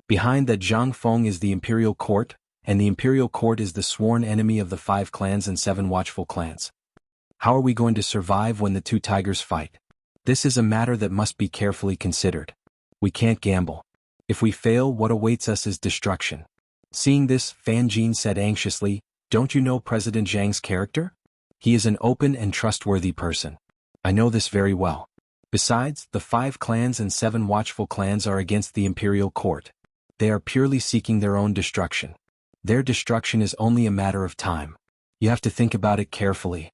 Behind that Zhang Feng is the imperial court, and the imperial court is the sworn enemy of the 5 clans and 7 watchful clans. How are we going to survive when the 2 tigers fight? This is a matter that must be carefully considered. We can't gamble. If we fail, what awaits us is destruction. Seeing this, Fan Jin said anxiously, "Don't you know President Zhang's character? He is an open and trustworthy person. I know this very well. Besides, the 5 clans and 7 watchful clans are against the imperial court. They are purely seeking their own destruction. Their destruction is only a matter of time. You have to think about it carefully.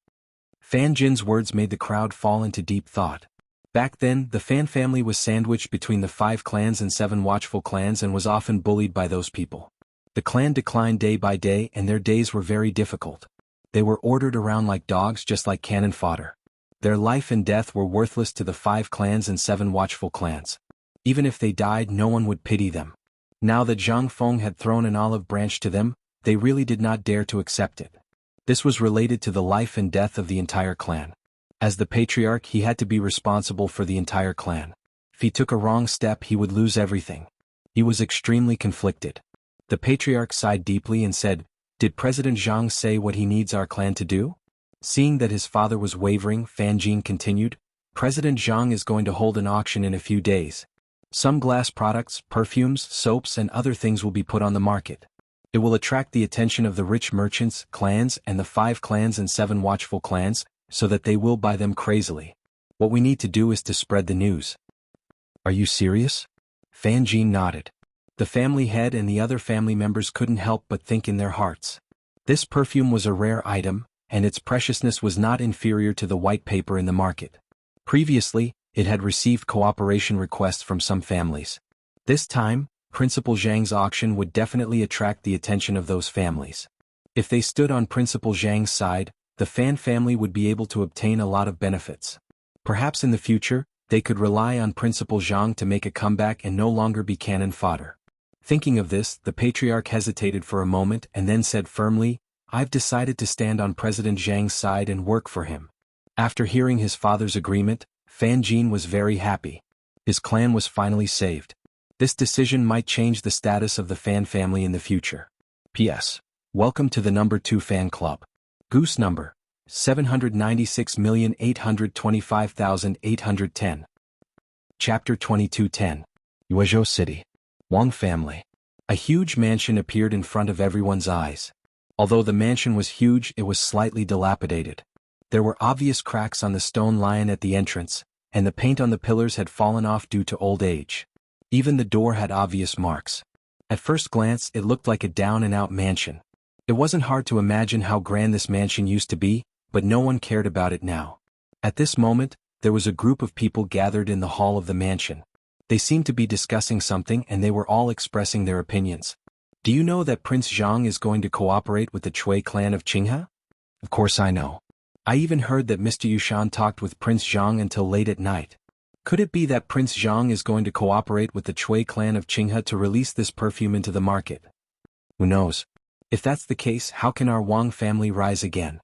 Fan Jin's words made the crowd fall into deep thought. Back then, the Fan family was sandwiched between the 5 clans and 7 watchful clans and was often bullied by those people. The clan declined day by day and their days were very difficult. They were ordered around like dogs, just like cannon fodder. Their life and death were worthless to the 5 clans and 7 watchful clans. Even if they died, no one would pity them. Now that Zhang Feng had thrown an olive branch to them, they really did not dare to accept it. This was related to the life and death of the entire clan. As the patriarch, he had to be responsible for the entire clan. If he took a wrong step, he would lose everything. He was extremely conflicted. The patriarch sighed deeply and said, "Did President Zhang say what he needs our clan to do?" Seeing that his father was wavering, Fan Jin continued, "President Zhang is going to hold an auction in a few days. Some glass products, perfumes, soaps and other things will be put on the market. It will attract the attention of the rich merchants, clans and the 5 clans and 7 watchful clans, so that they will buy them crazily. What we need to do is to spread the news." "Are you serious?" Fan Jin nodded. The family head and the other family members couldn't help but think in their hearts. This perfume was a rare item, and its preciousness was not inferior to the white paper in the market. Previously, it had received cooperation requests from some families. This time, Principal Zhang's auction would definitely attract the attention of those families. If they stood on Principal Zhang's side, the Fan family would be able to obtain a lot of benefits. Perhaps in the future, they could rely on Principal Zhang to make a comeback and no longer be cannon fodder. Thinking of this, the patriarch hesitated for a moment and then said firmly, "I've decided to stand on President Zhang's side and work for him." After hearing his father's agreement, Fan Jin was very happy. His clan was finally saved. This decision might change the status of the Fan family in the future. P.S. Welcome to the number 2 fan club. Goose number 796,825,810. Chapter 2210. Yuezhou City. Wang family. A huge mansion appeared in front of everyone's eyes. Although the mansion was huge, it was slightly dilapidated. There were obvious cracks on the stone lion at the entrance, and the paint on the pillars had fallen off due to old age. Even the door had obvious marks. At first glance, it looked like a down-and-out mansion. It wasn't hard to imagine how grand this mansion used to be, but no one cared about it now. At this moment, there was a group of people gathered in the hall of the mansion. They seemed to be discussing something and they were all expressing their opinions. "Do you know that Prince Zhang is going to cooperate with the Chui clan of Qinghe?" "Of course I know. I even heard that Mr. Yushan talked with Prince Zhang until late at night. Could it be that Prince Zhang is going to cooperate with the Chui clan of Qinghe to release this perfume into the market? Who knows? If that's the case, how can our Wang family rise again?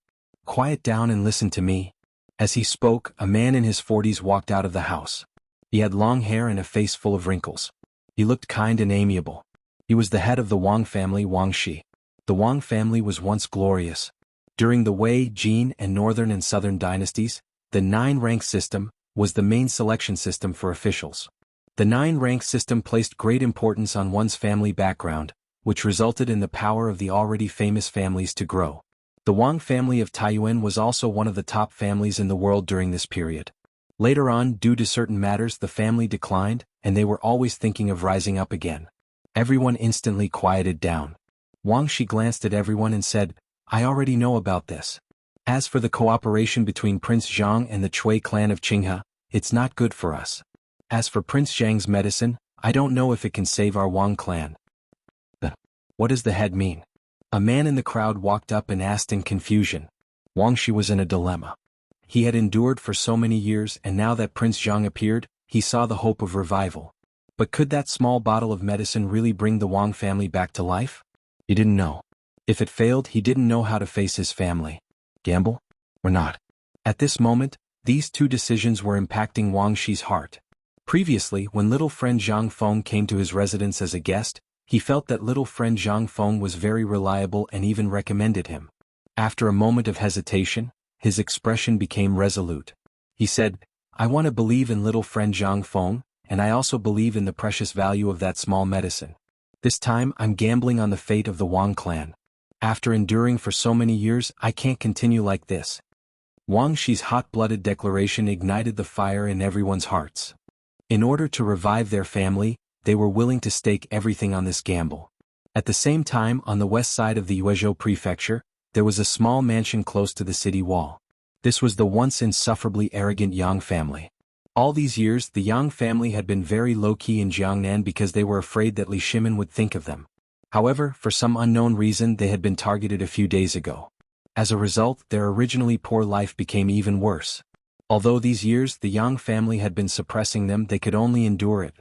Quiet down and listen to me." As he spoke, a man in his 40s walked out of the house. He had long hair and a face full of wrinkles. He looked kind and amiable. He was the head of the Wang family, Wang Shi. The Wang family was once glorious. During the Wei, Jin, and Northern and Southern dynasties, the 9-rank system was the main selection system for officials. The 9-rank system placed great importance on one's family background, which resulted in the power of the already famous families to grow. The Wang family of Taiyuan was also one of the top families in the world during this period. Later on, due to certain matters, the family declined, and they were always thinking of rising up again. Everyone instantly quieted down. Wang Shi glanced at everyone and said, "I already know about this. As for the cooperation between Prince Zhang and the Chui clan of Qinghe, it's not good for us. As for Prince Zhang's medicine, I don't know if it can save our Wang clan." What does the head mean? A man in the crowd walked up and asked in confusion. Wang Shi was in a dilemma. He had endured for so many years, and now that Prince Zhang appeared, he saw the hope of revival. But could that small bottle of medicine really bring the Wang family back to life? He didn't know. If it failed, he didn't know how to face his family. Gamble? Or not? At this moment, these two decisions were impacting Wang Shi's heart. Previously, when little friend Zhang Feng came to his residence as a guest, he felt that little friend Zhang Feng was very reliable and even recommended him. After a moment of hesitation, his expression became resolute. He said, "I want to believe in little friend Zhang Feng, and I also believe in the precious value of that small medicine. This time I'm gambling on the fate of the Wang clan. After enduring for so many years, I can't continue like this." Wang Shi's hot-blooded declaration ignited the fire in everyone's hearts. In order to revive their family, they were willing to stake everything on this gamble. At the same time, on the west side of the Yuezhou prefecture, there was a small mansion close to the city wall. This was the once insufferably arrogant Yang family. All these years, the Yang family had been very low-key in Jiangnan because they were afraid that Li Shimin would think of them. However, for some unknown reason they had been targeted a few days ago. As a result, their originally poor life became even worse. Although these years the Yang family had been suppressing them, they could only endure it.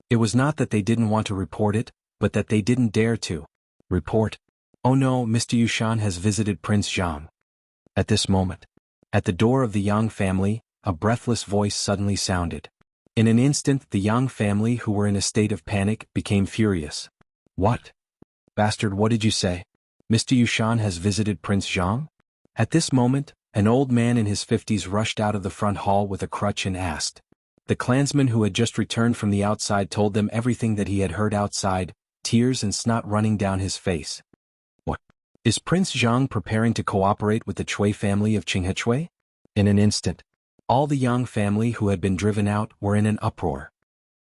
It was not that they didn't want to report it, but that they didn't dare to. Report. Oh no, Mr. Yushan has visited Prince Zhang. At this moment, at the door of the Yang family, a breathless voice suddenly sounded. In an instant the Yang family, who were in a state of panic, became furious. What? Bastard, what did you say? Mr. Yushan has visited Prince Zhang? At this moment, an old man in his 50s rushed out of the front hall with a crutch and asked. The clansman who had just returned from the outside told them everything that he had heard outside, tears and snot running down his face. What? Is Prince Zhang preparing to cooperate with the Chui family of Qinghechui? In an instant, all the Yang family who had been driven out were in an uproar.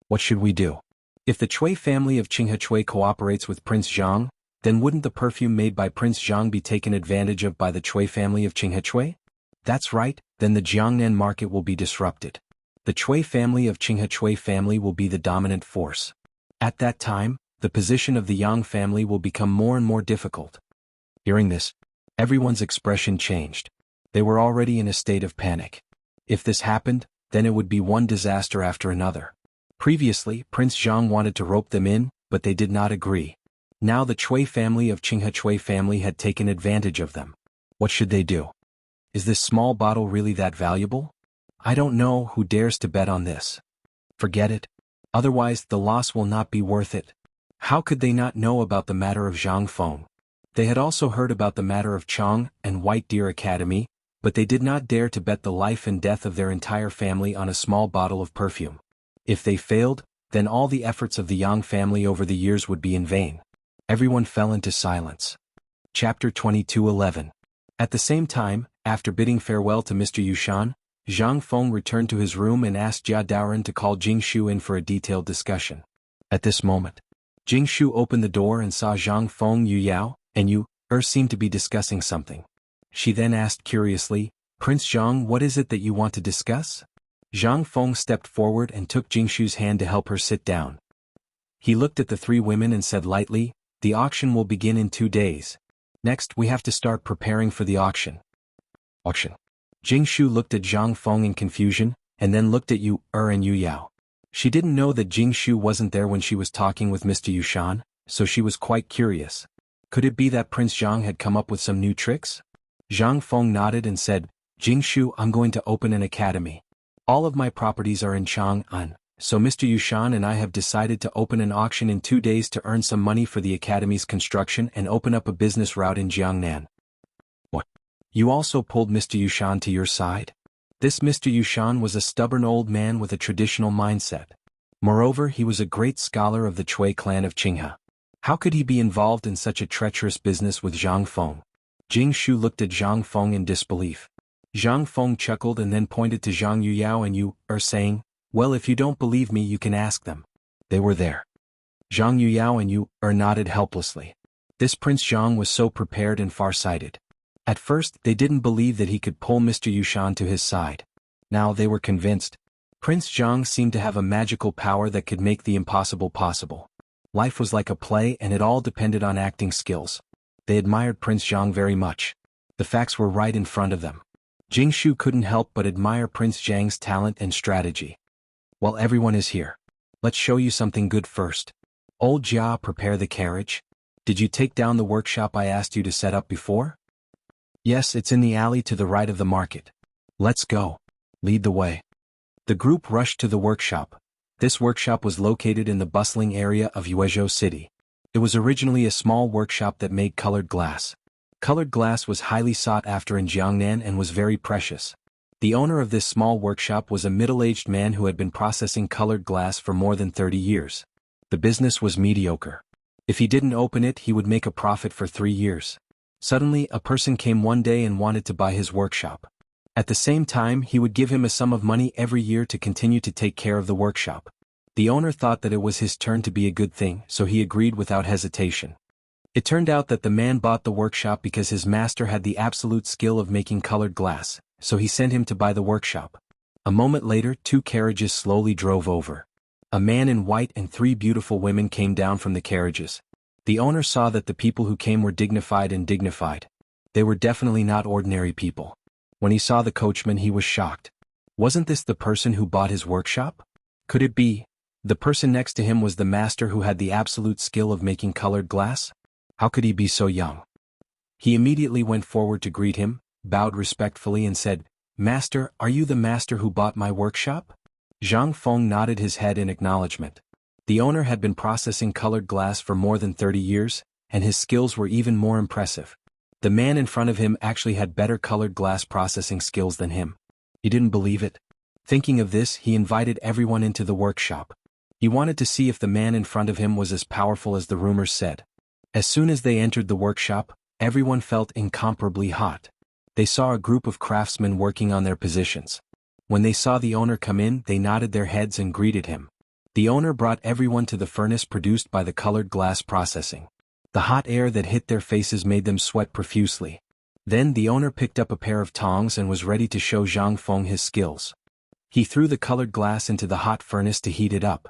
What should we do? If the Chui family of Qinghechui cooperates with Prince Zhang, then wouldn't the perfume made by Prince Zhang be taken advantage of by the Chui family of Qinghechui? That's right, then the Jiangnan market will be disrupted. The Chui family of Qinghechui family will be the dominant force. At that time, the position of the Yang family will become more and more difficult. Hearing this, everyone's expression changed. They were already in a state of panic. If this happened, then it would be one disaster after another. Previously, Prince Zhang wanted to rope them in, but they did not agree. Now the Chui family of Qinghechui family had taken advantage of them. What should they do? Is this small bottle really that valuable? I don't know who dares to bet on this. Forget it. Otherwise the loss will not be worth it. How could they not know about the matter of Zhang Feng? They had also heard about the matter of Chang and White Deer Academy, but they did not dare to bet the life and death of their entire family on a small bottle of perfume. If they failed, then all the efforts of the Yang family over the years would be in vain. Everyone fell into silence. Chapter 22:11. At the same time, after bidding farewell to Mr. Yushan, Zhang Feng returned to his room and asked Jia Daoren to call Jing Shu in for a detailed discussion. At this moment, Jing Shu opened the door and saw Zhang Feng, Yu Yao, and Yu seemed to be discussing something. She then asked curiously, Prince Zhang, what is it that you want to discuss? Zhang Feng stepped forward and took Jing Shu's hand to help her sit down. He looked at the three women and said lightly, the auction will begin in 2 days. Next, we have to start preparing for the auction. Auction. Jing Shu looked at Zhang Feng in confusion, and then looked at Yu and Yu Yao. She didn't know that Jing Shu wasn't there when she was talking with Mr. Yushan, so she was quite curious. Could it be that Prince Zhang had come up with some new tricks? Zhang Feng nodded and said, Jing Shu, I'm going to open an academy. All of my properties are in Chang'an, so Mr. Yushan and I have decided to open an auction in 2 days to earn some money for the academy's construction and open up a business route in Jiangnan. What? You also pulled Mr. Yushan to your side? This Mr. Yushan was a stubborn old man with a traditional mindset. Moreover, he was a great scholar of the Chui clan of Qinghe. How could he be involved in such a treacherous business with Zhang Feng? Jing Shu looked at Zhang Feng in disbelief. Zhang Feng chuckled and then pointed to Zhang Yuyao and Yu, saying, well, if you don't believe me you can ask them. They were there. Zhang Yuyao and Yu nodded helplessly. This Prince Zhang was so prepared and far-sighted. At first, they didn't believe that he could pull Mr. Yushan to his side. Now they were convinced. Prince Zhang seemed to have a magical power that could make the impossible possible. Life was like a play and it all depended on acting skills. They admired Prince Zhang very much. The facts were right in front of them. Jing Shu couldn't help but admire Prince Zhang's talent and strategy. Well, everyone is here. Let's show you something good first. Old Jia, prepare the carriage. Did you take down the workshop I asked you to set up before? Yes, it's in the alley to the right of the market. Let's go. Lead the way. The group rushed to the workshop. This workshop was located in the bustling area of Yuezhou City. It was originally a small workshop that made colored glass. Colored glass was highly sought after in Jiangnan and was very precious. The owner of this small workshop was a middle-aged man who had been processing colored glass for more than 30 years. The business was mediocre. If he didn't open it, he would make a profit for 3 years. Suddenly, a person came one day and wanted to buy his workshop. At the same time, he would give him a sum of money every year to continue to take care of the workshop. The owner thought that it was his turn to be a good thing, so he agreed without hesitation. It turned out that the man bought the workshop because his master had the absolute skill of making colored glass, so he sent him to buy the workshop. A moment later, 2 carriages slowly drove over. A man in white and 3 beautiful women came down from the carriages. The owner saw that the people who came were dignified and dignified. They were definitely not ordinary people. When he saw the coachman, he was shocked. Wasn't this the person who bought his workshop? Could it be? The person next to him was the master who had the absolute skill of making colored glass? How could he be so young? He immediately went forward to greet him, bowed respectfully and said, "Master, are you the master who bought my workshop?" Zhang Feng nodded his head in acknowledgement. The owner had been processing colored glass for more than 30 years, and his skills were even more impressive. The man in front of him actually had better colored glass processing skills than him. He didn't believe it. Thinking of this, he invited everyone into the workshop. He wanted to see if the man in front of him was as powerful as the rumors said. As soon as they entered the workshop, everyone felt incomparably hot. They saw a group of craftsmen working on their positions. When they saw the owner come in, they nodded their heads and greeted him. The owner brought everyone to the furnace produced by the colored glass processing. The hot air that hit their faces made them sweat profusely. Then the owner picked up a pair of tongs and was ready to show Zhang Feng his skills. He threw the colored glass into the hot furnace to heat it up.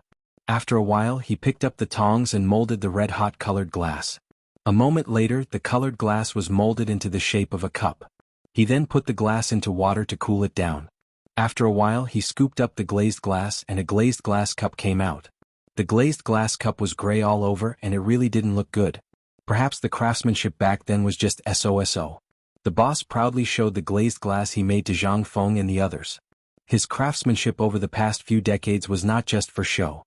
After a while, he picked up the tongs and molded the red-hot colored glass. A moment later, the colored glass was molded into the shape of a cup. He then put the glass into water to cool it down. After a while, he scooped up the glazed glass and a glazed glass cup came out. The glazed glass cup was gray all over and it really didn't look good. Perhaps the craftsmanship back then was just SOSO. The boss proudly showed the glazed glass he made to Zhang Feng and the others. His craftsmanship over the past few decades was not just for show.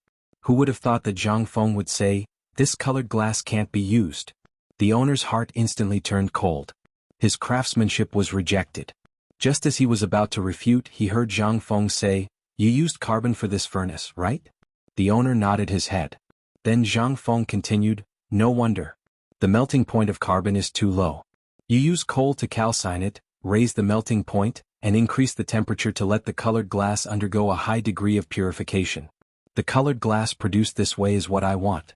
Who would have thought that Zhang Feng would say, "This colored glass can't be used"? The owner's heart instantly turned cold. His craftsmanship was rejected. Just as he was about to refute, he heard Zhang Feng say, "You used carbon for this furnace, right?" The owner nodded his head. Then Zhang Feng continued, "No wonder. The melting point of carbon is too low. You use coal to calcine it, raise the melting point, and increase the temperature to let the colored glass undergo a high degree of purification. The colored glass produced this way is what I want."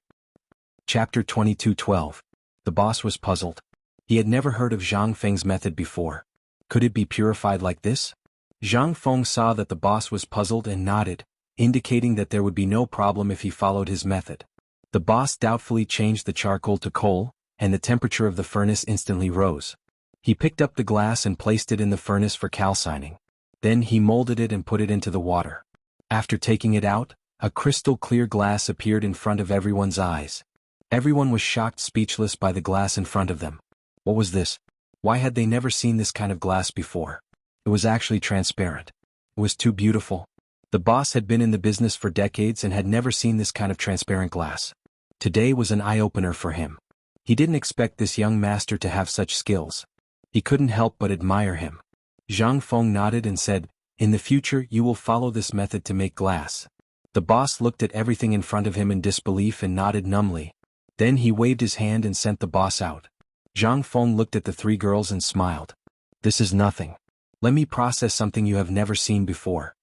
Chapter 22:12. The boss was puzzled. He had never heard of Zhang Feng's method before. Could it be purified like this? Zhang Feng saw that the boss was puzzled and nodded, indicating that there would be no problem if he followed his method. The boss doubtfully changed the charcoal to coal, and the temperature of the furnace instantly rose. He picked up the glass and placed it in the furnace for calcining. Then he molded it and put it into the water. After taking it out, a crystal-clear glass appeared in front of everyone's eyes. Everyone was shocked, speechless by the glass in front of them. What was this? Why had they never seen this kind of glass before? It was actually transparent. It was too beautiful. The boss had been in the business for decades and had never seen this kind of transparent glass. Today was an eye-opener for him. He didn't expect this young master to have such skills. He couldn't help but admire him. Zhang Feng nodded and said, "In the future you will follow this method to make glass." The boss looked at everything in front of him in disbelief and nodded numbly. Then he waved his hand and sent the boss out. Zhang Feng looked at the 3 girls and smiled. "This is nothing. Let me process something you have never seen before."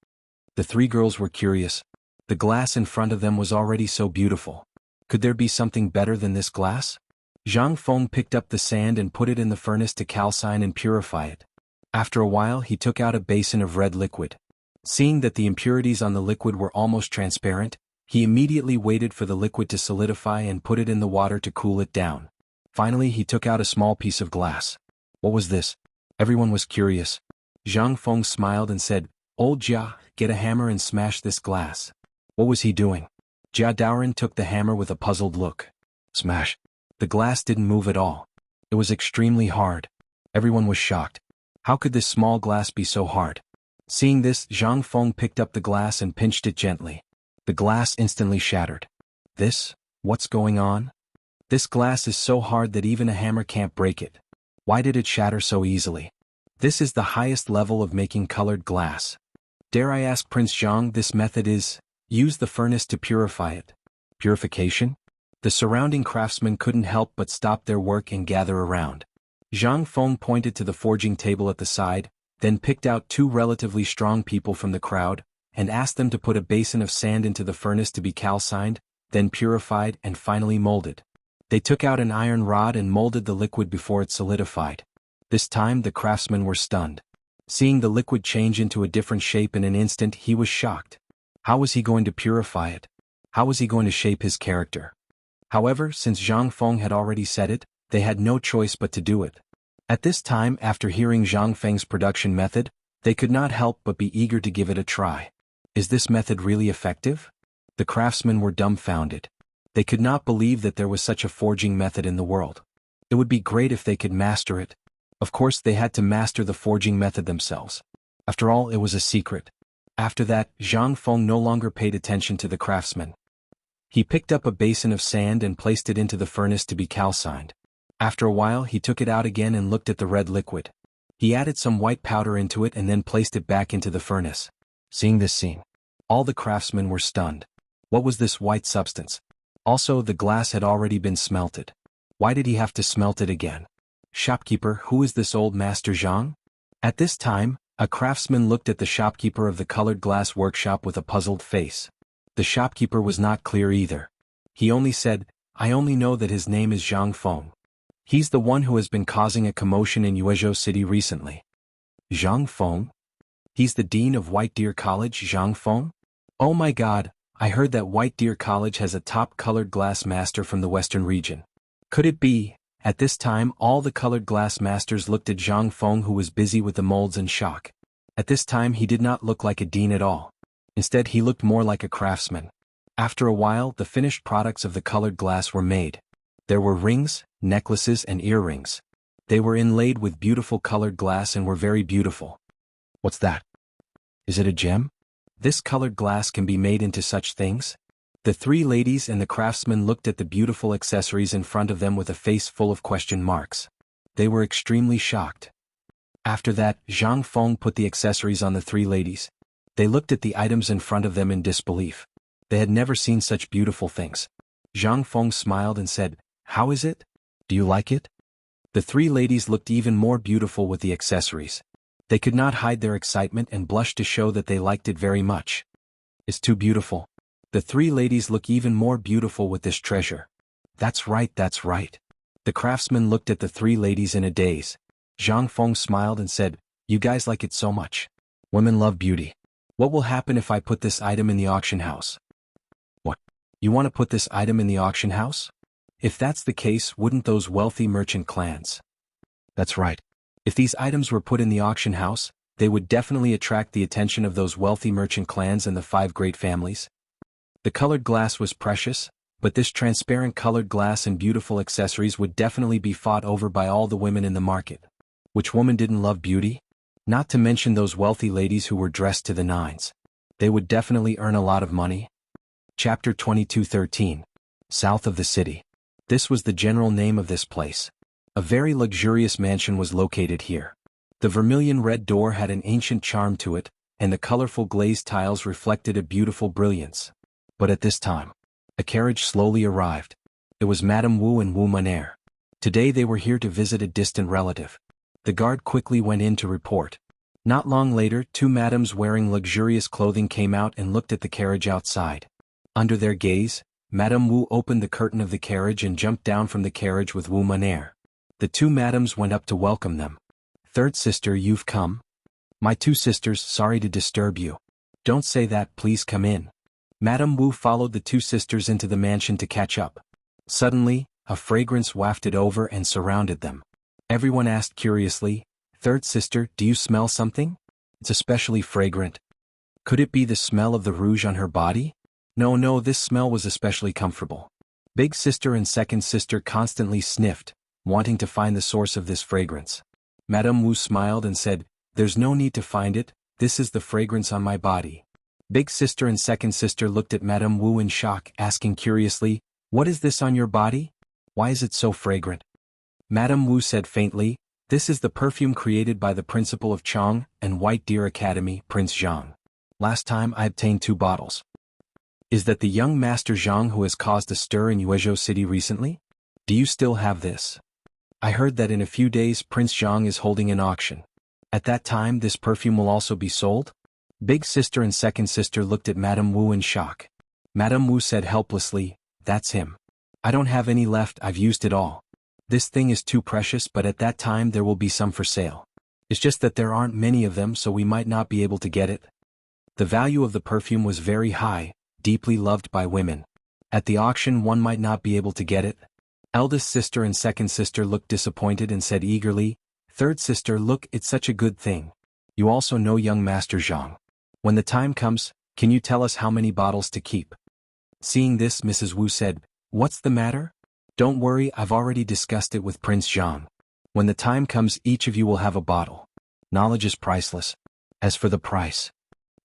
The 3 girls were curious. The glass in front of them was already so beautiful. Could there be something better than this glass? Zhang Feng picked up the sand and put it in the furnace to calcine and purify it. After a while, he took out a basin of red liquid. Seeing that the impurities on the liquid were almost transparent, he immediately waited for the liquid to solidify and put it in the water to cool it down. Finally, he took out a small piece of glass. What was this? Everyone was curious. Zhang Feng smiled and said, "Old Jia, get a hammer and smash this glass." What was he doing? Jia Daoren took the hammer with a puzzled look. Smash. The glass didn't move at all. It was extremely hard. Everyone was shocked. How could this small glass be so hard? Seeing this, Zhang Feng picked up the glass and pinched it gently. The glass instantly shattered. What's going on? This glass is so hard that even a hammer can't break it. Why did it shatter so easily? This is the highest level of making colored glass. Dare I ask Prince Zhang, this method is, use the furnace to purify it. Purification? The surrounding craftsmen couldn't help but stop their work and gather around. Zhang Feng pointed to the forging table at the side, then picked out 2 relatively strong people from the crowd, and asked them to put a basin of sand into the furnace to be calcined, then purified and finally molded. They took out an iron rod and molded the liquid before it solidified. This time the craftsmen were stunned. Seeing the liquid change into a different shape in an instant, he was shocked. How was he going to purify it? How was he going to shape his character? However, since Zhang Feng had already said it, they had no choice but to do it. At this time, after hearing Zhang Feng's production method, they could not help but be eager to give it a try. Is this method really effective? The craftsmen were dumbfounded. They could not believe that there was such a forging method in the world. It would be great if they could master it. Of course, they had to master the forging method themselves. After all, it was a secret. After that, Zhang Feng no longer paid attention to the craftsmen. He picked up a basin of sand and placed it into the furnace to be calcined. After a while, he took it out again and looked at the red liquid. He added some white powder into it and then placed it back into the furnace. Seeing this scene, all the craftsmen were stunned. What was this white substance? Also, the glass had already been smelted. Why did he have to smelt it again? Shopkeeper, who is this old Master Zhang? At this time, a craftsman looked at the shopkeeper of the colored glass workshop with a puzzled face. The shopkeeper was not clear either. He only said, I only know that his name is Zhang Feng. He's the one who has been causing a commotion in Yuezhou City recently. Zhang Feng? He's the dean of White Deer College, Zhang Feng? Oh my god, I heard that White Deer College has a top colored glass master from the western region. Could it be? At this time, all the colored glass masters looked at Zhang Feng, who was busy with the molds, in shock. At this time he did not look like a dean at all. Instead, he looked more like a craftsman. After a while, the finished products of the colored glass were made. There were rings, necklaces and earrings. They were inlaid with beautiful colored glass and were very beautiful. What's that? Is it a gem? This colored glass can be made into such things? The three ladies and the craftsmen looked at the beautiful accessories in front of them with a face full of question marks. They were extremely shocked. After that, Zhang Feng put the accessories on the three ladies. They looked at the items in front of them in disbelief. They had never seen such beautiful things. Zhang Feng smiled and said, How is it? Do you like it? The three ladies looked even more beautiful with the accessories. They could not hide their excitement and blushed to show that they liked it very much. It's too beautiful. The three ladies look even more beautiful with this treasure. That's right, that's right. The craftsman looked at the three ladies in a daze. Zhang Feng smiled and said, You guys like it so much. Women love beauty. What will happen if I put this item in the auction house? What? You want to put this item in the auction house? If that's the case, wouldn't those wealthy merchant clans? That's right. If these items were put in the auction house, they would definitely attract the attention of those wealthy merchant clans and the 5 great families. The colored glass was precious, but this transparent colored glass and beautiful accessories would definitely be fought over by all the women in the market. Which woman didn't love beauty? Not to mention those wealthy ladies who were dressed to the nines. They would definitely earn a lot of money. Chapter 22:13. South of the city. This was the general name of this place. A very luxurious mansion was located here. The vermilion red door had an ancient charm to it, and the colorful glazed tiles reflected a beautiful brilliance. But at this time, a carriage slowly arrived. It was Madame Wu and Wu Monair. Today they were here to visit a distant relative. The guard quickly went in to report. Not long later, 2 madams wearing luxurious clothing came out and looked at the carriage outside. Under their gaze, Madame Wu opened the curtain of the carriage and jumped down from the carriage with Wu Monair. The 2 madams went up to welcome them. Third sister, you've come? My 2 sisters, sorry to disturb you. Don't say that, please come in. Madame Wu followed the 2 sisters into the mansion to catch up. Suddenly, a fragrance wafted over and surrounded them. Everyone asked curiously, Third sister, do you smell something? It's especially fragrant. Could it be the smell of the rouge on her body? No, this smell was especially comfortable. Big sister and second sister constantly sniffed, wanting to find the source of this fragrance. Madame Wu smiled and said, There's no need to find it, this is the fragrance on my body. Big sister and second sister looked at Madame Wu in shock, asking curiously, What is this on your body? Why is it so fragrant? Madame Wu said faintly, This is the perfume created by the principal of Chang and White Deer Academy, Prince Zhang. Last time I obtained 2 bottles. Is that the young Master Zhang who has caused a stir in Yuezhou City recently? Do you still have this? I heard that in a few days Prince Zhang is holding an auction. At that time this perfume will also be sold? Big sister and second sister looked at Madame Wu in shock. Madame Wu said helplessly, "That's him. I don't have any left, I've used it all. This thing is too precious, but at that time there will be some for sale. It's just that there aren't many of them, so we might not be able to get it." The value of the perfume was very high, deeply loved by women. At the auction one might not be able to get it. Eldest sister and second sister looked disappointed and said eagerly, "Third sister, look, it's such a good thing. You also know young Master Zhang. When the time comes, can you tell us how many bottles to keep?" Seeing this, Mrs. Wu said, "What's the matter? Don't worry, I've already discussed it with Prince Zhang. When the time comes, each of you will have a bottle. Knowledge is priceless. As for the price."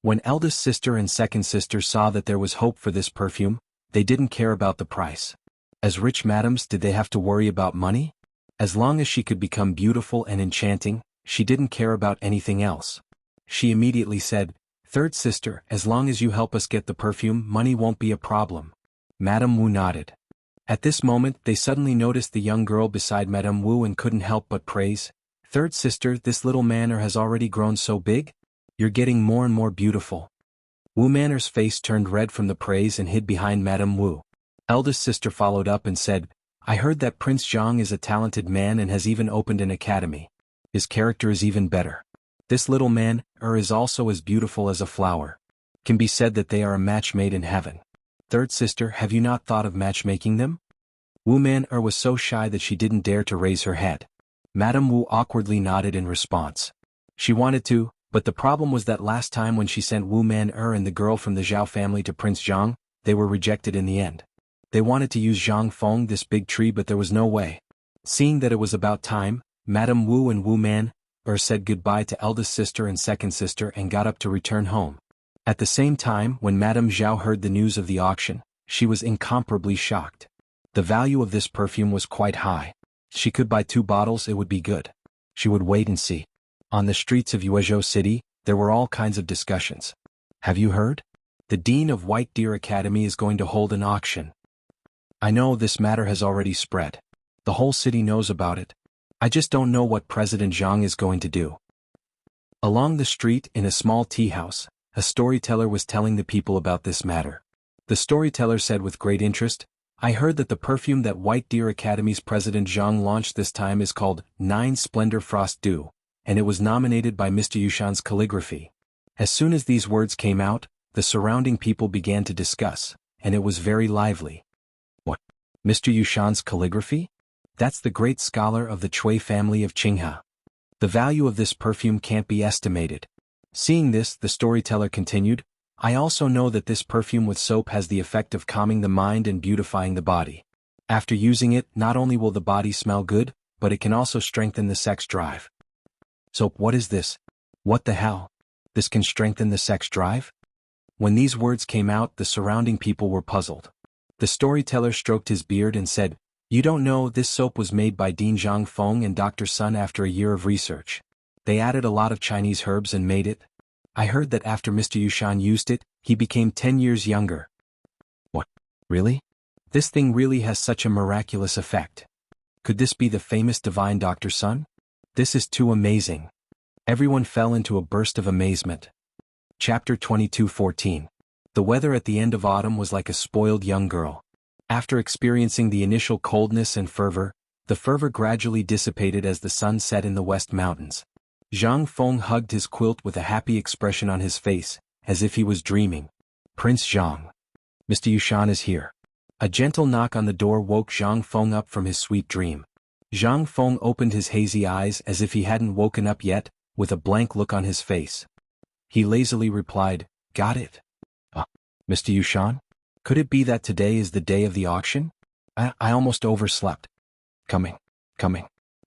When eldest sister and second sister saw that there was hope for this perfume, they didn't care about the price. As rich madams, did they have to worry about money? As long as she could become beautiful and enchanting, she didn't care about anything else. She immediately said, "Third sister, as long as you help us get the perfume, money won't be a problem." Madame Wu nodded. At this moment, they suddenly noticed the young girl beside Madame Wu and couldn't help but praise, "Third sister, this little manor has already grown so big? You're getting more and more beautiful." Wu Manor's face turned red from the praise and hid behind Madame Wu. Eldest sister followed up and said, "I heard that Prince Zhang is a talented man and has even opened an academy. His character is even better. This little man, is also as beautiful as a flower. Can be said that they are a match made in heaven. Third sister, have you not thought of matchmaking them?" Wu Man was so shy that she didn't dare to raise her head. Madame Wu awkwardly nodded in response. She wanted to, but the problem was that last time when she sent Wu Man and the girl from the Zhao family to Prince Zhang, they were rejected in the end. They wanted to use Zhang Feng, this big tree, but there was no way. Seeing that it was about time, Madame Wu and Wu Man said goodbye to eldest sister and second sister and got up to return home. At the same time, when Madame Zhao heard the news of the auction, she was incomparably shocked. The value of this perfume was quite high. She could buy 2 bottles, it would be good. She would wait and see. On the streets of Yuezhou City, there were all kinds of discussions. "Have you heard? The Dean of White Deer Academy is going to hold an auction." "I know, this matter has already spread. The whole city knows about it. I just don't know what President Zhang is going to do." Along the street, in a small tea house, a storyteller was telling the people about this matter. The storyteller said with great interest, "I heard that the perfume that White Deer Academy's President Zhang launched this time is called 9 Splendor Frost Dew, and it was nominated by Mr. Yushan's calligraphy." As soon as these words came out, the surrounding people began to discuss, and it was very lively. "What? Mr. Yushan's calligraphy? That's the great scholar of the Cui family of Qinghe. The value of this perfume can't be estimated." Seeing this, the storyteller continued, "I also know that this perfume with soap has the effect of calming the mind and beautifying the body. After using it, not only will the body smell good, but it can also strengthen the sex drive." "Soap, what is this? What the hell? This can strengthen the sex drive?" When these words came out, the surrounding people were puzzled. The storyteller stroked his beard and said, "You don't know, this soap was made by Dean Zhang Feng and Dr. Sun after a year of research. They added a lot of Chinese herbs and made it. I heard that after Mr. Yushan used it, he became 10 years younger." "What? Really? This thing really has such a miraculous effect? Could this be the famous divine Dr. Sun? This is too amazing." Everyone fell into a burst of amazement. Chapter 22:14. The weather at the end of autumn was like a spoiled young girl. After experiencing the initial coldness and fervor, the fervor gradually dissipated as the sun set in the West Mountains. Zhang Feng hugged his quilt with a happy expression on his face, as if he was dreaming. "Prince Zhang. Mr. Yushan is here." A gentle knock on the door woke Zhang Feng up from his sweet dream. Zhang Feng opened his hazy eyes as if he hadn't woken up yet, with a blank look on his face. He lazily replied, "Got it. Mr. Yushan? Could it be that today is the day of the auction? I almost overslept." Coming.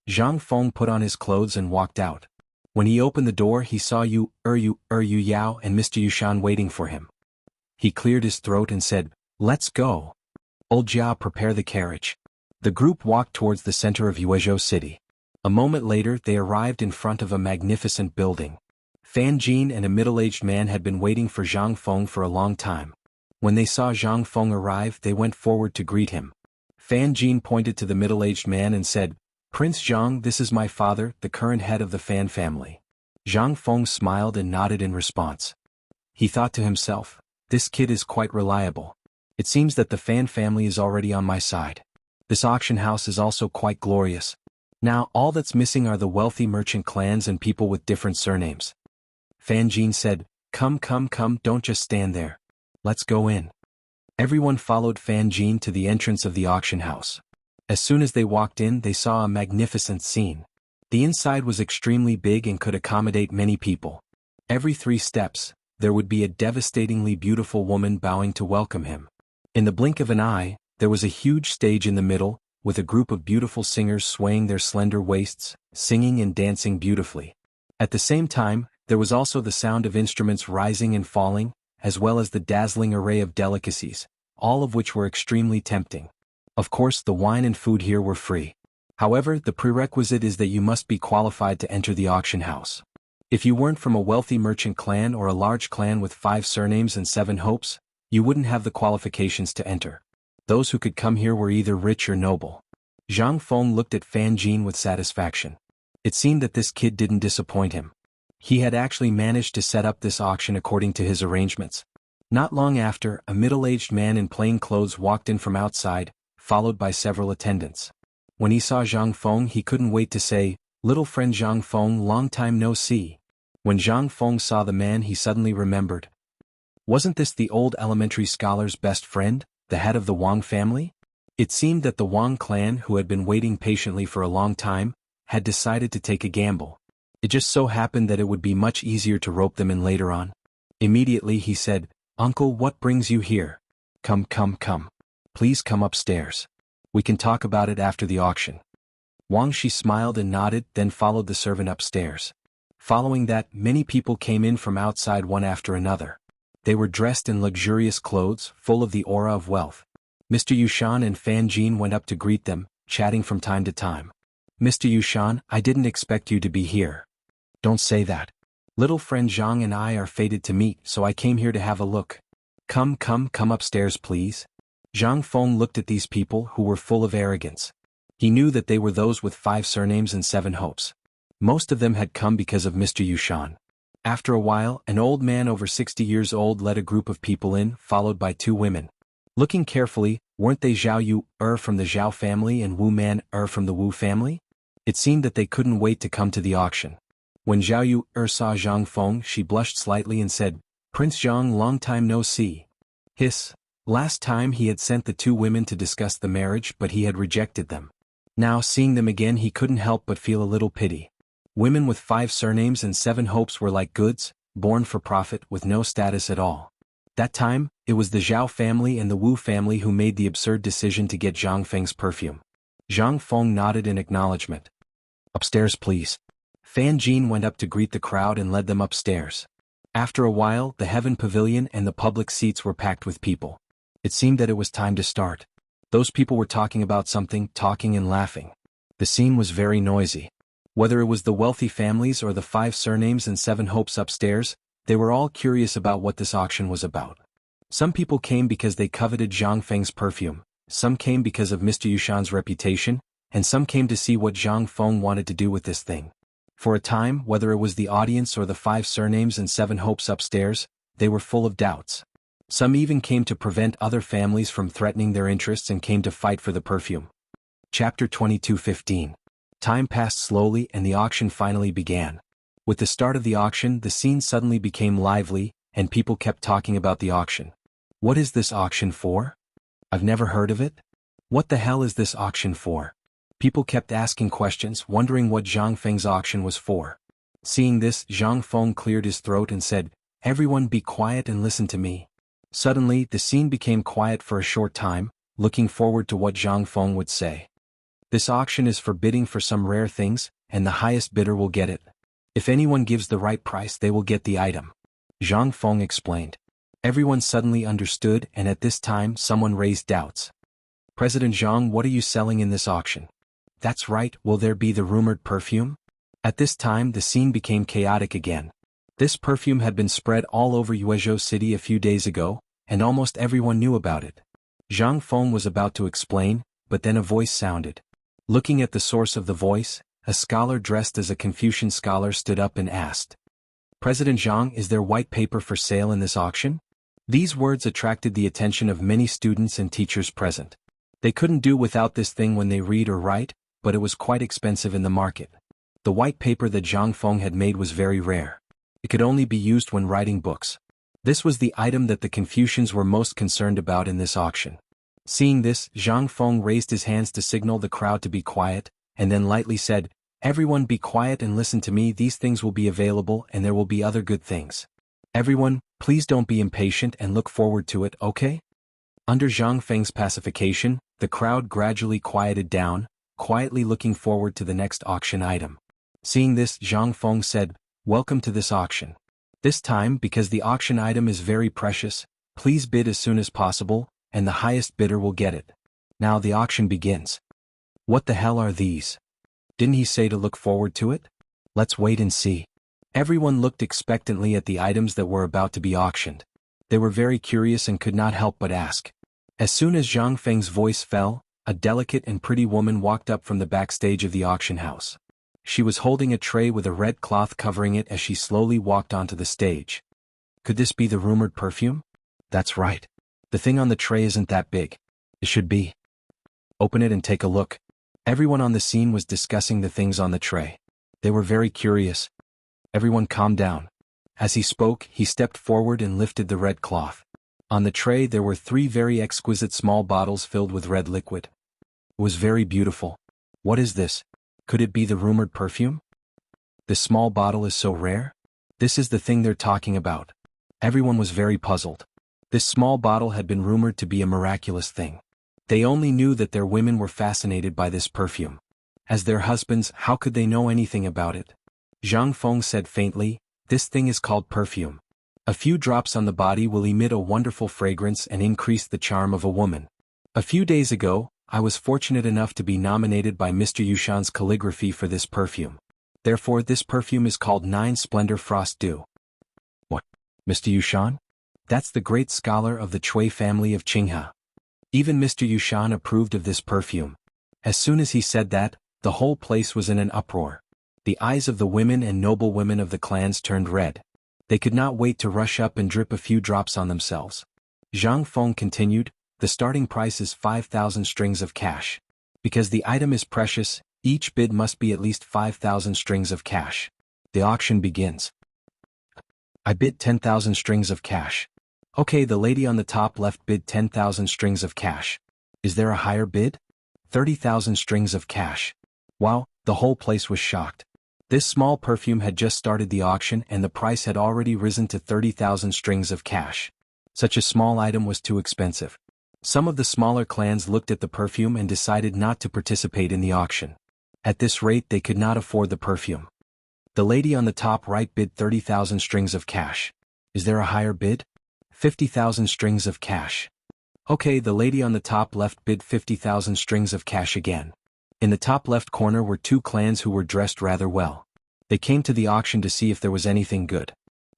Zhang Feng put on his clothes and walked out. When he opened the door, he saw Yu Yao and Mr. Yushan waiting for him. He cleared his throat and said, "Let's go. Old Jia, prepare the carriage." The group walked towards the center of Yuezhou City. A moment later, they arrived in front of a magnificent building. Fan Jin and a middle-aged man had been waiting for Zhang Feng for a long time. When they saw Zhang Feng arrive, they went forward to greet him. Fan Jin pointed to the middle-aged man and said, "Prince Zhang, this is my father, the current head of the Fan family." Zhang Feng smiled and nodded in response. He thought to himself, this kid is quite reliable. It seems that the Fan family is already on my side. This auction house is also quite glorious. Now all that's missing are the wealthy merchant clans and people with different surnames. Fan Jin said, come, don't just stand there. Let's go in. Everyone followed Fan Jin to the entrance of the auction house. As soon as they walked in, they saw a magnificent scene. The inside was extremely big and could accommodate many people. Every 3 steps, there would be a devastatingly beautiful woman bowing to welcome him. In the blink of an eye, there was a huge stage in the middle, with a group of beautiful singers swaying their slender waists, singing and dancing beautifully. At the same time, there was also the sound of instruments rising and falling, as well as the dazzling array of delicacies, all of which were extremely tempting. Of course, the wine and food here were free. However, the prerequisite is that you must be qualified to enter the auction house. If you weren't from a wealthy merchant clan or a large clan with 5 surnames and 7 hopes, you wouldn't have the qualifications to enter. Those who could come here were either rich or noble. Zhang Feng looked at Fan Jin with satisfaction. It seemed that this kid didn't disappoint him. He had actually managed to set up this auction according to his arrangements. Not long after, a middle-aged man in plain clothes walked in from outside, followed by several attendants. When he saw Zhang Feng, he couldn't wait to say, little friend Zhang Feng, long time no see. When Zhang Feng saw the man, he suddenly remembered. Wasn't this the old elementary scholar's best friend, the head of the Wang family? It seemed that the Wang clan, who had been waiting patiently for a long time, had decided to take a gamble. It just so happened that it would be much easier to rope them in later on. Immediately he said, Uncle, what brings you here? Come. Please come upstairs. We can talk about it after the auction. Wang Shi smiled and nodded, then followed the servant upstairs. Following that, many people came in from outside one after another. They were dressed in luxurious clothes, full of the aura of wealth. Mr. Yushan and Fan Jin went up to greet them, chatting from time to time. Mr. Yushan, I didn't expect you to be here. Don't say that. Little friend Zhang and I are fated to meet, so I came here to have a look. Come upstairs please. Zhang Feng looked at these people who were full of arrogance. He knew that they were those with 5 surnames and 7 hopes. Most of them had come because of Mr. Yushan. After a while, an old man over 60 years old led a group of people in, followed by 2 women. Looking carefully, weren't they Zhao Yu from the Zhao family and Wu Man from the Wu family? It seemed that they couldn't wait to come to the auction. When Zhao Yu saw Zhang Feng, she blushed slightly and said, Prince Zhang, long time no see. Hiss. Last time he had sent the 2 women to discuss the marriage, but he had rejected them. Now seeing them again, he couldn't help but feel a little pity. Women with 5 surnames and 7 hopes were like goods, born for profit with no status at all. That time, it was the Zhao family and the Wu family who made the absurd decision to get Zhang Feng's perfume. Zhang Feng nodded in acknowledgement. Upstairs please. Fan Jin went up to greet the crowd and led them upstairs. After a while, the Heaven Pavilion and the public seats were packed with people. It seemed that it was time to start. Those people were talking about something, talking and laughing. The scene was very noisy. Whether it was the wealthy families or the 5 surnames and 7 hopes upstairs, they were all curious about what this auction was about. Some people came because they coveted Zhang Feng's perfume, some came because of Mr. Yushan's reputation, and some came to see what Zhang Feng wanted to do with this thing. For a time, whether it was the audience or the 5 surnames and 7 hopes upstairs, they were full of doubts. Some even came to prevent other families from threatening their interests and came to fight for the perfume. Chapter 22:15. Time passed slowly and the auction finally began. With the start of the auction, the scene suddenly became lively, and people kept talking about the auction. What is this auction for? I've never heard of it. What the hell is this auction for? People kept asking questions, wondering what Zhang Feng's auction was for. Seeing this, Zhang Feng cleared his throat and said, Everyone be quiet and listen to me. Suddenly, the scene became quiet for a short time, looking forward to what Zhang Feng would say. This auction is for bidding for some rare things, and the highest bidder will get it. If anyone gives the right price, they will get the item. Zhang Feng explained. Everyone suddenly understood, and at this time someone raised doubts. President Zhang, what are you selling in this auction? That's right, will there be the rumored perfume? At this time the scene became chaotic again. This perfume had been spread all over Yuezhou City a few days ago, and almost everyone knew about it. Zhang Feng was about to explain, but then a voice sounded. Looking at the source of the voice, a scholar dressed as a Confucian scholar stood up and asked. President Zhang, is there white paper for sale in this auction? These words attracted the attention of many students and teachers present. They couldn't do without this thing when they read or write, but it was quite expensive in the market. The white paper that Zhang Feng had made was very rare. It could only be used when writing books. This was the item that the Confucians were most concerned about in this auction. Seeing this, Zhang Feng raised his hands to signal the crowd to be quiet, and then lightly said, "Everyone be quiet and listen to me. These things will be available and there will be other good things. Everyone, please don't be impatient and look forward to it, okay?" Under Zhang Feng's pacification, the crowd gradually quieted down, quietly looking forward to the next auction item. Seeing this, Zhang Feng said, "Welcome to this auction. This time, because the auction item is very precious, please bid as soon as possible, and the highest bidder will get it. Now the auction begins." What the hell are these? Didn't he say to look forward to it? Let's wait and see. Everyone looked expectantly at the items that were about to be auctioned. They were very curious and could not help but ask. As soon as Zhang Feng's voice fell, a delicate and pretty woman walked up from the backstage of the auction house. She was holding a tray with a red cloth covering it as she slowly walked onto the stage. Could this be the rumored perfume? That's right. The thing on the tray isn't that big. It should be. Open it and take a look. Everyone on the scene was discussing the things on the tray. They were very curious. Everyone calmed down. As he spoke, he stepped forward and lifted the red cloth. On the tray there were 3 very exquisite small bottles filled with red liquid. It was very beautiful. What is this? Could it be the rumored perfume? This small bottle is so rare? This is the thing they're talking about. Everyone was very puzzled. This small bottle had been rumored to be a miraculous thing. They only knew that their women were fascinated by this perfume. As their husbands, how could they know anything about it? Zhang Feng said faintly, "This thing is called perfume. A few drops on the body will emit a wonderful fragrance and increase the charm of a woman. A few days ago, I was fortunate enough to be nominated by Mr. Yushan's calligraphy for this perfume. Therefore this perfume is called 9 Splendor Frost Dew." What? Mr. Yushan? That's the great scholar of the Cui family of Qinghe. Even Mr. Yushan approved of this perfume. As soon as he said that, the whole place was in an uproar. The eyes of the women and noble women of the clans turned red. They could not wait to rush up and drip a few drops on themselves. Zhang Feng continued, "The starting price is 5,000 strings of cash. Because the item is precious, each bid must be at least 5,000 strings of cash. The auction begins." I bid 10,000 strings of cash. Okay, the lady on the top left bid 10,000 strings of cash. Is there a higher bid? 30,000 strings of cash. Wow, the whole place was shocked. This small perfume had just started the auction and the price had already risen to 30,000 strings of cash. Such a small item was too expensive. Some of the smaller clans looked at the perfume and decided not to participate in the auction. At this rate they could not afford the perfume. The lady on the top right bid 30,000 strings of cash. Is there a higher bid? 50,000 strings of cash. Okay, the lady on the top left bid 50,000 strings of cash again. In the top left corner were 2 clans who were dressed rather well. They came to the auction to see if there was anything good.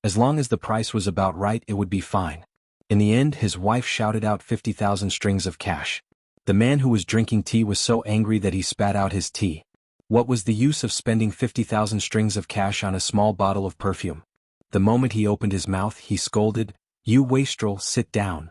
As long as the price was about right, it would be fine. In the end, his wife shouted out 50,000 strings of cash. The man who was drinking tea was so angry that he spat out his tea. What was the use of spending 50,000 strings of cash on a small bottle of perfume? The moment he opened his mouth, he scolded, "You wastrel, sit down."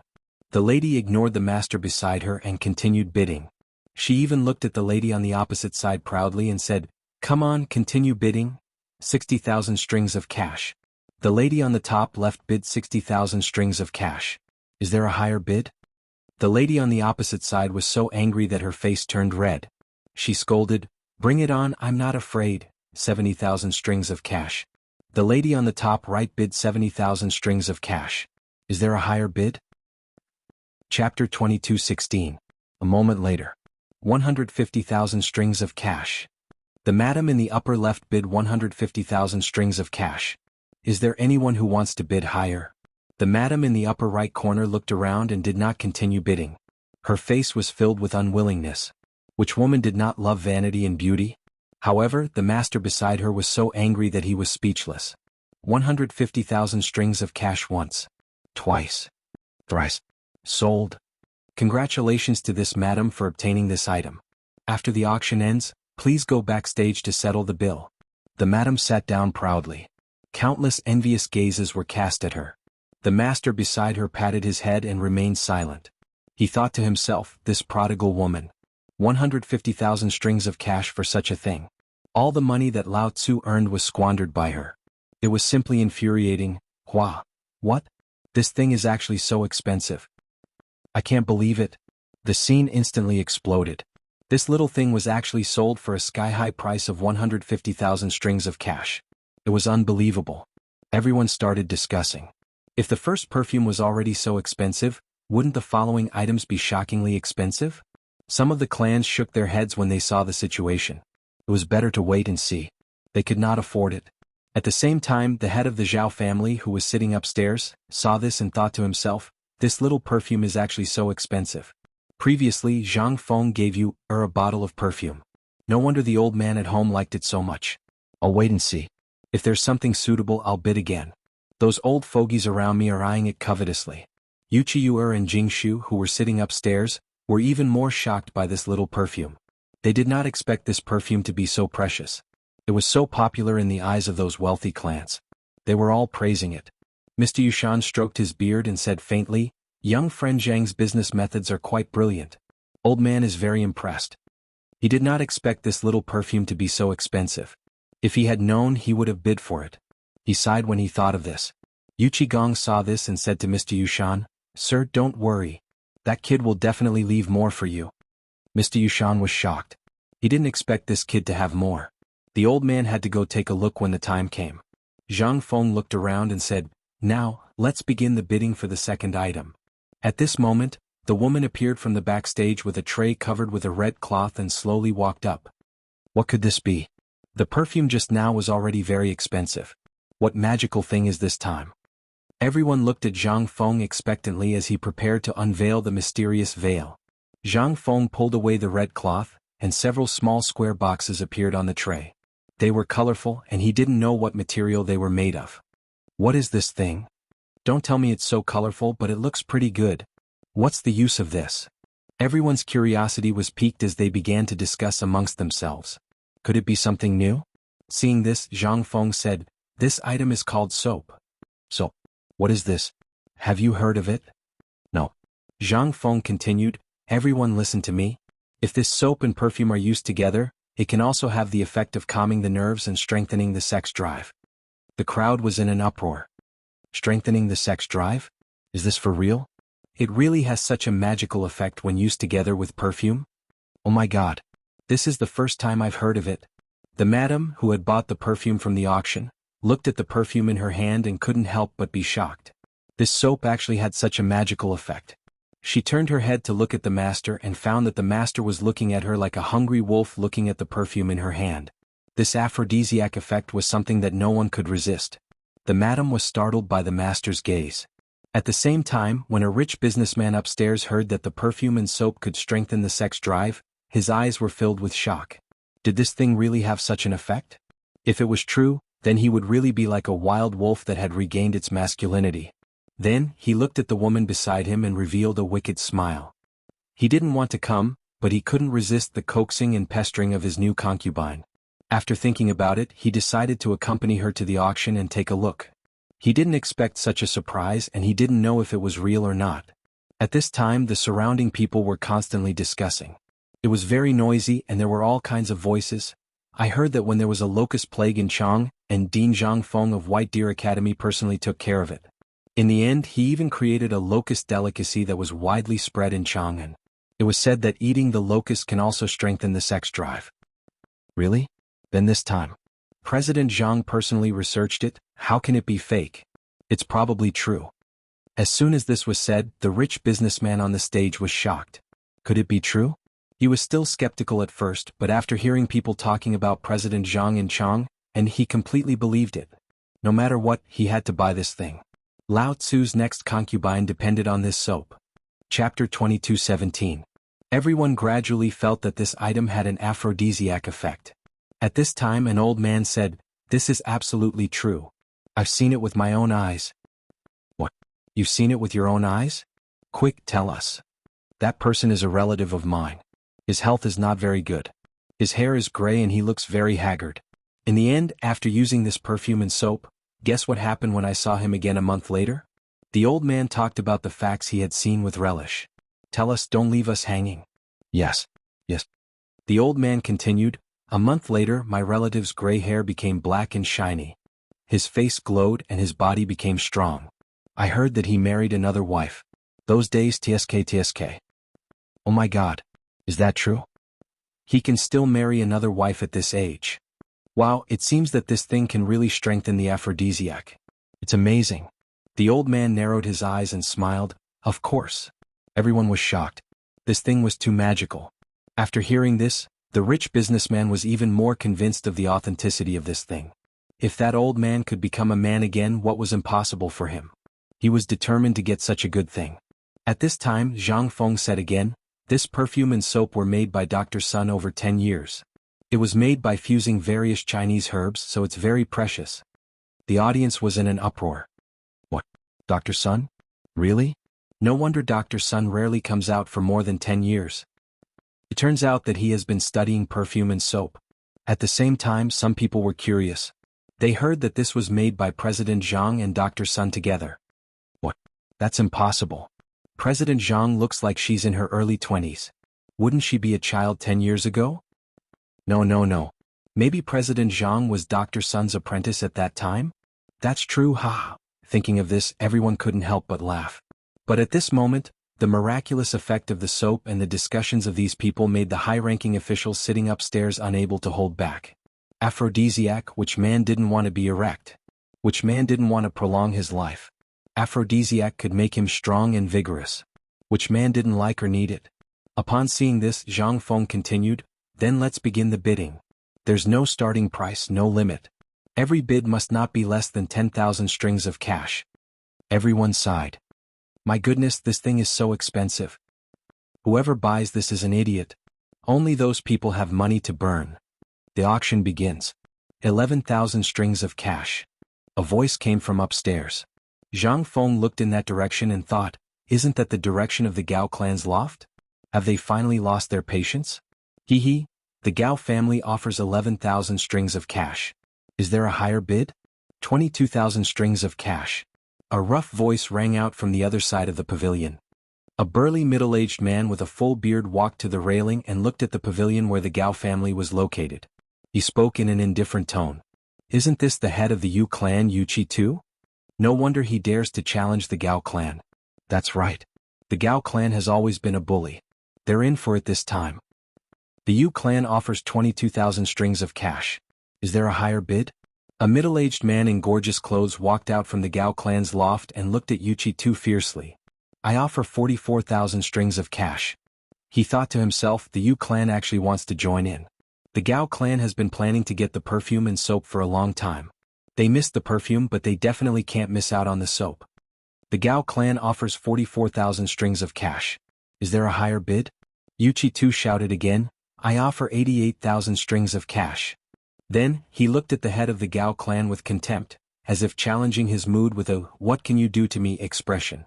The lady ignored the master beside her and continued bidding. She even looked at the lady on the opposite side proudly and said, "Come on, continue bidding." 60,000 strings of cash. The lady on the top left bid 60,000 strings of cash. Is there a higher bid? The lady on the opposite side was so angry that her face turned red. She scolded, "Bring it on, I'm not afraid." 70,000 strings of cash. The lady on the top right bid 70,000 strings of cash. Is there a higher bid? Chapter 22:16. A moment later. 150,000 strings of cash. The madam in the upper left bid 150,000 strings of cash. Is there anyone who wants to bid higher? The madam in the upper right corner looked around and did not continue bidding. Her face was filled with unwillingness. Which woman did not love vanity and beauty? However, the master beside her was so angry that he was speechless. 150,000 strings of cash once. Twice. Thrice. Sold. Congratulations to this madam for obtaining this item. After the auction ends, please go backstage to settle the bill. The madam sat down proudly. Countless envious gazes were cast at her. The master beside her patted his head and remained silent. He thought to himself, this prodigal woman. 150,000 strings of cash for such a thing. All the money that Lao Tzu earned was squandered by her. It was simply infuriating. Hua. What? This thing is actually so expensive. I can't believe it. The scene instantly exploded. This little thing was actually sold for a sky-high price of 150,000 strings of cash. It was unbelievable. Everyone started discussing. If the first perfume was already so expensive, wouldn't the following items be shockingly expensive? Some of the clans shook their heads when they saw the situation. It was better to wait and see. They could not afford it. At the same time, the head of the Zhao family, who was sitting upstairs, saw this and thought to himself, this little perfume is actually so expensive. Previously, Zhang Feng gave you a bottle of perfume. No wonder the old man at home liked it so much. I'll wait and see. If there's something suitable, I'll bid again. Those old fogies around me are eyeing it covetously. Yu Qiu'er and Jingshu, who were sitting upstairs, were even more shocked by this little perfume. They did not expect this perfume to be so precious. It was so popular in the eyes of those wealthy clans. They were all praising it. Mr. Yushan stroked his beard and said faintly, young friend Zhang's business methods are quite brilliant. Old man is very impressed. He did not expect this little perfume to be so expensive. If he had known, he would have bid for it. He sighed when he thought of this. Yu Qigong saw this and said to Mr. Yushan, Sir, don't worry. That kid will definitely leave more for you. Mr. Yushan was shocked. He didn't expect this kid to have more. The old man had to go take a look when the time came. Zhang Feng looked around and said, now, let's begin the bidding for the second item. At this moment, the woman appeared from the backstage with a tray covered with a red cloth and slowly walked up. What could this be? The perfume just now was already very expensive. What magical thing is this time? Everyone looked at Zhang Feng expectantly as he prepared to unveil the mysterious veil. Zhang Feng pulled away the red cloth, and several small square boxes appeared on the tray. They were colorful, and he didn't know what material they were made of. What is this thing? Don't tell me it's so colorful, but it looks pretty good. What's the use of this? Everyone's curiosity was piqued as they began to discuss amongst themselves. Could it be something new? Seeing this, Zhang Feng said, this item is called soap. Soap. What is this? Have you heard of it? No. Zhang Feng continued, everyone listen to me. If this soap and perfume are used together, it can also have the effect of calming the nerves and strengthening the sex drive. The crowd was in an uproar. Strengthening the sex drive? Is this for real? It really has such a magical effect when used together with perfume? Oh my god. This is the first time I've heard of it. The madam, who had bought the perfume from the auction, looked at the perfume in her hand and couldn't help but be shocked. This soap actually had such a magical effect. She turned her head to look at the master and found that the master was looking at her like a hungry wolf looking at the perfume in her hand. This aphrodisiac effect was something that no one could resist. The madam was startled by the master's gaze. At the same time, when a rich businessman upstairs heard that the perfume and soap could strengthen the sex drive, his eyes were filled with shock. Did this thing really have such an effect? If it was true, then he would really be like a wild wolf that had regained its masculinity. Then, he looked at the woman beside him and revealed a wicked smile. He didn't want to come, but he couldn't resist the coaxing and pestering of his new concubine. After thinking about it, he decided to accompany her to the auction and take a look. He didn't expect such a surprise and he didn't know if it was real or not. At this time, the surrounding people were constantly discussing. It was very noisy and there were all kinds of voices. I heard that when there was a locust plague in Chang, and Dean Zhang Feng of White Deer Academy personally took care of it. In the end, he even created a locust delicacy that was widely spread in Chang'an. It was said that eating the locust can also strengthen the sex drive. Really? Then this time. President Zhang personally researched it. How can it be fake? It's probably true. As soon as this was said, the rich businessman on the stage was shocked. Could it be true? He was still skeptical at first, but after hearing people talking about President Zhang in Chang, and he completely believed it. No matter what, he had to buy this thing. Lao Tzu's next concubine depended on this soap. Chapter 22:17. Everyone gradually felt that this item had an aphrodisiac effect. At this time an old man said, "This is absolutely true. I've seen it with my own eyes." "What? You've seen it with your own eyes? Quick, tell us." "That person is a relative of mine. His health is not very good. His hair is gray and he looks very haggard." In the end, after using this perfume and soap, Guess what happened when I saw him again a month later? The old man talked about the facts he had seen with relish. Tell us, don't leave us hanging. Yes. Yes. The old man continued, a month later my relative's gray hair became black and shiny. His face glowed and his body became strong. I heard that he married another wife. Those days tsk. Oh my God. Is that true? He can still marry another wife at this age. Wow, it seems that this thing can really strengthen the aphrodisiac. It's amazing. The old man narrowed his eyes and smiled. Of course. Everyone was shocked. This thing was too magical. After hearing this, the rich businessman was even more convinced of the authenticity of this thing. If that old man could become a man again, what was impossible for him? He was determined to get such a good thing. At this time, Zhang Feng said again, this perfume and soap were made by Dr. Sun over 10 years. It was made by fusing various Chinese herbs, so it's very precious. The audience was in an uproar. What? Dr. Sun? Really? No wonder Dr. Sun rarely comes out for more than 10 years. It turns out that he has been studying perfume and soap. At the same time, some people were curious. They heard that this was made by President Zhang and Dr. Sun together. What? That's impossible. President Zhang looks like she's in her early 20s. Wouldn't she be a child 10 years ago? No. Maybe President Zhang was Dr. Sun's apprentice at that time? That's true, haha. Thinking of this, everyone couldn't help but laugh. But at this moment, the miraculous effect of the soap and the discussions of these people made the high-ranking officials sitting upstairs unable to hold back. Aphrodisiac, which man didn't want to be erect? Which man didn't want to prolong his life? Aphrodisiac could make him strong and vigorous. Which man didn't like or need it? Upon seeing this, Zhang Feng continued, then let's begin the bidding. There's no starting price, no limit. Every bid must not be less than 10,000 strings of cash. Everyone sighed. My goodness, this thing is so expensive. Whoever buys this is an idiot. Only those people have money to burn. The auction begins. 11,000 strings of cash. A voice came from upstairs. Zhang Feng looked in that direction and thought, isn't that the direction of the Gao clan's loft? Have they finally lost their patience? Hee. The Gao family offers 11,000 strings of cash. Is there a higher bid? 22,000 strings of cash. A rough voice rang out from the other side of the pavilion. A burly middle-aged man with a full beard walked to the railing and looked at the pavilion where the Gao family was located. He spoke in an indifferent tone. Isn't this the head of the Yu clan, Yuchi too? No wonder he dares to challenge the Gao clan. That's right. The Gao clan has always been a bully. They're in for it this time. The Yu clan offers 22,000 strings of cash. Is there a higher bid? A middle-aged man in gorgeous clothes walked out from the Gao clan's loft and looked at Yuchi too fiercely. I offer 44,000 strings of cash. He thought to himself, the Yu clan actually wants to join in. The Gao clan has been planning to get the perfume and soap for a long time. They missed the perfume, but they definitely can't miss out on the soap. The Gao clan offers 44,000 strings of cash. Is there a higher bid? Yuchi too shouted again. I offer 88,000 strings of cash. Then, he looked at the head of the Gao clan with contempt, as if challenging his mood with a, what can you do to me expression.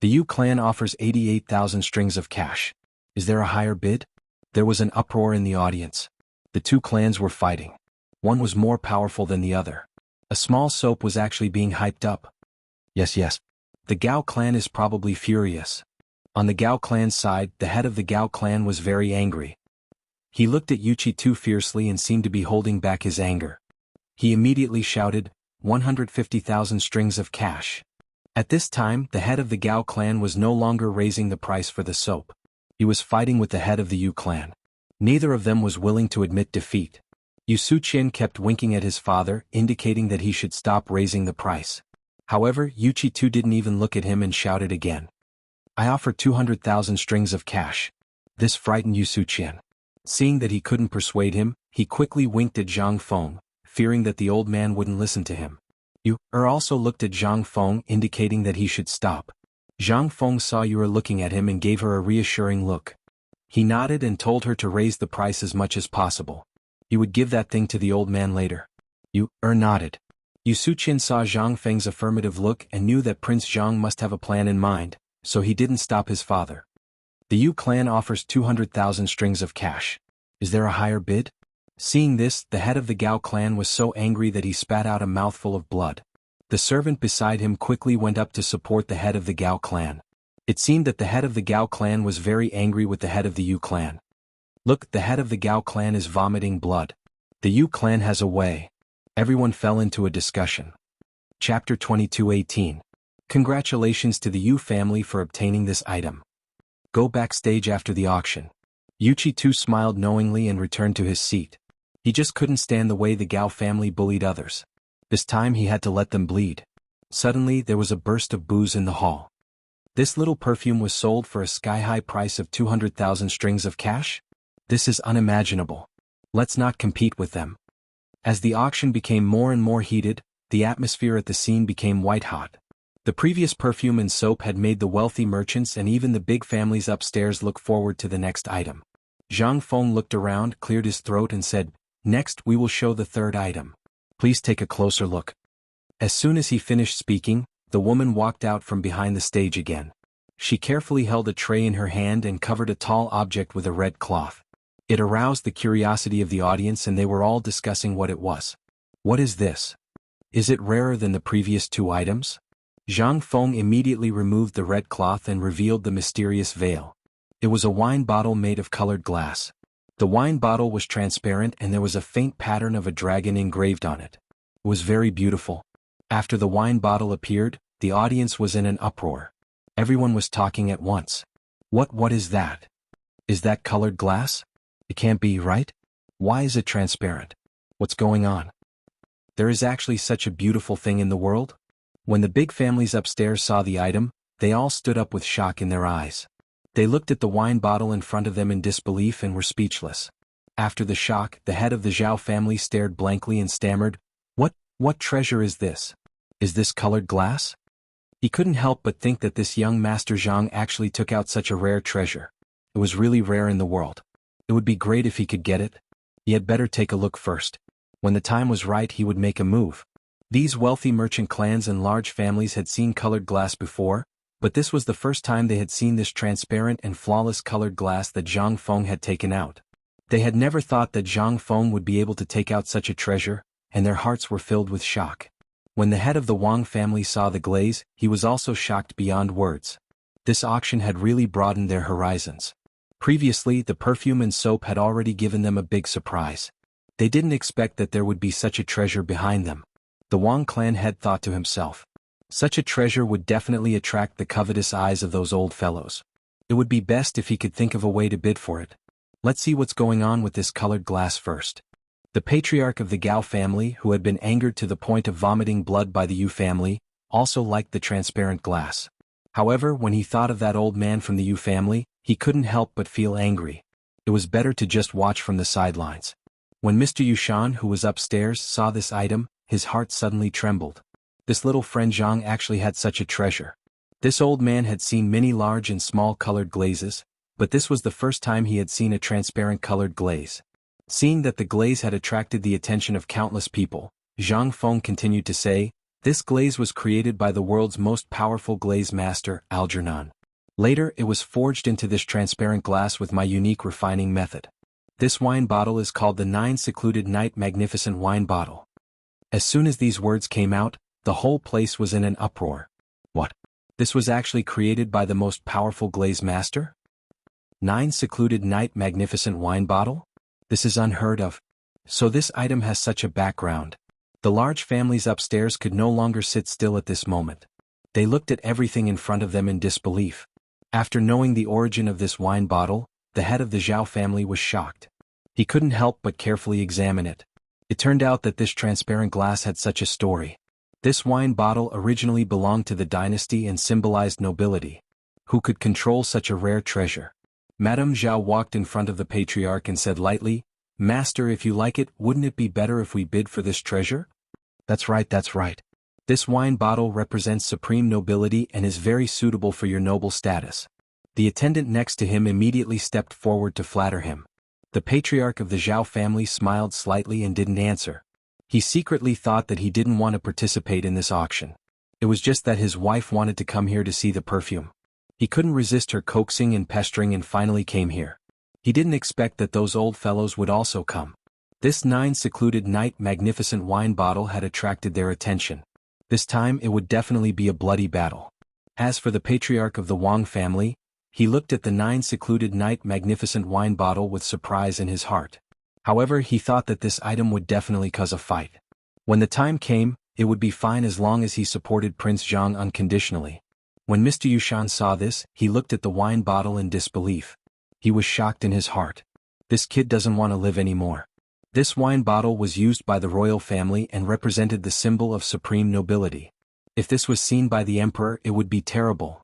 The Yu clan offers 88,000 strings of cash. Is there a higher bid? There was an uproar in the audience. The two clans were fighting. One was more powerful than the other. A small soap was actually being hyped up. Yes. The Gao clan is probably furious. On the Gao clan's side, the head of the Gao clan was very angry. He looked at Yuchi too fiercely and seemed to be holding back his anger. He immediately shouted, 150,000 strings of cash. At this time, the head of the Gao clan was no longer raising the price for the soap. He was fighting with the head of the Yu clan. Neither of them was willing to admit defeat. Yu Suqian kept winking at his father, indicating that he should stop raising the price. However, Yuchi too didn't even look at him and shouted again. I offer 200,000 strings of cash. This frightened Yu Suqian. Seeing that he couldn't persuade him, he quickly winked at Zhang Feng, fearing that the old man wouldn't listen to him. Yu also looked at Zhang Feng, indicating that he should stop. Zhang Feng saw Yu looking at him and gave her a reassuring look. He nodded and told her to raise the price as much as possible. He would give that thing to the old man later. Yu nodded. Yu Suqian saw Zhang Feng's affirmative look and knew that Prince Zhang must have a plan in mind, so he didn't stop his father. The Yu clan offers 200,000 strings of cash. Is there a higher bid? Seeing this, the head of the Gao clan was so angry that he spat out a mouthful of blood. The servant beside him quickly went up to support the head of the Gao clan. It seemed that the head of the Gao clan was very angry with the head of the Yu clan. Look, the head of the Gao clan is vomiting blood. The Yu clan has a way. Everyone fell into a discussion. Chapter 22:18. Congratulations to the Yu family for obtaining this item. Go backstage after the auction. Yuchi too smiled knowingly and returned to his seat. He just couldn't stand the way the Gao family bullied others. This time he had to let them bleed. Suddenly there was a burst of boos in the hall. This little perfume was sold for a sky-high price of 200,000 strings of cash? This is unimaginable. Let's not compete with them. As the auction became more and more heated, the atmosphere at the scene became white-hot. The previous perfume and soap had made the wealthy merchants and even the big families upstairs look forward to the next item. Zhang Feng looked around, cleared his throat and said, "Next we will show the third item. Please take a closer look." As soon as he finished speaking, the woman walked out from behind the stage again. She carefully held a tray in her hand and covered a tall object with a red cloth. It aroused the curiosity of the audience and they were all discussing what it was. What is this? Is it rarer than the previous two items? Zhang Feng immediately removed the red cloth and revealed the mysterious veil. It was a wine bottle made of colored glass. The wine bottle was transparent and there was a faint pattern of a dragon engraved on it. It was very beautiful. After the wine bottle appeared, the audience was in an uproar. Everyone was talking at once. What is that? Is that colored glass? It can't be, right? Why is it transparent? What's going on? There is actually such a beautiful thing in the world? When the big families upstairs saw the item, they all stood up with shock in their eyes. They looked at the wine bottle in front of them in disbelief and were speechless. After the shock, the head of the Zhao family stared blankly and stammered, What treasure is this? Is this colored glass? He couldn't help but think that this young Master Zhang actually took out such a rare treasure. It was really rare in the world. It would be great if he could get it. He had better take a look first. When the time was right he would make a move. These wealthy merchant clans and large families had seen colored glass before, but this was the first time they had seen this transparent and flawless colored glass that Zhang Feng had taken out. They had never thought that Zhang Feng would be able to take out such a treasure, and their hearts were filled with shock. When the head of the Wang family saw the glaze, he was also shocked beyond words. This auction had really broadened their horizons. Previously, the perfume and soap had already given them a big surprise. They didn't expect that there would be such a treasure behind them. The Wang clan head thought to himself, such a treasure would definitely attract the covetous eyes of those old fellows. It would be best if he could think of a way to bid for it. Let's see what's going on with this colored glass first. The patriarch of the Gao family, who had been angered to the point of vomiting blood by the Yu family, also liked the transparent glass. However, when he thought of that old man from the Yu family, he couldn't help but feel angry. It was better to just watch from the sidelines. When Mr. Yushan, who was upstairs, saw this item, his heart suddenly trembled. This little friend Zhang actually had such a treasure. This old man had seen many large and small colored glazes, but this was the first time he had seen a transparent colored glaze. Seeing that the glaze had attracted the attention of countless people, Zhang Feng continued to say, "This glaze was created by the world's most powerful glaze master, Algernon. Later it was forged into this transparent glass with my unique refining method. This wine bottle is called the 9 Secluded Night Magnificent Wine Bottle." As soon as these words came out, the whole place was in an uproar. What? This was actually created by the most powerful glaze master? 9 Secluded Night Magnificent Wine Bottle? This is unheard of. So this item has such a background. The large families upstairs could no longer sit still at this moment. They looked at everything in front of them in disbelief. After knowing the origin of this wine bottle, the head of the Zhao family was shocked. He couldn't help but carefully examine it. It turned out that this transparent glass had such a story. This wine bottle originally belonged to the Dynasty and symbolized nobility. Who could control such a rare treasure? Madame Zhao walked in front of the patriarch and said lightly, "Master, if you like it, wouldn't it be better if we bid for this treasure?" That's right. This wine bottle represents supreme nobility and is very suitable for your noble status." The attendant next to him immediately stepped forward to flatter him. The patriarch of the Zhao family smiled slightly and didn't answer. He secretly thought that he didn't want to participate in this auction. It was just that his wife wanted to come here to see the perfume. He couldn't resist her coaxing and pestering and finally came here. He didn't expect that those old fellows would also come. This 9 Secluded Night Magnificent Wine Bottle had attracted their attention. This time it would definitely be a bloody battle. As for the patriarch of the Wang family, he looked at the 9 secluded night magnificent wine bottle with surprise in his heart. However, he thought that this item would definitely cause a fight. When the time came, it would be fine as long as he supported Prince Zhang unconditionally. When Mr. Yushan saw this, he looked at the wine bottle in disbelief. He was shocked in his heart. This kid doesn't want to live anymore. This wine bottle was used by the royal family and represented the symbol of supreme nobility. If this was seen by the emperor, it would be terrible.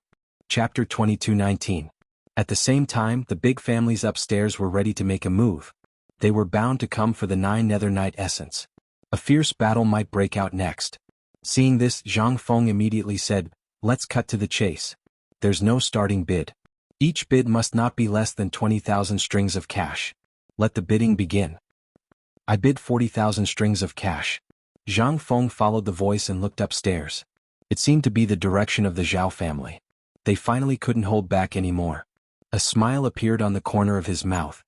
Chapter 22:19. At the same time, the big families upstairs were ready to make a move. They were bound to come for the 9 Nether Knight essence. A fierce battle might break out next. Seeing this, Zhang Feng immediately said, "Let's cut to the chase. There's no starting bid. Each bid must not be less than 20,000 strings of cash. Let the bidding begin." "I bid 40,000 strings of cash." Zhang Feng followed the voice and looked upstairs. It seemed to be the direction of the Zhao family. They finally couldn't hold back anymore. A smile appeared on the corner of his mouth.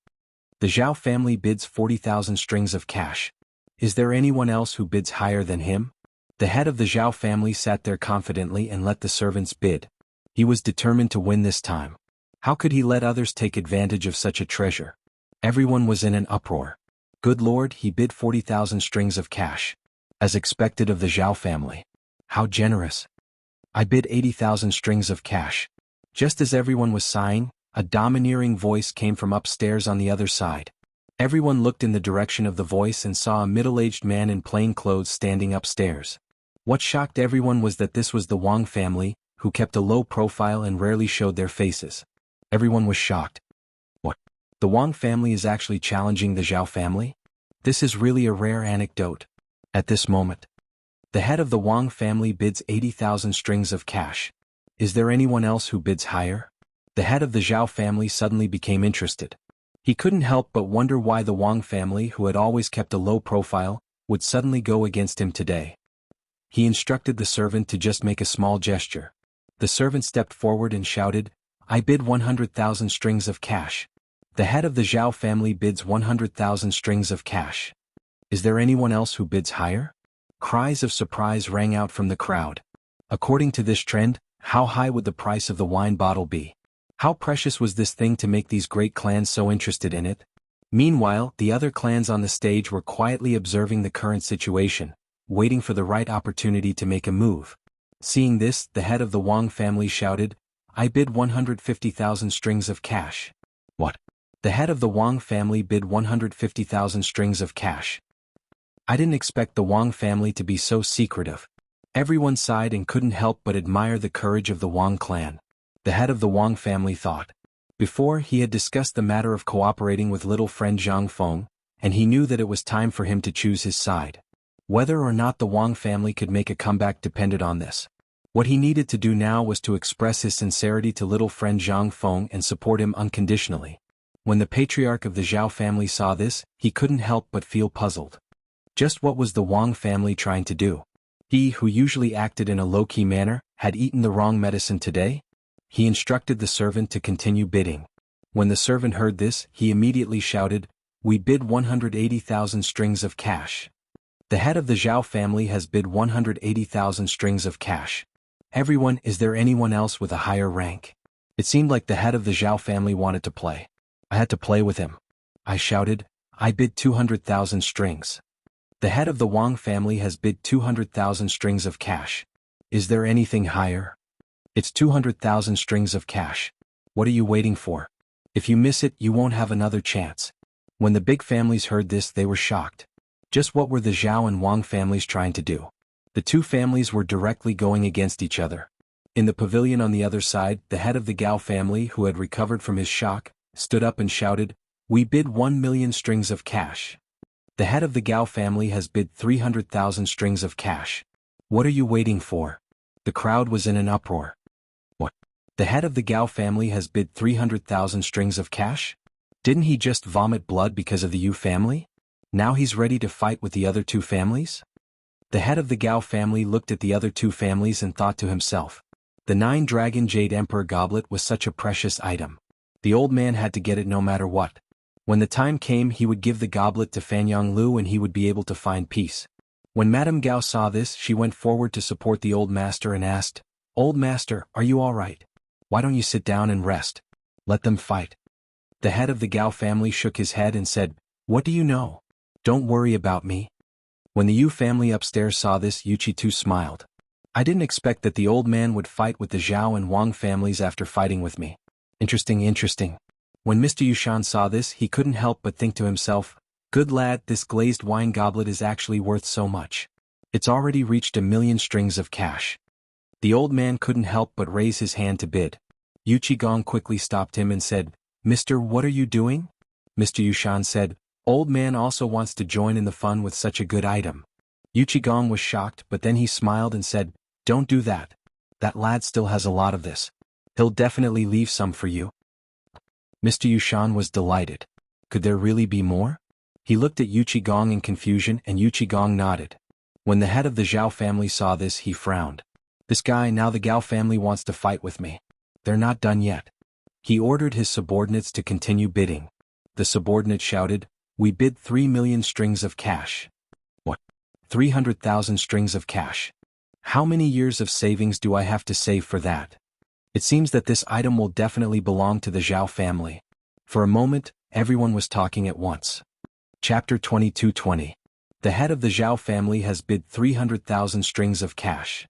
"The Zhao family bids 40,000 strings of cash. Is there anyone else who bids higher than him?" The head of the Zhao family sat there confidently and let the servants bid. He was determined to win this time. How could he let others take advantage of such a treasure? Everyone was in an uproar. Good Lord, he bid 40,000 strings of cash. As expected of the Zhao family. How generous. "I bid 80,000 strings of cash." Just as everyone was sighing, a domineering voice came from upstairs on the other side. Everyone looked in the direction of the voice and saw a middle-aged man in plain clothes standing upstairs. What shocked everyone was that this was the Wang family, who kept a low profile and rarely showed their faces. Everyone was shocked. What? The Wang family is actually challenging the Zhao family? This is really a rare anecdote. At this moment, the head of the Wang family bids 80,000 strings of cash. Is there anyone else who bids higher? The head of the Zhao family suddenly became interested. He couldn't help but wonder why the Wang family, who had always kept a low profile, would suddenly go against him today. He instructed the servant to just make a small gesture. The servant stepped forward and shouted, "I bid 100,000 strings of cash." The head of the Zhao family bids 100,000 strings of cash. Is there anyone else who bids higher? Cries of surprise rang out from the crowd. According to this trend, how high would the price of the wine bottle be? How precious was this thing to make these great clans so interested in it? Meanwhile, the other clans on the stage were quietly observing the current situation, waiting for the right opportunity to make a move. Seeing this, the head of the Wang family shouted, "I bid 150,000 strings of cash." What? The head of the Wang family bid 150,000 strings of cash. I didn't expect the Wang family to be so secretive. Everyone sighed and couldn't help but admire the courage of the Wang clan. The head of the Wang family thought. Before, he had discussed the matter of cooperating with little friend Zhang Feng, and he knew that it was time for him to choose his side. Whether or not the Wang family could make a comeback depended on this. What he needed to do now was to express his sincerity to little friend Zhang Feng and support him unconditionally. When the patriarch of the Zhao family saw this, he couldn't help but feel puzzled. Just what was the Wang family trying to do? He, who usually acted in a low-key manner, had eaten the wrong medicine today? He instructed the servant to continue bidding. When the servant heard this, he immediately shouted, "We bid 180,000 strings of cash." The head of the Zhao family has bid 180,000 strings of cash. Everyone, is there anyone else with a higher rank? It seemed like the head of the Zhao family wanted to play. I had to play with him. I shouted, "I bid 200,000 strings." The head of the Wang family has bid 200,000 strings of cash. Is there anything higher? It's 200,000 strings of cash. What are you waiting for? If you miss it, you won't have another chance. When the big families heard this, they were shocked. Just what were the Zhao and Wang families trying to do? The two families were directly going against each other. In the pavilion on the other side, the head of the Gao family, who had recovered from his shock, stood up and shouted, "We bid 1,000,000 strings of cash." The head of the Gao family has bid 300,000 strings of cash. What are you waiting for? The crowd was in an uproar. What? The head of the Gao family has bid 300,000 strings of cash? Didn't he just vomit blood because of the Yu family? Now he's ready to fight with the other two families? The head of the Gao family looked at the other two families and thought to himself. The 9-dragon jade emperor goblet was such a precious item. The old man had to get it no matter what. When the time came, he would give the goblet to Fanyang Lu and he would be able to find peace. When Madame Gao saw this, she went forward to support the old master and asked, "Old master, are you all right? Why don't you sit down and rest? Let them fight." The head of the Gao family shook his head and said, "What do you know? Don't worry about me." When the Yu family upstairs saw this, Yuchi too smiled. "I didn't expect that the old man would fight with the Zhao and Wang families after fighting with me. Interesting. When Mr. Yushan saw this, he couldn't help but think to himself, "Good lad, this glazed wine goblet is actually worth so much. It's already reached 1,000,000 strings of cash." The old man couldn't help but raise his hand to bid. Yuchi Gong quickly stopped him and said, "Mister, what are you doing?" Mr. Yushan said, "Old man also wants to join in the fun with such a good item." Yuchi Gong was shocked, but then he smiled and said, "Don't do that. That lad still has a lot of this. He'll definitely leave some for you." Mr. Yushan was delighted. Could there really be more? He looked at Yuchi Gong in confusion and Yuchi Gong nodded. When the head of the Zhao family saw this, he frowned. "This guy, now the Gao family wants to fight with me. They're not done yet." He ordered his subordinates to continue bidding. The subordinate shouted, "We bid 3,000,000 strings of cash." "What? 300,000 strings of cash? How many years of savings do I have to save for that? It seems that this item will definitely belong to the Zhao family." For a moment, everyone was talking at once. Chapter 22:20. The head of the Zhao family has bid 300,000 strings of cash.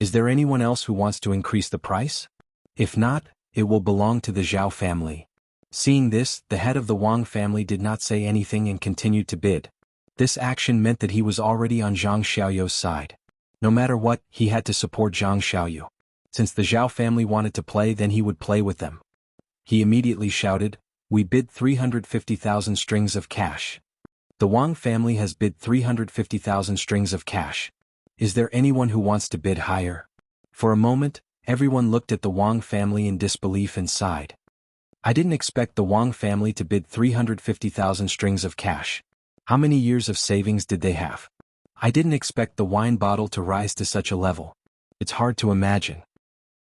Is there anyone else who wants to increase the price? If not, it will belong to the Zhao family. Seeing this, the head of the Wang family did not say anything and continued to bid. This action meant that he was already on Zhang Xiaoyu's side. No matter what, he had to support Zhang Xiaoyu. Since the Zhao family wanted to play, then he would play with them. He immediately shouted, "We bid 350,000 strings of cash." The Wang family has bid 350,000 strings of cash. Is there anyone who wants to bid higher? For a moment, everyone looked at the Wang family in disbelief and sighed. I didn't expect the Wang family to bid 350,000 strings of cash. How many years of savings did they have? I didn't expect the wine bottle to rise to such a level. It's hard to imagine.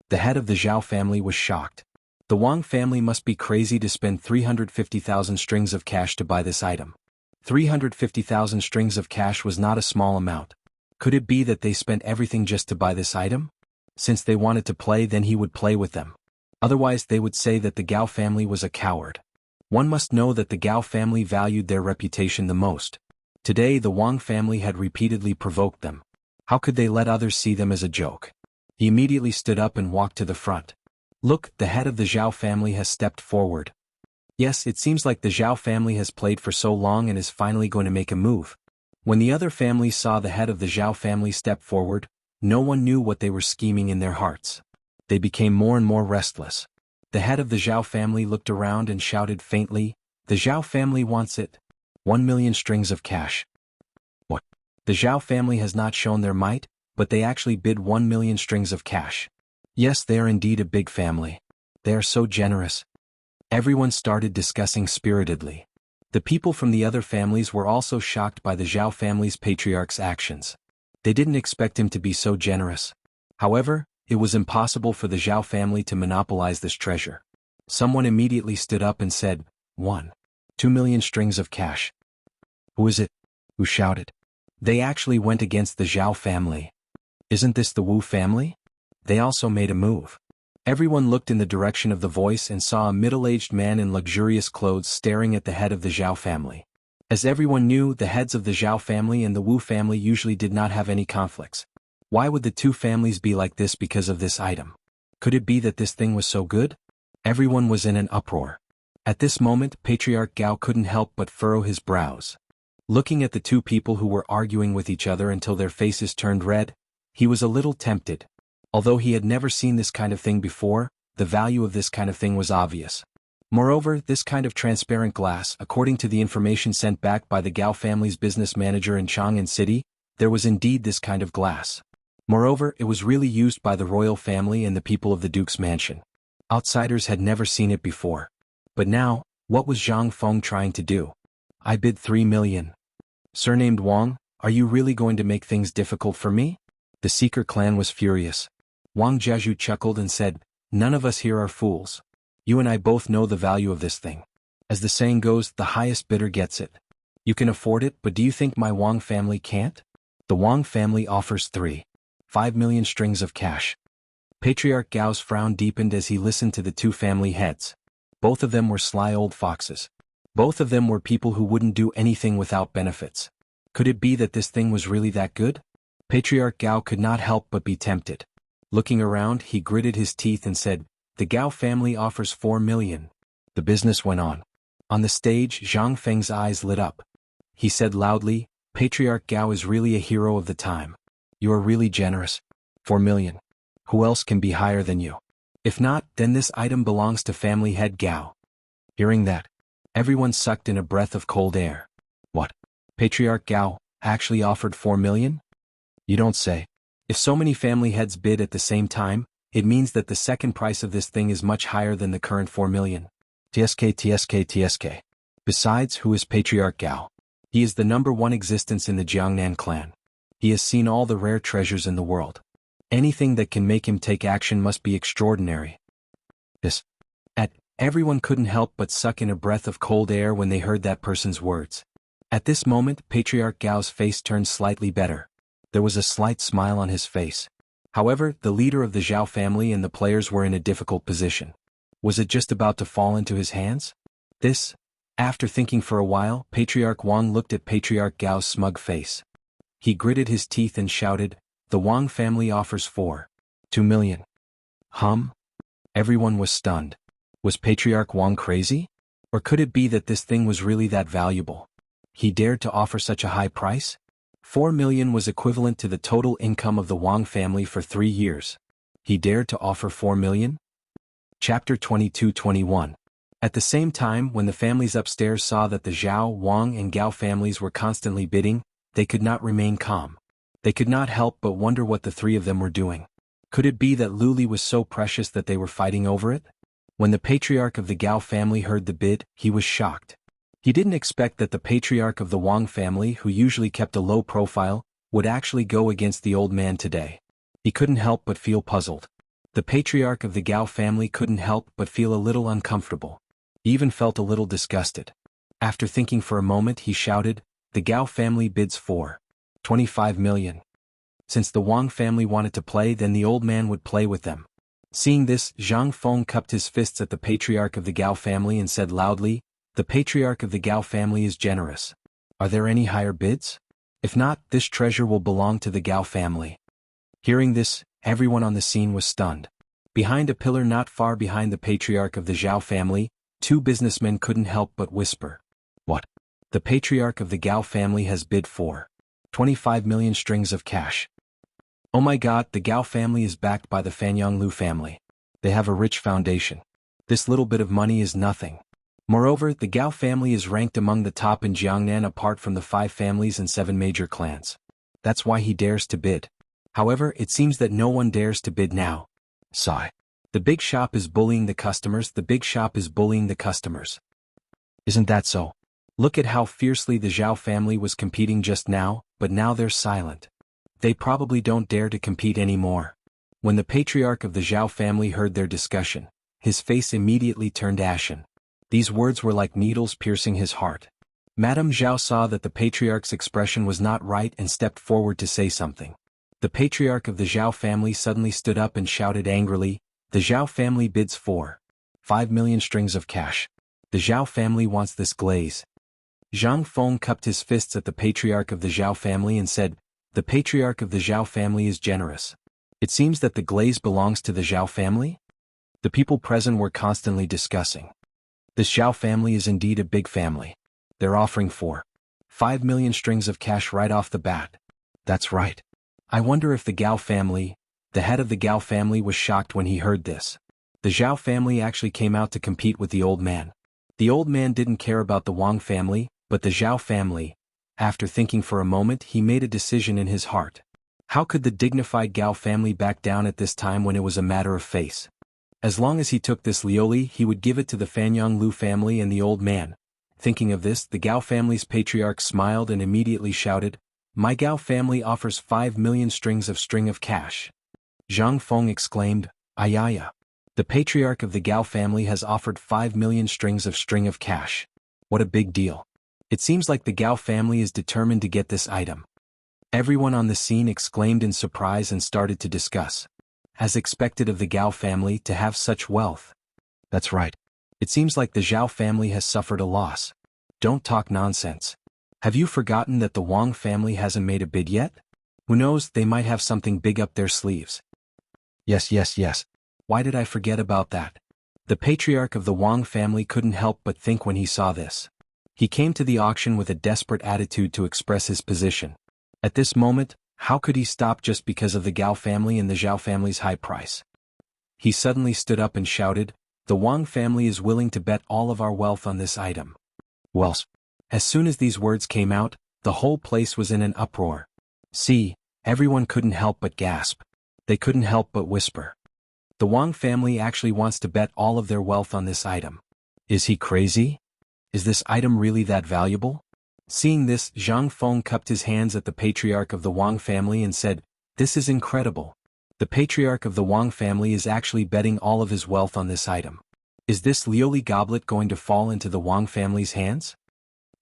The head of the Zhao family was shocked. The Wang family must be crazy to spend 350,000 strings of cash to buy this item. 350,000 strings of cash was not a small amount. Could it be that they spent everything just to buy this item? Since they wanted to play, then he would play with them. Otherwise they would say that the Gao family was a coward. One must know that the Gao family valued their reputation the most. Today the Wang family had repeatedly provoked them. How could they let others see them as a joke? He immediately stood up and walked to the front. Look, the head of the Zhao family has stepped forward. Yes, it seems like the Zhao family has played for so long and is finally going to make a move. When the other families saw the head of the Zhao family step forward, no one knew what they were scheming in their hearts. They became more and more restless. The head of the Zhao family looked around and shouted faintly, "The Zhao family wants it. 1,000,000 strings of cash." What? The Zhao family has not shown their might, but they actually bid 1,000,000 strings of cash. Yes, they are indeed a big family. They are so generous. Everyone started discussing spiritedly. The people from the other families were also shocked by the Zhao family's patriarch's actions. They didn't expect him to be so generous. However, it was impossible for the Zhao family to monopolize this treasure. Someone immediately stood up and said, 2,000,000 strings of cash." "Who is it?" Who shouted. "They actually went against the Zhao family. Isn't this the Wu family?" They also made a move. Everyone looked in the direction of the voice and saw a middle-aged man in luxurious clothes staring at the head of the Zhao family. As everyone knew, the heads of the Zhao family and the Wu family usually did not have any conflicts. Why would the two families be like this because of this item? Could it be that this thing was so good? Everyone was in an uproar. At this moment, Patriarch Gao couldn't help but furrow his brows. Looking at the two people who were arguing with each other until their faces turned red, he was a little tempted. Although he had never seen this kind of thing before, the value of this kind of thing was obvious. Moreover, this kind of transparent glass, according to the information sent back by the Gao family's business manager in Chang'an City, there was indeed this kind of glass. Moreover, it was really used by the royal family and the people of the Duke's mansion. Outsiders had never seen it before. But now, what was Zhang Feng trying to do? "I bid 3,000,000. Surnamed Wang, are you really going to make things difficult for me?" The Seeker clan was furious. Wang Jiazhu chuckled and said, "None of us here are fools. You and I both know the value of this thing. As the saying goes, the highest bidder gets it. You can afford it, but do you think my Wang family can't?" The Wang family offers 5 million strings of cash. Patriarch Gao's frown deepened as he listened to the two family heads. Both of them were sly old foxes. Both of them were people who wouldn't do anything without benefits. Could it be that this thing was really that good? Patriarch Gao could not help but be tempted. Looking around, he gritted his teeth and said, "The Gao family offers 4 million. The business went on. On the stage, Zhang Feng's eyes lit up. He said loudly, "Patriarch Gao is really a hero of the time. You are really generous. 4 million. Who else can be higher than you? If not, then this item belongs to family head Gao." Hearing that, everyone sucked in a breath of cold air. What? Patriarch Gao actually offered 4 million? You don't say. If so many family heads bid at the same time, it means that the second price of this thing is much higher than the current 4 million. TSK. Besides, who is Patriarch Gao? He is the #1 existence in the Jiangnan clan. He has seen all the rare treasures in the world. Anything that can make him take action must be extraordinary. Everyone couldn't help but suck in a breath of cold air when they heard that person's words. At this moment, Patriarch Gao's face turned slightly better. There was a slight smile on his face. However, the leader of the Zhao family and the players were in a difficult position. Was it just about to fall into his hands? After thinking for a while, Patriarch Wang looked at Patriarch Gao's smug face. He gritted his teeth and shouted, "The Wang family offers 2 million. Everyone was stunned. Was Patriarch Wang crazy? Or could it be that this thing was really that valuable? He dared to offer such a high price? 4 million was equivalent to the total income of the Wang family for 3 years. He dared to offer 4 million? Chapter 22-21. At the same time, when the families upstairs saw that the Zhao, Wang and Gao families were constantly bidding, they could not remain calm. They could not help but wonder what the three of them were doing. Could it be that Luli was so precious that they were fighting over it? When the patriarch of the Gao family heard the bid, he was shocked. He didn't expect that the patriarch of the Wang family, who usually kept a low profile, would actually go against the old man today. He couldn't help but feel puzzled. The patriarch of the Gao family couldn't help but feel a little uncomfortable. He even felt a little disgusted. After thinking for a moment, he shouted, "The Gao family bids for 25 million. Since the Wang family wanted to play, then the old man would play with them." Seeing this, Zhang Feng cupped his fists at the patriarch of the Gao family and said loudly, "The patriarch of the Gao family is generous. Are there any higher bids? If not, this treasure will belong to the Gao family." Hearing this, everyone on the scene was stunned. Behind a pillar not far behind the patriarch of the Zhao family, 2 businessmen couldn't help but whisper. "What? The patriarch of the Gao family has bid for 25 million strings of cash. Oh my god, the Gao family is backed by the Fanyanglu family. They have a rich foundation. This little bit of money is nothing. Moreover, the Gao family is ranked among the top in Jiangnan apart from the 5 families and 7 major clans. That's why he dares to bid. However, it seems that no one dares to bid now. Sigh. The big shop is bullying the customers, the big shop is bullying the customers. Isn't that so? Look at how fiercely the Zhao family was competing just now, but now they're silent. They probably don't dare to compete anymore." When the patriarch of the Zhao family heard their discussion, his face immediately turned ashen. These words were like needles piercing his heart. Madame Zhao saw that the patriarch's expression was not right and stepped forward to say something. The patriarch of the Zhao family suddenly stood up and shouted angrily, "The Zhao family bids for 5 million strings of cash. The Zhao family wants this glaze." Zhang Feng cupped his fists at the patriarch of the Zhao family and said, "The patriarch of the Zhao family is generous. It seems that the glaze belongs to the Zhao family?" The people present were constantly discussing. This Zhao family is indeed a big family. They're offering for 5 million strings of cash right off the bat. That's right. I wonder if the Gao family, the head of the Gao family, was shocked when he heard this. The Zhao family actually came out to compete with the old man. The old man didn't care about the Wang family, but the Zhao family. After thinking for a moment, he made a decision in his heart. How could the dignified Gao family back down at this time when it was a matter of face? As long as he took this lioli, he would give it to the Fanyanglu family and the old man. Thinking of this, the Gao family's patriarch smiled and immediately shouted, "My Gao family offers 5 million strings of cash." Zhang Feng exclaimed, "Ayaya. The patriarch of the Gao family has offered 5 million strings of cash. What a big deal. It seems like the Gao family is determined to get this item." Everyone on the scene exclaimed in surprise and started to discuss. As expected of the Gao family to have such wealth. That's right. It seems like the Zhao family has suffered a loss. Don't talk nonsense. Have you forgotten that the Wang family hasn't made a bid yet? Who knows, they might have something big up their sleeves. Yes. Why did I forget about that? The patriarch of the Wang family couldn't help but think when he saw this. He came to the auction with a desperate attitude to express his position. At this moment, how could he stop just because of the Gao family and the Zhao family's high price? He suddenly stood up and shouted, "The Wang family is willing to bet all of our wealth on this item." Well, as soon as these words came out, the whole place was in an uproar. See, everyone couldn't help but gasp. They couldn't help but whisper. The Wang family actually wants to bet all of their wealth on this item. Is he crazy? Is this item really that valuable? Seeing this, Zhang Feng cupped his hands at the patriarch of the Wang family and said, "This is incredible. The patriarch of the Wang family is actually betting all of his wealth on this item. Is this Lioli goblet going to fall into the Wang family's hands?"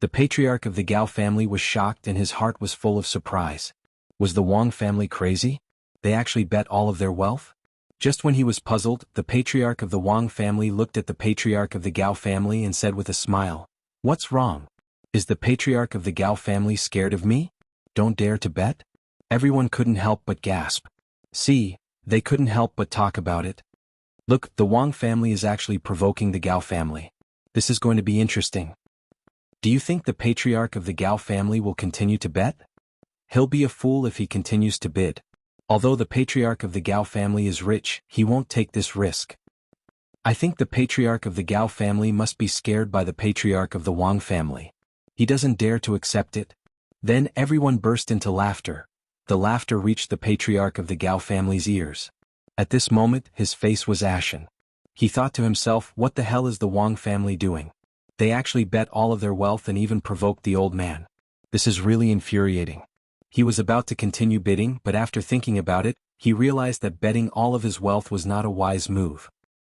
The patriarch of the Gao family was shocked and his heart was full of surprise. Was the Wang family crazy? They actually bet all of their wealth? Just when he was puzzled, the patriarch of the Wang family looked at the patriarch of the Gao family and said with a smile, "What's wrong? Is the patriarch of the Gao family scared of me? Don't dare to bet?" Everyone couldn't help but gasp. See, they couldn't help but talk about it. Look, the Wang family is actually provoking the Gao family. This is going to be interesting. Do you think the patriarch of the Gao family will continue to bet? He'll be a fool if he continues to bid. Although the patriarch of the Gao family is rich, he won't take this risk. I think the patriarch of the Gao family must be scared by the patriarch of the Wang family. He doesn't dare to accept it. Then everyone burst into laughter. The laughter reached the patriarch of the Gao family's ears. At this moment, his face was ashen. He thought to himself, what the hell is the Wang family doing? They actually bet all of their wealth and even provoked the old man. This is really infuriating. He was about to continue bidding, but after thinking about it, he realized that betting all of his wealth was not a wise move.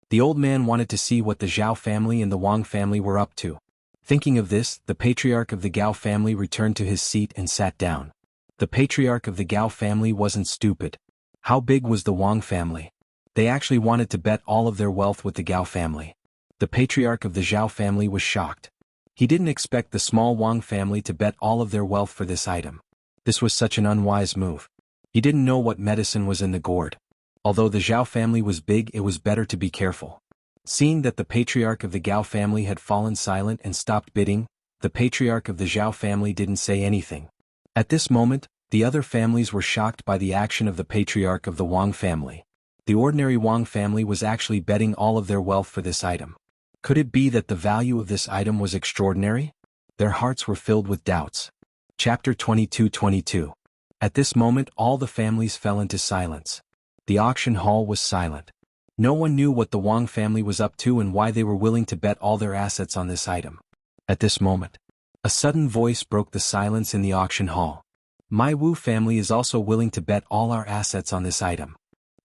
The old man wanted to see what the Zhao family and the Wang family were up to. Thinking of this, the patriarch of the Gao family returned to his seat and sat down. The patriarch of the Gao family wasn't stupid. How big was the Wang family? They actually wanted to bet all of their wealth with the Gao family. The patriarch of the Zhao family was shocked. He didn't expect the small Wang family to bet all of their wealth for this item. This was such an unwise move. He didn't know what medicine was in the gourd. Although the Zhao family was big, it was better to be careful. Seeing that the patriarch of the Gao family had fallen silent and stopped bidding, the patriarch of the Zhao family didn't say anything. At this moment, the other families were shocked by the action of the patriarch of the Wang family. The ordinary Wang family was actually betting all of their wealth for this item. Could it be that the value of this item was extraordinary? Their hearts were filled with doubts. Chapter 22:22. At this moment all the families fell into silence. The auction hall was silent. No one knew what the Wang family was up to and why they were willing to bet all their assets on this item. At this moment, a sudden voice broke the silence in the auction hall. My Wu family is also willing to bet all our assets on this item.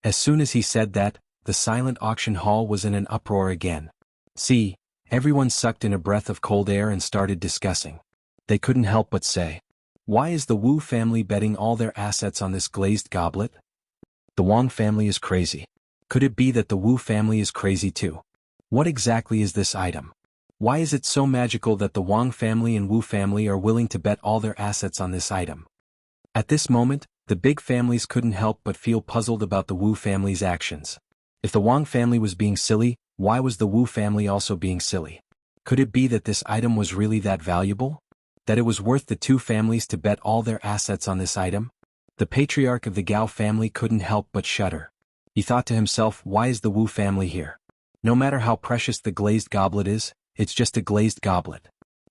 As soon as he said that, the silent auction hall was in an uproar again. See, everyone sucked in a breath of cold air and started discussing. They couldn't help but say, why is the Wu family betting all their assets on this glazed goblet? The Wang family is crazy. Could it be that the Wu family is crazy too? What exactly is this item? Why is it so magical that the Wang family and Wu family are willing to bet all their assets on this item? At this moment, the big families couldn't help but feel puzzled about the Wu family's actions. If the Wang family was being silly, why was the Wu family also being silly? Could it be that this item was really that valuable? That it was worth the two families to bet all their assets on this item? The patriarch of the Gao family couldn't help but shudder. He thought to himself, why is the Wu family here? No matter how precious the glazed goblet is, it's just a glazed goblet.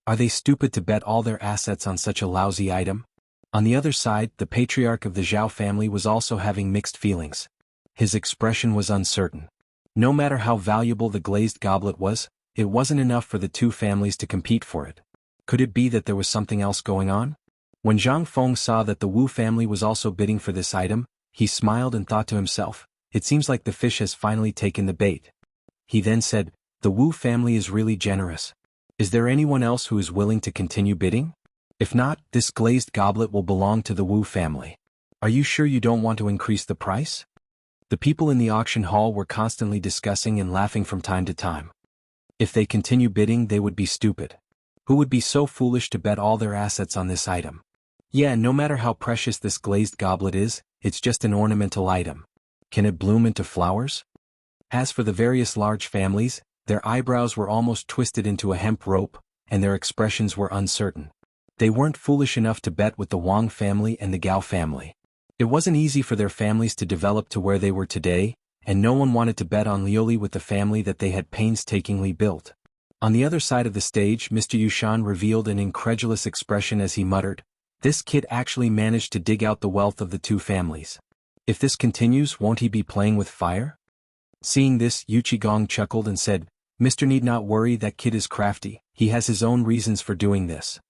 Are they stupid to bet all their assets on such a lousy item? On the other side, the patriarch of the Zhao family was also having mixed feelings. His expression was uncertain. No matter how valuable the glazed goblet was, it wasn't enough for the two families to compete for it. Could it be that there was something else going on? When Zhang Feng saw that the Wu family was also bidding for this item, he smiled and thought to himself, it seems like the fish has finally taken the bait. He then said, the Wu family is really generous. Is there anyone else who is willing to continue bidding? If not, this glazed goblet will belong to the Wu family. Are you sure you don't want to increase the price? The people in the auction hall were constantly discussing and laughing from time to time. If they continue bidding, they would be stupid. Who would be so foolish to bet all their assets on this item? Yeah, no matter how precious this glazed goblet is, it's just an ornamental item. Can it bloom into flowers? As for the various large families, their eyebrows were almost twisted into a hemp rope, and their expressions were uncertain. They weren't foolish enough to bet with the Wang family and the Gao family. It wasn't easy for their families to develop to where they were today, and no one wanted to bet on Lioli with the family that they had painstakingly built. On the other side of the stage, Mr. Yushan revealed an incredulous expression as he muttered, "This kid actually managed to dig out the wealth of the two families. If this continues, won't he be playing with fire?" Seeing this, Yuqigong chuckled and said, "Mr. need not worry, that kid is crafty, he has his own reasons for doing this."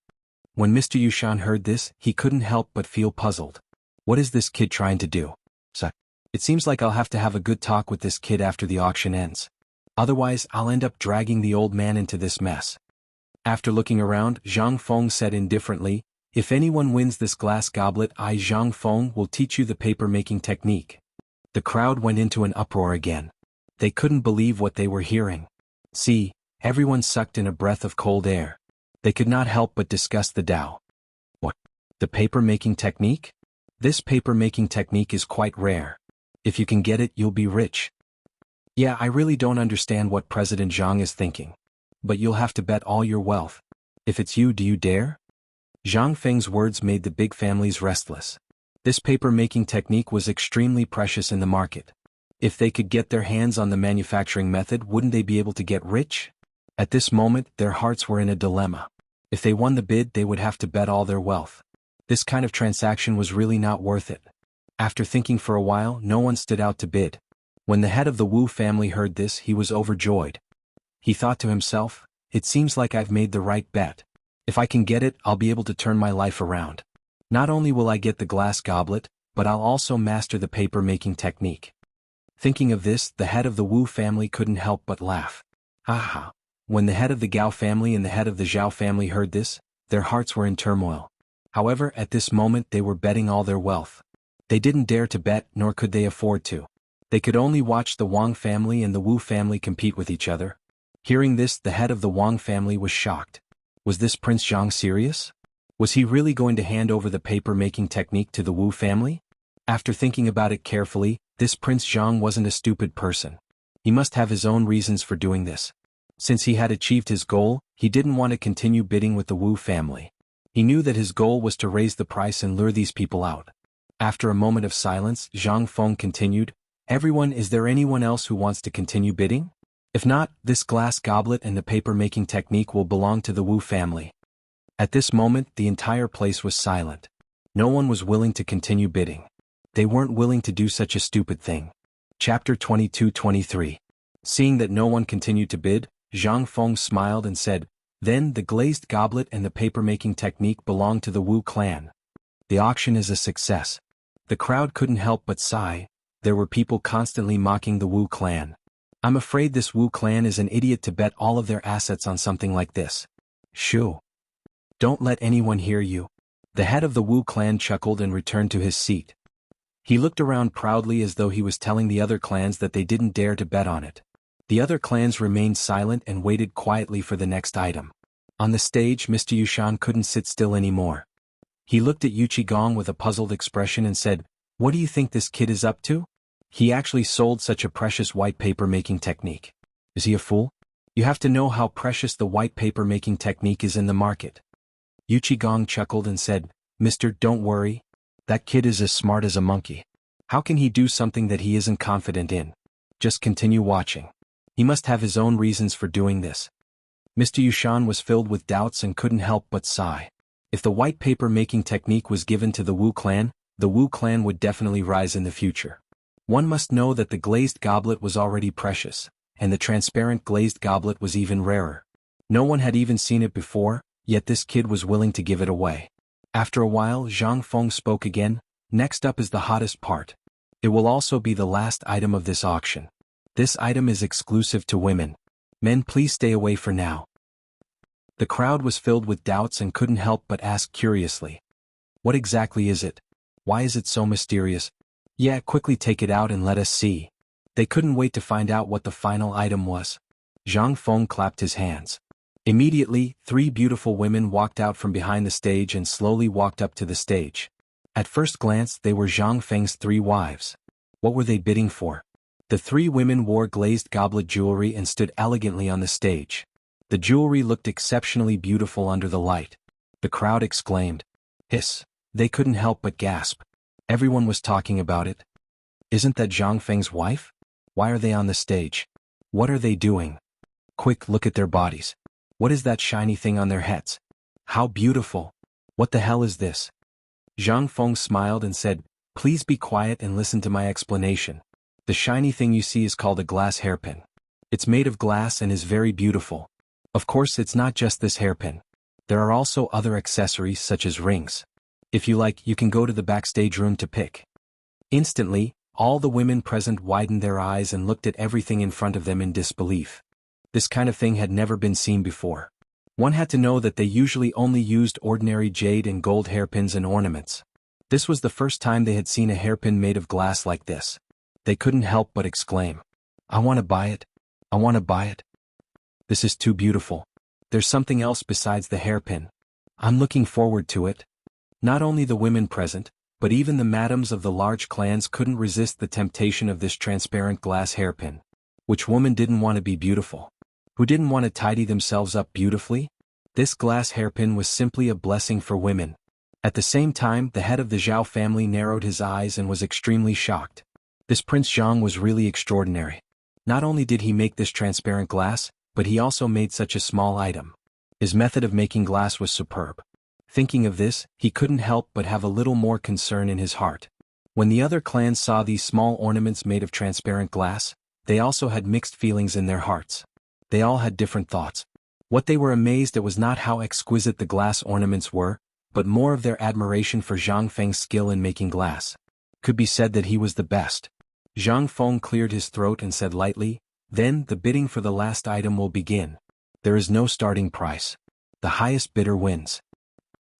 When Mr. Yushan heard this, he couldn't help but feel puzzled. What is this kid trying to do? It seems like I'll have to have a good talk with this kid after the auction ends. Otherwise, I'll end up dragging the old man into this mess. After looking around, Zhang Feng said indifferently, "If anyone wins this glass goblet, I, Zhang Feng, will teach you the paper-making technique." The crowd went into an uproar again. They couldn't believe what they were hearing. See, everyone sucked in a breath of cold air. They could not help but discuss the Tao. What? The paper-making technique? This paper-making technique is quite rare. If you can get it, you'll be rich. Yeah, I really don't understand what President Zhang is thinking. But you'll have to bet all your wealth. If it's you, do you dare? Zhang Feng's words made the big families restless. This paper-making technique was extremely precious in the market. If they could get their hands on the manufacturing method, wouldn't they be able to get rich? At this moment, their hearts were in a dilemma. If they won the bid, they would have to bet all their wealth. This kind of transaction was really not worth it. After thinking for a while, no one stood out to bid. When the head of the Wu family heard this, he was overjoyed. He thought to himself, "It seems like I've made the right bet. If I can get it, I'll be able to turn my life around. Not only will I get the glass goblet, but I'll also master the paper-making technique." Thinking of this, the head of the Wu family couldn't help but laugh. Aha! When the head of the Gao family and the head of the Zhao family heard this, their hearts were in turmoil. However, at this moment they were betting all their wealth. They didn't dare to bet, nor could they afford to. They could only watch the Wang family and the Wu family compete with each other. Hearing this, the head of the Wang family was shocked. Was this Prince Zhang serious? Was he really going to hand over the paper-making technique to the Wu family? After thinking about it carefully, this Prince Zhang wasn't a stupid person. He must have his own reasons for doing this. Since he had achieved his goal, he didn't want to continue bidding with the Wu family. He knew that his goal was to raise the price and lure these people out. After a moment of silence, Zhang Feng continued, "Everyone, is there anyone else who wants to continue bidding? If not, this glass goblet and the paper-making technique will belong to the Wu family." At this moment, the entire place was silent. No one was willing to continue bidding. They weren't willing to do such a stupid thing. Chapter 22-23. Seeing that no one continued to bid, Zhang Feng smiled and said, "Then the glazed goblet and the paper-making technique belong to the Wu clan. The auction is a success." The crowd couldn't help but sigh. There were people constantly mocking the Wu clan. "I'm afraid this Wu clan is an idiot to bet all of their assets on something like this." "Shoo! Don't let anyone hear you." The head of the Wu clan chuckled and returned to his seat. He looked around proudly as though he was telling the other clans that they didn't dare to bet on it. The other clans remained silent and waited quietly for the next item. On the stage, Mr. Yushan couldn't sit still anymore. He looked at Yuqigong with a puzzled expression and said, "What do you think this kid is up to? He actually sold such a precious white paper-making technique. Is he a fool? You have to know how precious the white paper-making technique is in the market." Yuqigong chuckled and said, "Mister, don't worry. That kid is as smart as a monkey. How can he do something that he isn't confident in? Just continue watching. He must have his own reasons for doing this." Mr. Yushan was filled with doubts and couldn't help but sigh. If the white paper-making technique was given to the Wu clan would definitely rise in the future. One must know that the glazed goblet was already precious, and the transparent glazed goblet was even rarer. No one had even seen it before, yet this kid was willing to give it away. After a while, Zhang Feng spoke again. "Next up is the hottest part. It will also be the last item of this auction. This item is exclusive to women. Men, please stay away for now." The crowd was filled with doubts and couldn't help but ask curiously. What exactly is it? Why is it so mysterious? Yeah, quickly take it out and let us see. They couldn't wait to find out what the final item was. Zhang Feng clapped his hands. Immediately, 3 beautiful women walked out from behind the stage and slowly walked up to the stage. At first glance, they were Zhang Feng's 3 wives. What were they bidding for? The 3 women wore glazed goblet jewelry and stood elegantly on the stage. The jewelry looked exceptionally beautiful under the light. The crowd exclaimed. Hiss. They couldn't help but gasp. Everyone was talking about it. Isn't that Zhang Feng's wife? Why are they on the stage? What are they doing? Quick, look at their bodies. What is that shiny thing on their heads? How beautiful. What the hell is this? Zhang Feng smiled and said, please be quiet and listen to my explanation. The shiny thing you see is called a glass hairpin. It's made of glass and is very beautiful. Of course, it's not just this hairpin. There are also other accessories such as rings. If you like, you can go to the backstage room to pick. Instantly, all the women present widened their eyes and looked at everything in front of them in disbelief. This kind of thing had never been seen before. One had to know that they usually only used ordinary jade and gold hairpins and ornaments. This was the first time they had seen a hairpin made of glass like this. They couldn't help but exclaim, I want to buy it. I want to buy it. This is too beautiful. There's something else besides the hairpin. I'm looking forward to it. Not only the women present, but even the madams of the large clans couldn't resist the temptation of this transparent glass hairpin. Which woman didn't want to be beautiful? Who didn't want to tidy themselves up beautifully? This glass hairpin was simply a blessing for women. At the same time, the head of the Zhao family narrowed his eyes and was extremely shocked. This Prince Zhang was really extraordinary. Not only did he make this transparent glass, but he also made such a small item. His method of making glass was superb. Thinking of this, he couldn't help but have a little more concern in his heart. When the other clans saw these small ornaments made of transparent glass, they also had mixed feelings in their hearts. They all had different thoughts. What they were amazed at was not how exquisite the glass ornaments were, but more of their admiration for Zhang Feng's skill in making glass. Could be said that he was the best. Zhang Feng cleared his throat and said lightly, then the bidding for the last item will begin. There is no starting price. The highest bidder wins.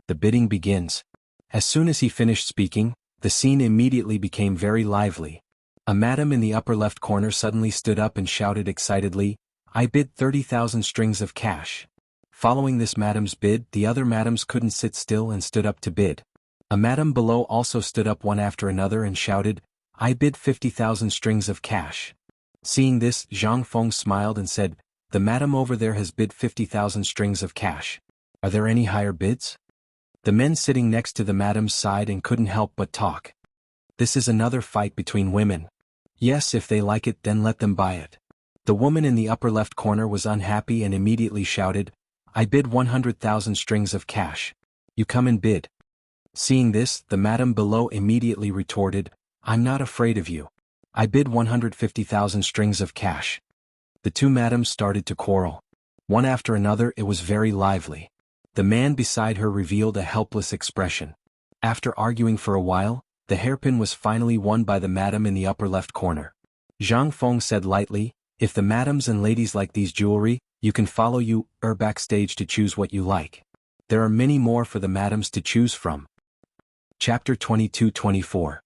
The bidding begins. As soon as he finished speaking, the scene immediately became very lively. A madam in the upper left corner suddenly stood up and shouted excitedly, I bid 30,000 strings of cash. Following this madam's bid, the other madams couldn't sit still and stood up to bid. A madam below also stood up one after another and shouted, I bid 50,000 strings of cash. Seeing this, Zhang Feng smiled and said, the madam over there has bid 50,000 strings of cash. Are there any higher bids? The men sitting next to the madam's side and couldn't help but talk. This is another fight between women. Yes, if they like it, then let them buy it. The woman in the upper left corner was unhappy and immediately shouted, I bid 100,000 strings of cash. You come and bid. Seeing this, the madam below immediately retorted, I'm not afraid of you. I bid 150,000 strings of cash. The two madams started to quarrel. One after another, it was very lively. The man beside her revealed a helpless expression. After arguing for a while, the hairpin was finally won by the madam in the upper left corner. Zhang Feng said lightly, if the madams and ladies like these jewelry, you can follow you backstage to choose what you like. There are many more for the madams to choose from. Chapter 22-24.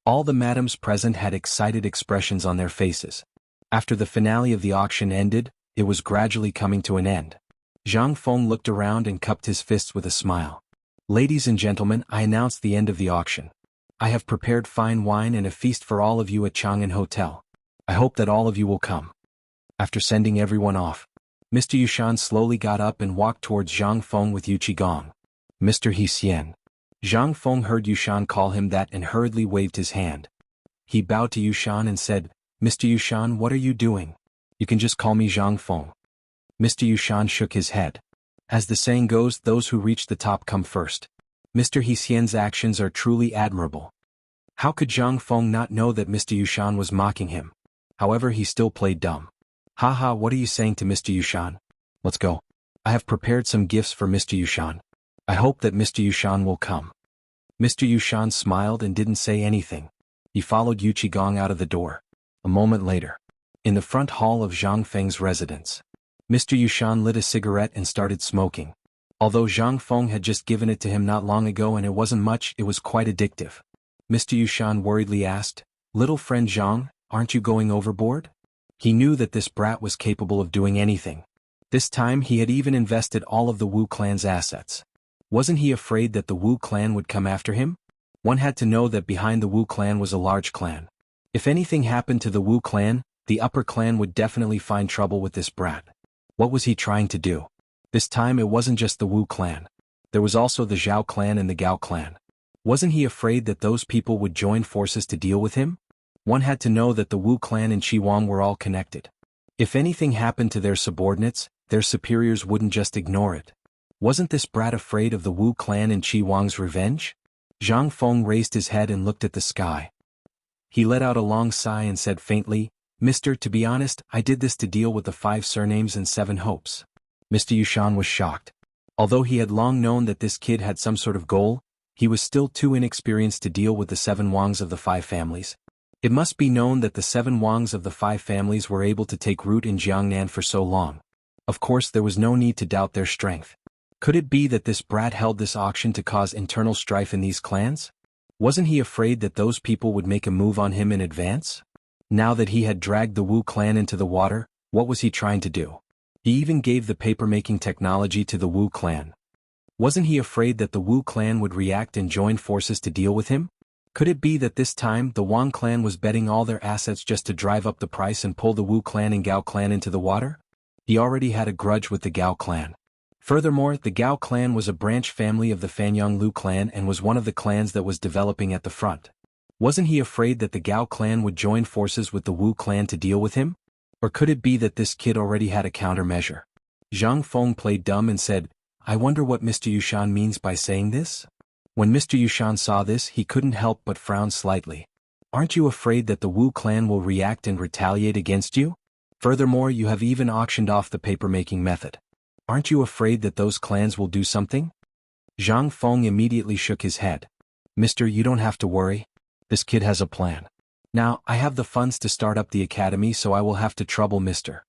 All the madams present had excited expressions on their faces. After the finale of the auction ended, it was gradually coming to an end. Zhang Feng looked around and cupped his fists with a smile. Ladies and gentlemen, I announce the end of the auction. I have prepared fine wine and a feast for all of you at Chang'an Hotel. I hope that all of you will come. After sending everyone off, Mr. Yushan slowly got up and walked towards Zhang Feng with Yu Qigong. Mr. Hsian. Zhang Feng heard Yushan call him that and hurriedly waved his hand. He bowed to Yushan and said, Mr. Yushan, what are you doing? You can just call me Zhang Feng. Mr. Yushan shook his head. As the saying goes, those who reach the top come first. Mr. Hsian's actions are truly admirable. How could Zhang Feng not know that Mr. Yushan was mocking him? However, he still played dumb. Haha, what are you saying to Mr. Yushan? Let's go. I have prepared some gifts for Mr. Yushan. I hope that Mr. Yushan will come. Mr. Yushan smiled and didn't say anything. He followed Yu Qigong out of the door. A moment later, in the front hall of Zhang Feng's residence, Mr. Yushan lit a cigarette and started smoking. Although Zhang Feng had just given it to him not long ago and it wasn't much, it was quite addictive. Mr. Yushan worriedly asked, "Little friend Zhang, aren't you going overboard?" He knew that this brat was capable of doing anything. This time he had even invested all of the Wu clan's assets. Wasn't he afraid that the Wu clan would come after him? One had to know that behind the Wu clan was a large clan. If anything happened to the Wu clan, the upper clan would definitely find trouble with this brat. What was he trying to do? This time it wasn't just the Wu clan. There was also the Zhao clan and the Gao clan. Wasn't he afraid that those people would join forces to deal with him? One had to know that the Wu clan and Qi Wang were all connected. If anything happened to their subordinates, their superiors wouldn't just ignore it. Wasn't this brat afraid of the Wu clan and Qi Wang's revenge? Zhang Feng raised his head and looked at the sky. He let out a long sigh and said faintly, "Mister, to be honest, I did this to deal with the 5 surnames and 7 hopes." Mr. Yushan was shocked. Although he had long known that this kid had some sort of goal, he was still too inexperienced to deal with the 7 Wangs of the 5 families. It must be known that the 7 Wangs of the 5 families were able to take root in Jiangnan for so long. Of course there was no need to doubt their strength. Could it be that this brat held this auction to cause internal strife in these clans? Wasn't he afraid that those people would make a move on him in advance? Now that he had dragged the Wu clan into the water, what was he trying to do? He even gave the paper-making technology to the Wu clan. Wasn't he afraid that the Wu clan would react and join forces to deal with him? Could it be that this time the Wang clan was betting all their assets just to drive up the price and pull the Wu clan and Gao clan into the water? He already had a grudge with the Gao clan. Furthermore, the Gao clan was a branch family of the Fanyang Lu clan and was one of the clans that was developing at the front. Wasn't he afraid that the Gao clan would join forces with the Wu clan to deal with him? Or could it be that this kid already had a countermeasure? Zhang Feng played dumb and said, "I wonder what Mr. Yushan means by saying this?" When Mr. Yushan saw this, he couldn't help but frown slightly. "Aren't you afraid that the Wu clan will react and retaliate against you? Furthermore, you have even auctioned off the paper-making method. Aren't you afraid that those clans will do something?" Zhang Feng immediately shook his head. "Mister, you don't have to worry. This kid has a plan. Now, I have the funds to start up the academy, so I will have to trouble Mister."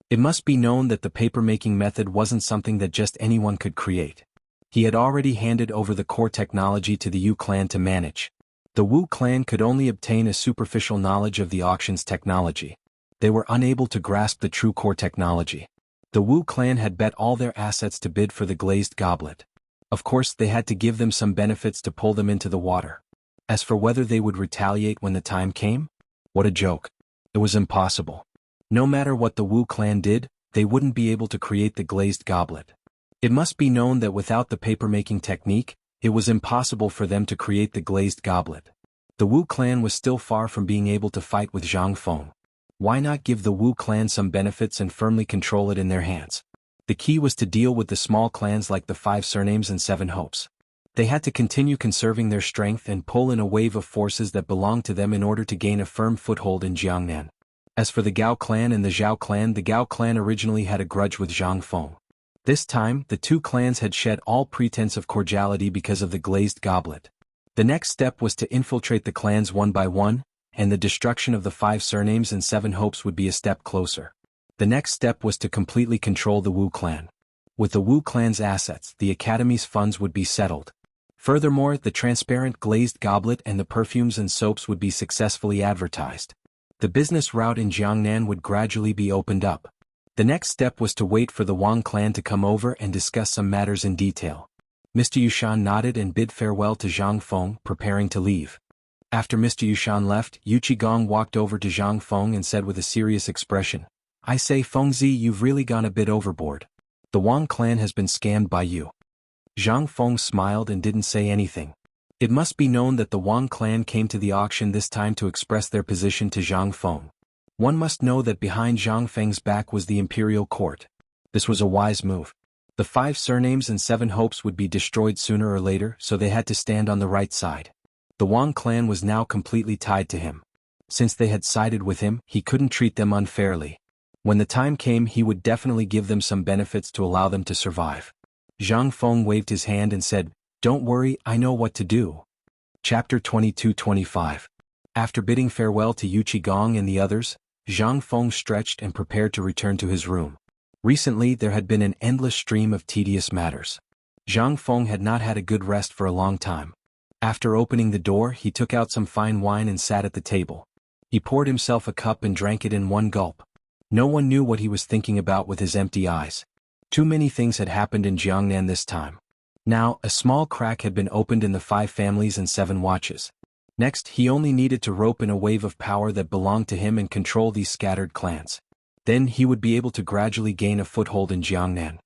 It must be known that the paper-making method wasn't something that just anyone could create. He had already handed over the core technology to the Yu clan to manage. The Wu clan could only obtain a superficial knowledge of the auction's technology. They were unable to grasp the true core technology. The Wu clan had bet all their assets to bid for the glazed goblet. Of course, they had to give them some benefits to pull them into the water. As for whether they would retaliate when the time came? What a joke. It was impossible. No matter what the Wu clan did, they wouldn't be able to create the glazed goblet. It must be known that without the paper-making technique, it was impossible for them to create the glazed goblet. The Wu clan was still far from being able to fight with Zhang Feng. Why not give the Wu clan some benefits and firmly control it in their hands? The key was to deal with the small clans like the 5 surnames and 7 hopes. They had to continue conserving their strength and pull in a wave of forces that belonged to them in order to gain a firm foothold in Jiangnan. As for the Gao clan and the Zhao clan, the Gao clan originally had a grudge with Zhang Feng. This time, the 2 clans had shed all pretense of cordiality because of the glazed goblet. The next step was to infiltrate the clans one by one, and the destruction of the 5 surnames and 7 hopes would be a step closer. The next step was to completely control the Wu clan. With the Wu clan's assets, the academy's funds would be settled. Furthermore, the transparent glazed goblet and the perfumes and soaps would be successfully advertised. The business route in Jiangnan would gradually be opened up. The next step was to wait for the Wang clan to come over and discuss some matters in detail. Mr. Yushan nodded and bid farewell to Zhang Feng, preparing to leave. After Mr. Yushan left, Yu Qigong walked over to Zhang Feng and said with a serious expression, "I say Fengzi, you've really gone a bit overboard. The Wang clan has been scammed by you." Zhang Feng smiled and didn't say anything. It must be known that the Wang clan came to the auction this time to express their position to Zhang Feng. One must know that behind Zhang Feng's back was the imperial court. This was a wise move. The 5 surnames and 7 hopes would be destroyed sooner or later, so they had to stand on the right side. The Wang clan was now completely tied to him. Since they had sided with him, he couldn't treat them unfairly. When the time came, he would definitely give them some benefits to allow them to survive. Zhang Feng waved his hand and said, "Don't worry, I know what to do." Chapter 22-25. After bidding farewell to Yu Qigong and the others, Zhang Feng stretched and prepared to return to his room. Recently there had been an endless stream of tedious matters. Zhang Feng had not had a good rest for a long time. After opening the door, he took out some fine wine and sat at the table. He poured himself a cup and drank it in one gulp. No one knew what he was thinking about with his empty eyes. Too many things had happened in Jiangnan this time. Now, a small crack had been opened in the 5 families and 7 watches. Next, he only needed to rope in a wave of power that belonged to him and control these scattered clans. Then he would be able to gradually gain a foothold in Jiangnan.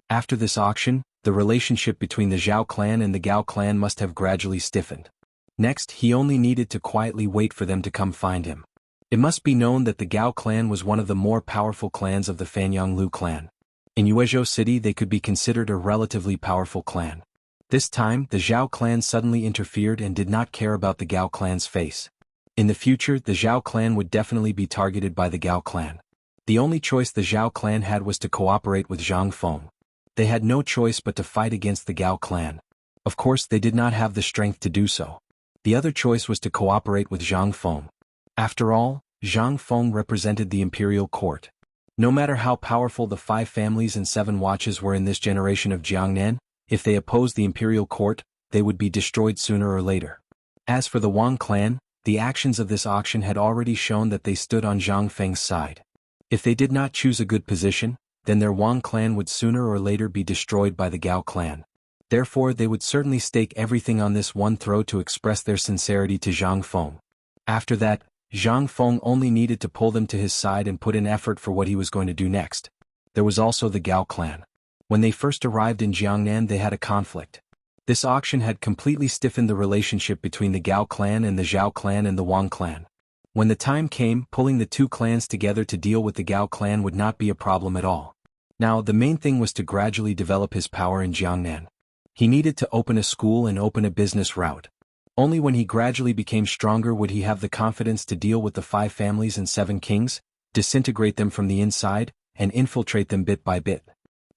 After this auction, the relationship between the Zhao clan and the Gao clan must have gradually stiffened. Next, he only needed to quietly wait for them to come find him. It must be known that the Gao clan was one of the more powerful clans of the Fanyanglu clan. In Yuezhou City they could be considered a relatively powerful clan. This time, the Zhao clan suddenly interfered and did not care about the Gao clan's face. In the future, the Zhao clan would definitely be targeted by the Gao clan. The only choice the Zhao clan had was to cooperate with Zhang Feng. They had no choice but to fight against the Gao clan. Of course, they did not have the strength to do so. The other choice was to cooperate with Zhang Feng. After all, Zhang Feng represented the imperial court. No matter how powerful the 5 families and 7 watches were in this generation of Jiangnan, if they opposed the imperial court, they would be destroyed sooner or later. As for the Wang clan, the actions of this auction had already shown that they stood on Zhang Feng's side. If they did not choose a good position, then their Wang clan would sooner or later be destroyed by the Gao clan. Therefore they would certainly stake everything on this one throw to express their sincerity to Zhang Feng. After that, Zhang Feng only needed to pull them to his side and put in effort for what he was going to do next. There was also the Gao clan. When they first arrived in Jiangnan they had a conflict. This auction had completely stiffened the relationship between the Gao clan and the Zhao clan and the Wang clan. When the time came, pulling the 2 clans together to deal with the Gao clan would not be a problem at all. Now, the main thing was to gradually develop his power in Jiangnan. He needed to open a school and open a business route. Only when he gradually became stronger would he have the confidence to deal with the 5 families and 7 kings, disintegrate them from the inside, and infiltrate them bit by bit.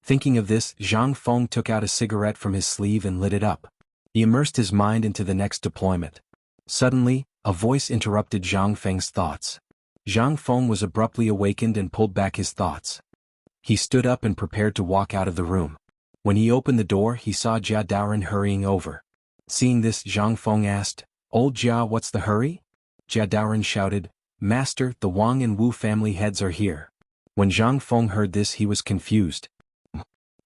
Thinking of this, Zhang Feng took out a cigarette from his sleeve and lit it up. He immersed his mind into the next deployment. Suddenly, a voice interrupted Zhang Feng's thoughts. Zhang Feng was abruptly awakened and pulled back his thoughts. He stood up and prepared to walk out of the room. When he opened the door, he saw Jia Daoren hurrying over. Seeing this, Zhang Feng asked, "Old Jia, what's the hurry?" Jia Daoren shouted, "Master, the Wang and Wu family heads are here." When Zhang Feng heard this, he was confused.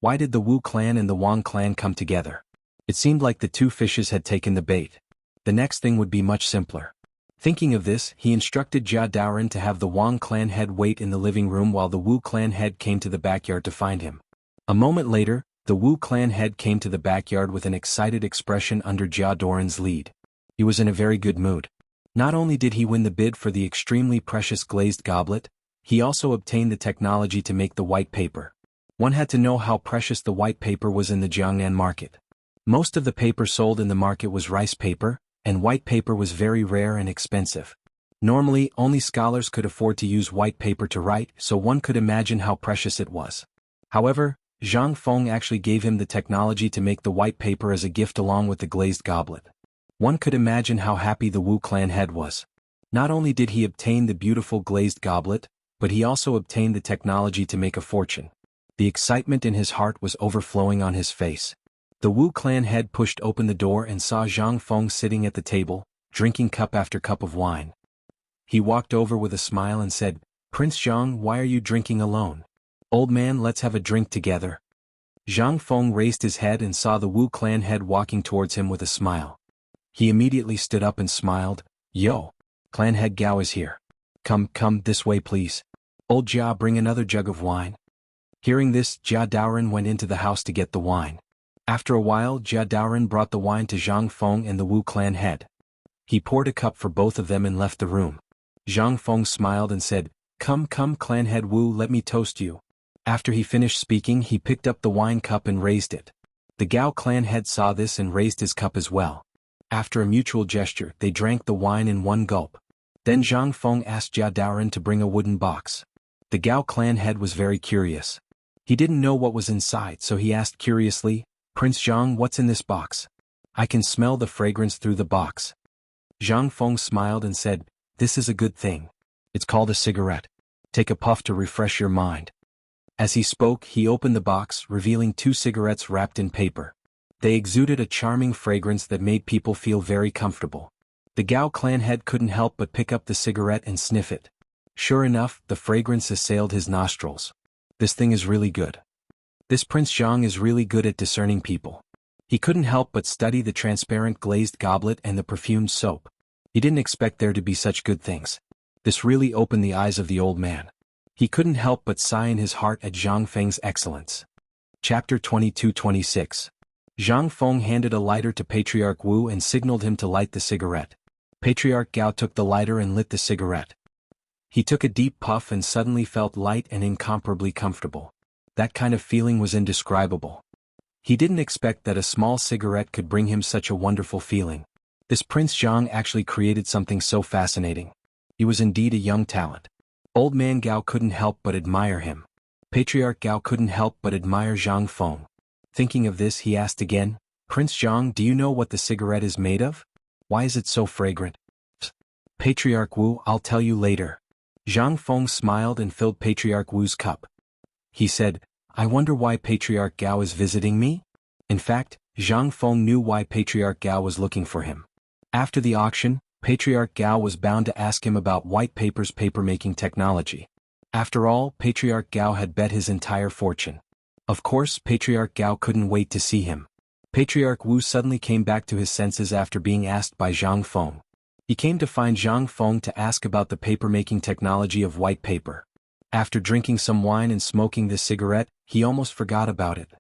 Why did the Wu clan and the Wang clan come together? It seemed like the 2 fishes had taken the bait. The next thing would be much simpler. Thinking of this, he instructed Jia Daoren to have the Wang clan head wait in the living room while the Wu clan head came to the backyard to find him. A moment later, the Wu clan head came to the backyard with an excited expression under Jia Daoren's lead. He was in a very good mood. Not only did he win the bid for the extremely precious glazed goblet, he also obtained the technology to make the white paper. One had to know how precious the white paper was in the Jiangnan market. Most of the paper sold in the market was rice paper, and white paper was very rare and expensive. Normally, only scholars could afford to use white paper to write, so one could imagine how precious it was. However, Zhang Feng actually gave him the technology to make the white paper as a gift along with the glazed goblet. One could imagine how happy the Wu clan head was. Not only did he obtain the beautiful glazed goblet, but he also obtained the technology to make a fortune. The excitement in his heart was overflowing on his face. The Wu clan head pushed open the door and saw Zhang Feng sitting at the table, drinking cup after cup of wine. He walked over with a smile and said, "Prince Zhang, why are you drinking alone? Old man, let's have a drink together." Zhang Feng raised his head and saw the Wu clan head walking towards him with a smile. He immediately stood up and smiled. "Yo, clan head Gao is here. Come, this way please. Old Jia, bring another jug of wine." Hearing this, Jia Daoren went into the house to get the wine. After a while, Jia Daoren brought the wine to Zhang Feng and the Wu clan head. He poured a cup for both of them and left the room. Zhang Feng smiled and said, Come, clan head Wu, let me toast you." After he finished speaking, he picked up the wine cup and raised it. The Gao clan head saw this and raised his cup as well. After a mutual gesture, they drank the wine in one gulp. Then Zhang Feng asked Jia Daoren to bring a wooden box. The Gao clan head was very curious. He didn't know what was inside, so he asked curiously, "Prince Zhang, what's in this box? I can smell the fragrance through the box." Zhang Feng smiled and said, "This is a good thing. It's called a cigarette. Take a puff to refresh your mind." As he spoke, he opened the box, revealing 2 cigarettes wrapped in paper. They exuded a charming fragrance that made people feel very comfortable. The Gao clan head couldn't help but pick up the cigarette and sniff it. Sure enough, the fragrance assailed his nostrils. This thing is really good. This Prince Zhang is really good at discerning people. He couldn't help but study the transparent glazed goblet and the perfumed soap. He didn't expect there to be such good things. This really opened the eyes of the old man. He couldn't help but sigh in his heart at Zhang Feng's excellence. Chapter 22-26. Zhang Feng handed a lighter to Patriarch Wu and signaled him to light the cigarette. Patriarch Gao took the lighter and lit the cigarette. He took a deep puff and suddenly felt light and incomparably comfortable. That kind of feeling was indescribable. He didn't expect that a small cigarette could bring him such a wonderful feeling. This Prince Zhang actually created something so fascinating. He was indeed a young talent. Old man Gao couldn't help but admire him. Patriarch Gao couldn't help but admire Zhang Feng. Thinking of this, he asked again, "Prince Zhang, do you know what the cigarette is made of? Why is it so fragrant?" "Patriarch Wu, I'll tell you later." Zhang Feng smiled and filled Patriarch Wu's cup. He said, "I wonder why Patriarch Gao is visiting me?" In fact, Zhang Feng knew why Patriarch Gao was looking for him. After the auction, Patriarch Gao was bound to ask him about White Paper's papermaking technology. After all, Patriarch Gao had bet his entire fortune. Of course, Patriarch Gao couldn't wait to see him. Patriarch Wu suddenly came back to his senses after being asked by Zhang Feng. He came to find Zhang Feng to ask about the papermaking technology of White Paper. After drinking some wine and smoking this cigarette, he almost forgot about it.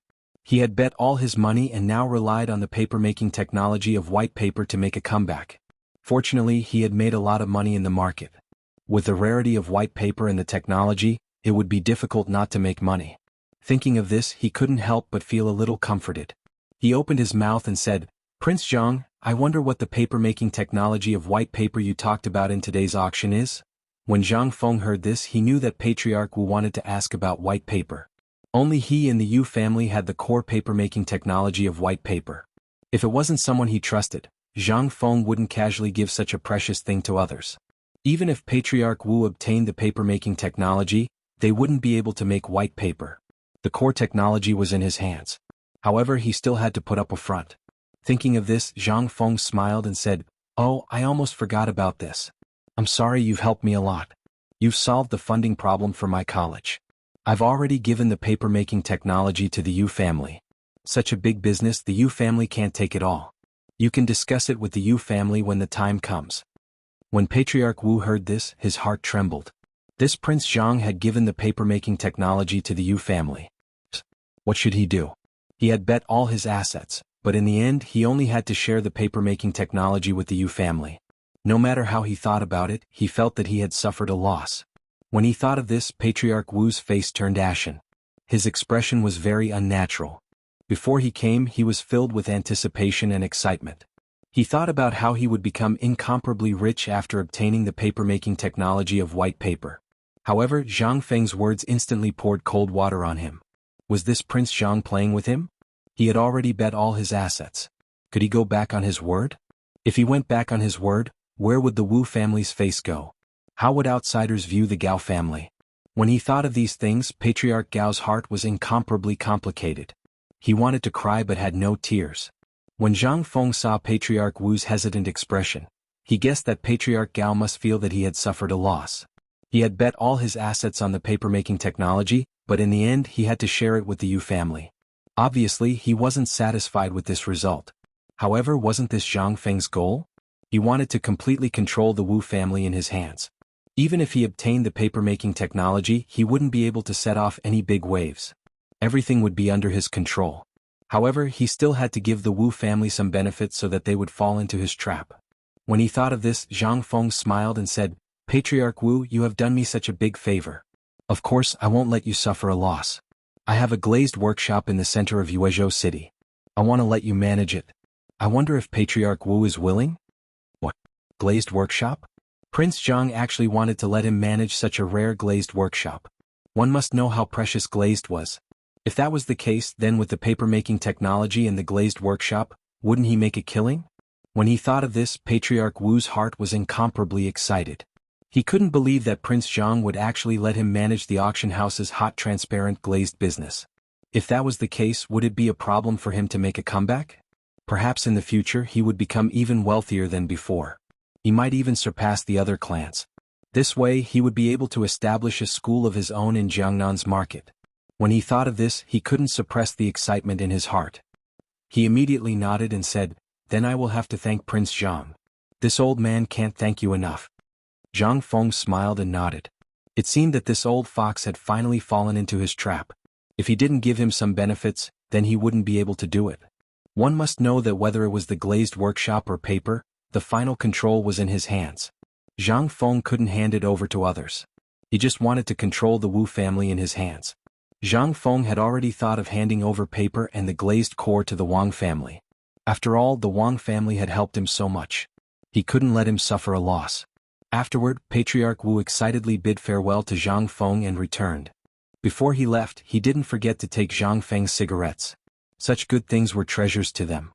He had bet all his money and now relied on the papermaking technology of White Paper to make a comeback. Fortunately, he had made a lot of money in the market. With the rarity of White Paper and the technology, it would be difficult not to make money. Thinking of this, he couldn't help but feel a little comforted. He opened his mouth and said, "Prince Zhang, I wonder what the papermaking technology of White Paper you talked about in today's auction is?" When Zhang Feng heard this, he knew that Patriarch Wu wanted to ask about White Paper. Only he and the Yu family had the core papermaking technology of White Paper. If it wasn't someone he trusted, Zhang Feng wouldn't casually give such a precious thing to others. Even if Patriarch Wu obtained the papermaking technology, they wouldn't be able to make White Paper. The core technology was in his hands. However, he still had to put up a front. Thinking of this, Zhang Feng smiled and said, "Oh, I almost forgot about this. I'm sorry, you've helped me a lot. You've solved the funding problem for my college. I've already given the papermaking technology to the Yu family. Such a big business, the Yu family can't take it all. You can discuss it with the Yu family when the time comes." When Patriarch Wu heard this, his heart trembled. This Prince Zhang had given the papermaking technology to the Yu family. What should he do? He had bet all his assets, but in the end he only had to share the papermaking technology with the Yu family. No matter how he thought about it, he felt that he had suffered a loss. When he thought of this, Patriarch Wu's face turned ashen. His expression was very unnatural. Before he came, he was filled with anticipation and excitement. He thought about how he would become incomparably rich after obtaining the papermaking technology of White Paper. However, Zhang Feng's words instantly poured cold water on him. Was this Prince Zhang playing with him? He had already bet all his assets. Could he go back on his word? If he went back on his word, where would the Wu family's face go? How would outsiders view the Gao family? When he thought of these things, Patriarch Gao's heart was incomparably complicated. He wanted to cry but had no tears. When Zhang Feng saw Patriarch Wu's hesitant expression, he guessed that Patriarch Gao must feel that he had suffered a loss. He had bet all his assets on the papermaking technology, but in the end he had to share it with the Yu family. Obviously, he wasn't satisfied with this result. However, wasn't this Zhang Feng's goal? He wanted to completely control the Wu family in his hands. Even if he obtained the papermaking technology, he wouldn't be able to set off any big waves. Everything would be under his control. However, he still had to give the Wu family some benefits so that they would fall into his trap. When he thought of this, Zhang Feng smiled and said, "Patriarch Wu, you have done me such a big favor. Of course, I won't let you suffer a loss. I have a glazed workshop in the center of Yuezhou City. I want to let you manage it. I wonder if Patriarch Wu is willing?" "What? Glazed workshop?" Prince Zhang actually wanted to let him manage such a rare glazed workshop. One must know how precious glazed was. If that was the case, then with the papermaking technology and the glazed workshop, wouldn't he make a killing? When he thought of this, Patriarch Wu's heart was incomparably excited. He couldn't believe that Prince Zhang would actually let him manage the auction house's hot transparent glazed business. If that was the case, would it be a problem for him to make a comeback? Perhaps in the future he would become even wealthier than before. He might even surpass the other clans. This way he would be able to establish a school of his own in Jiangnan's market. When he thought of this, he couldn't suppress the excitement in his heart. He immediately nodded and said, "Then I will have to thank Prince Zhang. This old man can't thank you enough." Zhang Feng smiled and nodded. It seemed that this old fox had finally fallen into his trap. If he didn't give him some benefits, then he wouldn't be able to do it. One must know that whether it was the glazed workshop or paper, the final control was in his hands. Zhang Feng couldn't hand it over to others. He just wanted to control the Wu family in his hands. Zhang Feng had already thought of handing over paper and the glazed core to the Wang family. After all, the Wang family had helped him so much. He couldn't let him suffer a loss. Afterward, Patriarch Wu excitedly bid farewell to Zhang Feng and returned. Before he left, he didn't forget to take Zhang Feng's cigarettes. Such good things were treasures to them.